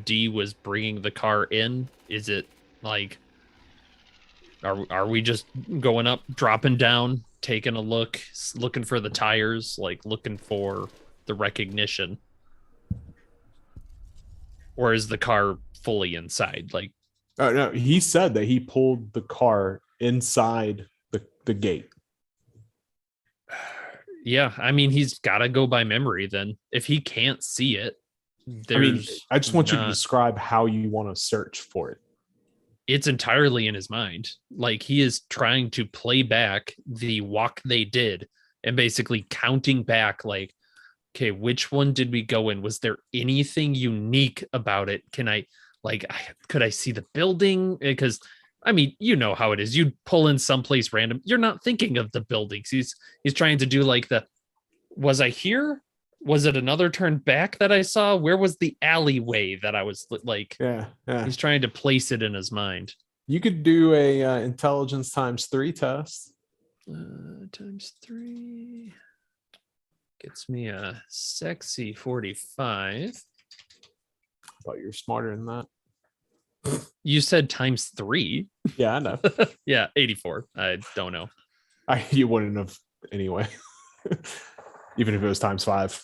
D was bringing the car in. Is it like are we just going up, dropping down, taking a look, looking for the tires, like looking for the recognition? Or is the car fully inside? Like, Oh no, he said that he pulled the car inside the gate. yeah, I mean, he's got to go by memory then. If he can't see it, I mean, there's I just want you to not- describe how you want to search for it. it's entirely in his mind. Like he is trying to play back the walk they did and basically counting back like, okay, which one did we go in? Was there anything unique about it? Could I see the building? Because I mean, you know how it is. You pull in someplace random. You're not thinking of the buildings. He's trying to do like was I here? Was it another turn back that I saw? Where was the alleyway that I was like? Yeah. He's trying to place it in his mind. You could do a intelligence times 3 test. Times 3 gets me a sexy 45. I thought you were smarter than that. You said times 3. Yeah, I know. Yeah, 84. I don't know. You wouldn't have anyway. Even if it was times 5.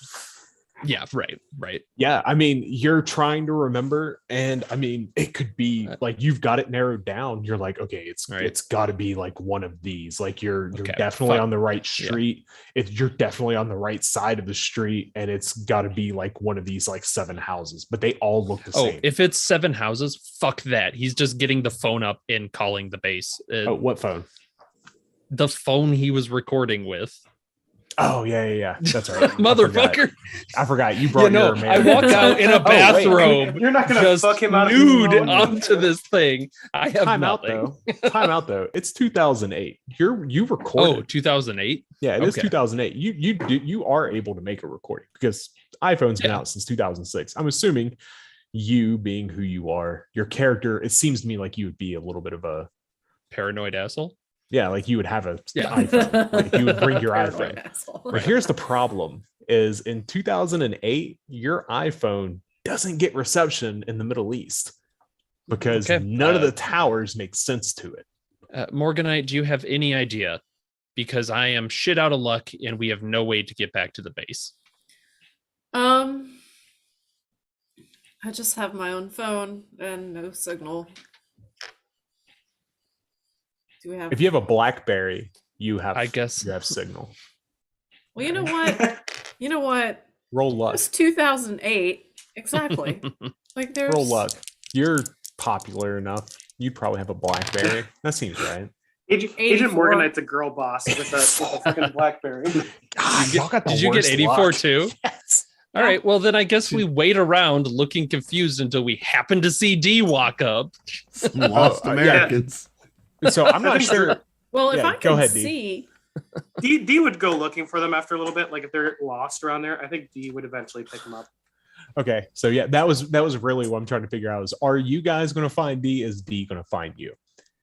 Yeah, right. Yeah, I mean, you're trying to remember, and I mean, it could be like you've got it narrowed down. You're like, okay, it's got to be like one of these. Like you're definitely on the right street. Yeah. You're definitely on the right side of the street, and it's got to be like one of these like 7 houses, but they all look the same. If it's 7 houses, fuck that. He's just getting the phone up and calling the base. What phone? The phone he was recording with. Oh yeah. That's right, motherfucker. I forgot. You brought your man. I walk out in a bathrobe. You're not gonna fuck him out nude onto this thing. I have Time nothing. Time out though. It's 2008. You recorded. Oh, 2008. Yeah, it is 2008. You are able to make a recording because iPhone's been out since 2006. I'm assuming you being who you are, your character. It seems to me like you would be a little bit of a paranoid asshole. Yeah, like you would have a iPhone. Like you would bring your iPhone. But here's the problem is in 2008, your iPhone doesn't get reception in the Middle East because none of the towers make sense to it. Morganite, do you have any idea? Because I am shit out of luck and we have no way to get back to the base. I just have my own phone and no signal. If you have a BlackBerry, you have signal. Well, you know what? Roll luck. It's 2008. Exactly. Like there's roll luck. You're popular enough. You'd probably have a BlackBerry. That seems right. Agent Morganite's a girl boss with a fucking BlackBerry. Did you get 84 luck. Too? Yes. All right. Well, then I guess we wait around looking confused until we happen to see D walk up. Lost Americans. So I'm not sure. Well, if I can see, D would go looking for them after a little bit. Like if they're lost around there, I think D would eventually pick them up. Okay, so yeah, that was really what I'm trying to figure out is, are you guys going to find D? Is D going to find you?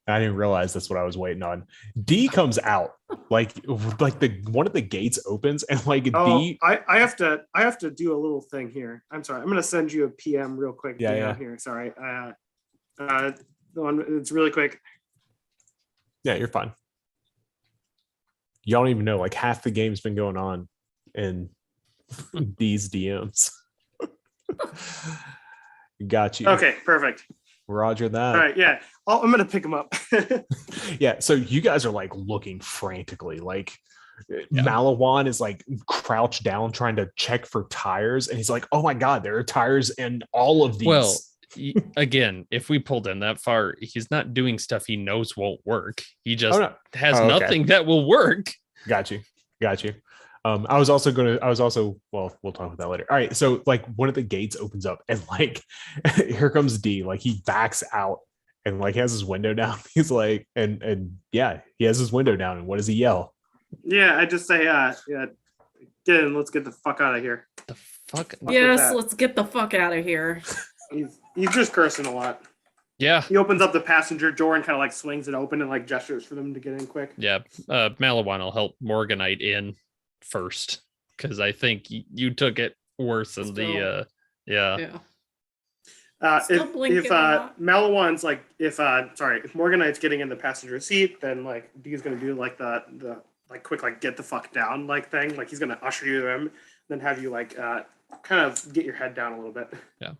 And I didn't realize that's what I was waiting on. D comes out like the one of the gates opens and like D. I have to do a little thing here. I'm sorry. I'm going to send you a PM real quick. Yeah. Here. Sorry. It's really quick. Yeah, you're fine. You don't even know, like half the game's been going on in these DMs. Got you. Okay, perfect. Roger that. All right, yeah. I'm gonna pick him up. Yeah, so you guys are like looking frantically. Like Malawan is like crouched down trying to check for tires, and he's like, "Oh my god, there are tires in all of these." Well, again, if we pulled in that far, he's not doing stuff he knows won't work. He just has nothing that will work. Got you. I was also well, we'll talk about that later. All right, so like one of the gates opens up and like here comes D. Like he backs out and like has his window down. He's like, and yeah, he has his window down. And what does he yell? Yeah, I just say, get in, let's get the fuck out of here. The fuck? Yes, let's get the fuck out of here. He's just cursing a lot. Yeah. He opens up the passenger door and kind of like swings it open and like gestures for them to get in quick. Yeah. Malawan will help Morganite in first because I think you took it worse than the if Malawan's like if Morganite's getting in the passenger seat, then like D's gonna do like the like quick like get the fuck down like thing. Like he's gonna usher you to him, then have you like kind of get your head down a little bit. Yeah.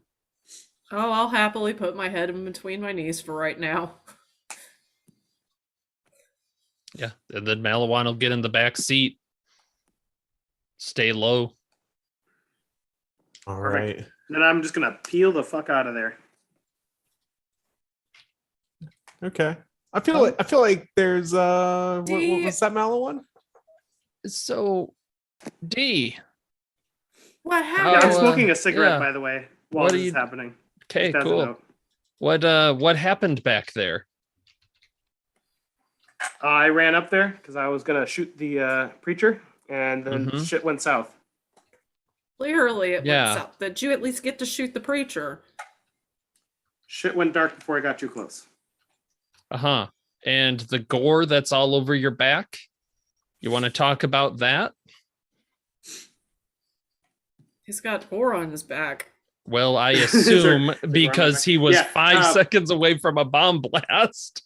Oh, I'll happily put my head in between my knees for right now. Yeah, and then Malawan will get in the back seat. Stay low. All right. Perfect. Then I'm just gonna peel the fuck out of there. Okay. I feel like there's what was that Malawan? So D. What happened? Yeah, I'm smoking a cigarette, by the way, while this is happening. Okay, cool. What happened back there? I ran up there because I was gonna shoot the preacher, and then shit went south. Clearly, it went south. Did you at least get to shoot the preacher? Shit went dark before I got too close. And the gore that's all over your back. You want to talk about that? He's got gore on his back. Well, I assume because he was 5 seconds away from a bomb blast.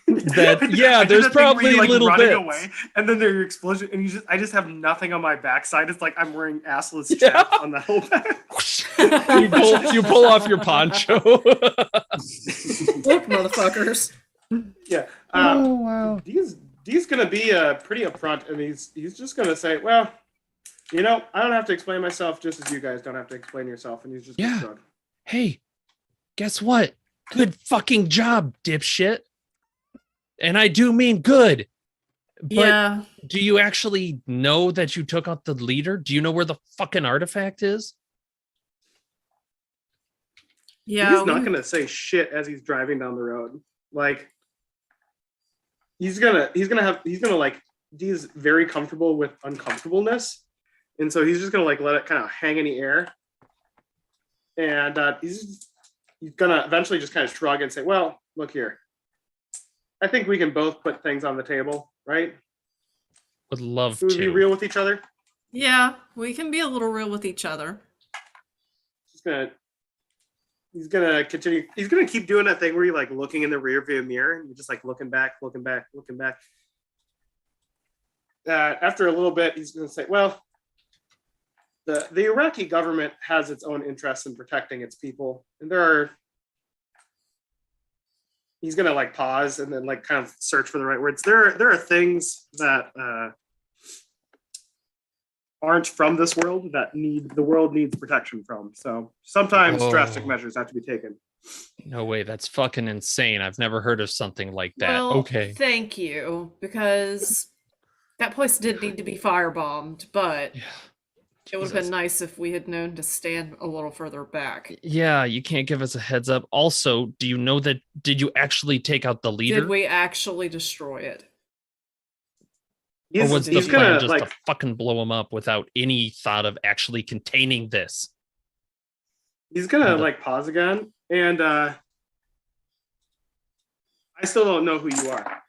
There's probably little running bits. away, and then there's explosion, and I just have nothing on my backside. It's like I'm wearing assless Yeah. chaps on the whole back. You pull off your poncho. Look, motherfuckers. Yeah. Oh wow. Dee's gonna be pretty upfront, and he's just gonna say, well, I don't have to explain myself, just as you guys don't have to explain yourself, and he's just gonna shrug. Hey, guess what? Good fucking job, dipshit. And I do mean good. But Yeah. do you actually know that you took out the leader? Do you know where the fucking artifact is? Yeah. He's not gonna say shit as he's driving down the road. Like he's gonna like Dee's very comfortable with uncomfortableness, and so he's just gonna like let it kind of hang in the air, and he's gonna eventually just kind of shrug and say, well, look here, I think we can both put things on the table, right? Would love Should we be to. real with each other? Yeah, we can be a little real with each other. He's gonna continue. He's gonna keep doing that thing where you're like looking in the rearview mirror and you're just like looking back. After a little bit, he's gonna say, well, the Iraqi government has its own interests in protecting its people, and he's gonna like pause and then like kind of search for the right words. There are things that aren't from this world that the world needs protection from. So sometimes drastic measures have to be taken. No way, that's fucking insane. I've never heard of something like that. Well, okay. Thank you, because that place did need to be firebombed, but it would have been nice if we had known to stand a little further back. Yeah, you can't give us a heads up. Also, do you know that? Did you actually take out the leader? Did we actually destroy it? Or was the he's plan gonna, just like, to fucking blow him up without any thought of actually containing this? He's gonna like pause again, and I still don't know who you are.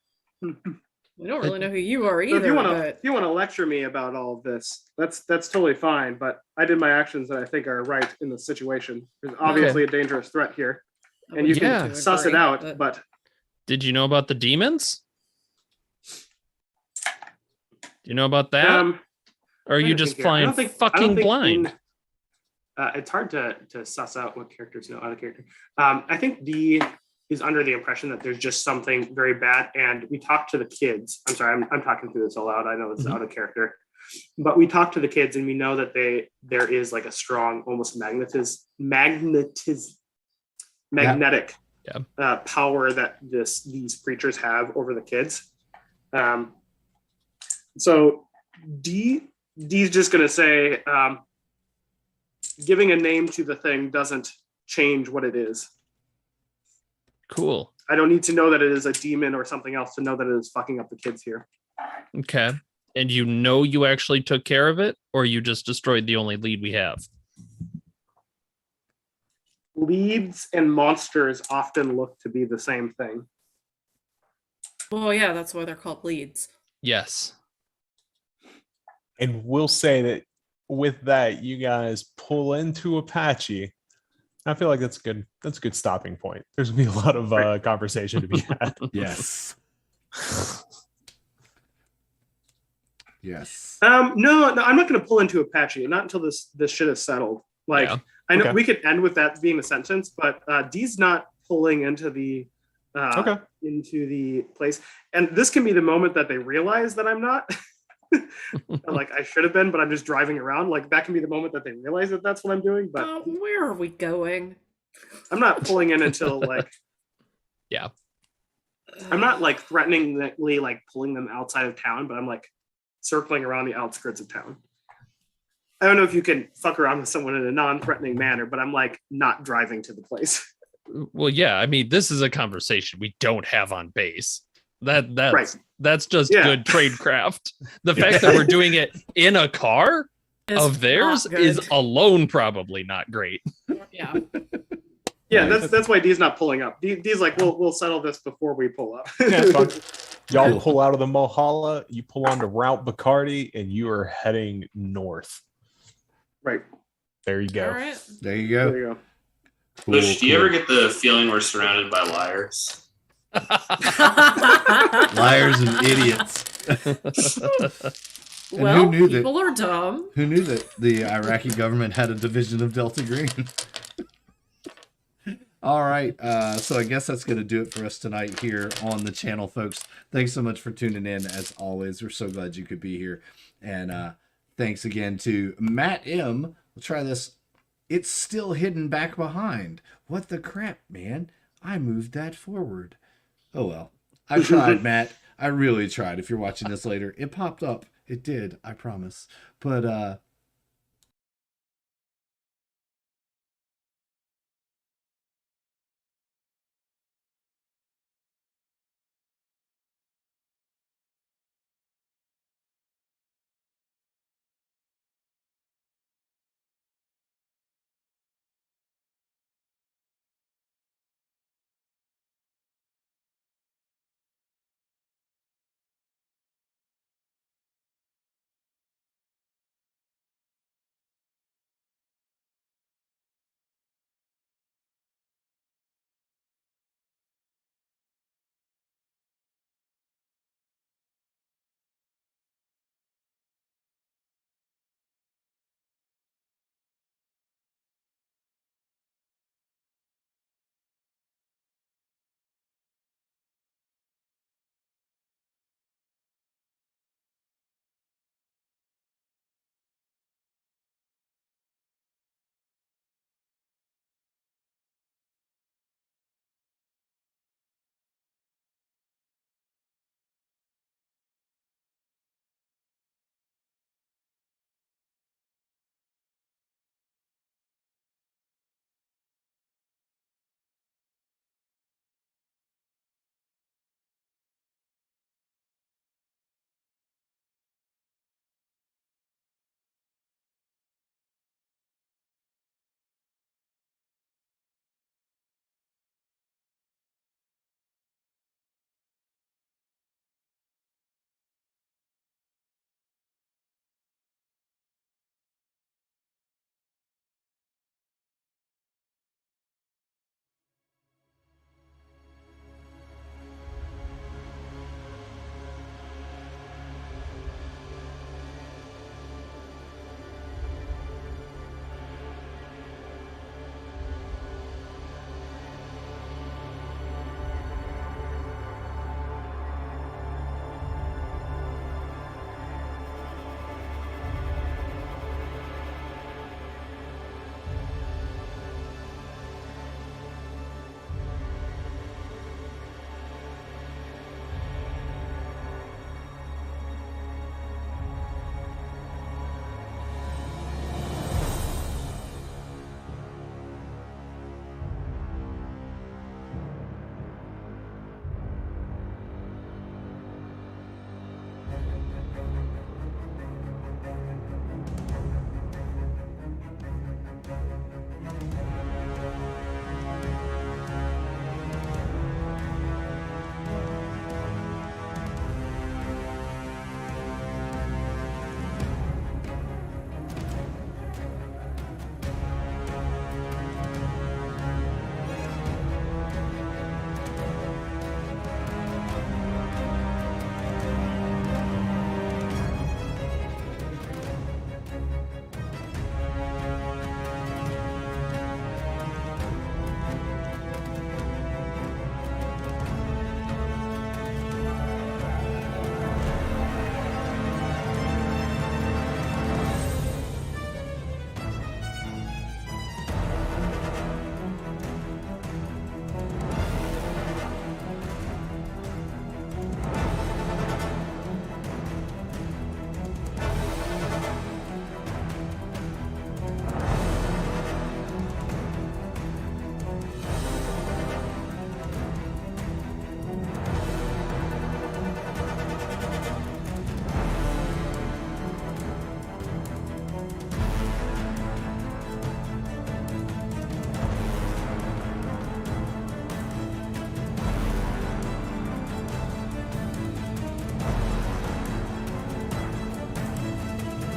We don't really know who you are So either. if you want to lecture me about all of this, that's totally fine. But I did my actions that I think are right in the situation. There's obviously a dangerous threat here, and you can suss it out. But did you know about the demons? Do you know about that? Or are you just flying fucking blind? It's hard to suss out what characters know out of character. I think Dee is under the impression that there's just something very bad, and we talked to the kids. I'm sorry, I'm talking through this all out. I know it's out of character, but we talked to the kids, and we know that there is like a strong, almost magnetic power that these creatures have over the kids. So Dee's just going to say, giving a name to the thing doesn't change what it is. Cool. I don't need to know that it is a demon or something else to know that it is fucking up the kids here. Okay. And you actually took care of it, or you just destroyed the only lead we have? Leads and monsters often look to be the same thing. Well, yeah, that's why they're called leads. Yes. And we'll say that with that, you guys pull into Apache. I feel like that's good. That's a good stopping point. There's gonna be a lot of conversation to be had. Yes. Yes. No, I'm not going to pull into Apache. Not until this shit is settled. Like, yeah. I know we could end with that being the sentence, but Dee's not pulling into the place, and this can be the moment that they realize that I'm not. Like I should have been, but I'm just driving around. Like that can be the moment that they realize that that's what I'm doing. But where are we going? I'm not pulling in until like, yeah. I'm not like threateningly like pulling them outside of town, but I'm like circling around the outskirts of town. I don't know if you can fuck around with someone in a non-threatening manner, but I'm like not driving to the place. Well, yeah. I mean, this is a conversation we don't have on base. That's right. That's just good tradecraft. The fact that we're doing it in a car of theirs is alone probably not great. Yeah. Yeah, that's why Dee's not pulling up. Dee's like, we'll settle this before we pull up. Yeah, fine. Y'all pull out of the Mohala, you pull onto Route Bacardi, and you are heading north. Right. There you go. All right. There you go. There you go. Bush, do you ever get the feeling we're surrounded by liars? Liars and idiots. And Well, who knew people are dumb. Who knew that the Iraqi government had a division of Delta Green? All right, so I guess that's going to do it for us tonight here on the channel, folks. Thanks so much for tuning in. As always, we're so glad you could be here. And thanks again to Matt M. We'll try this. It's still hidden back behind. What the crap, man? I moved that forward. Oh, well. I tried, Matt. I really tried. If you're watching this later, it popped up. It did, I promise. But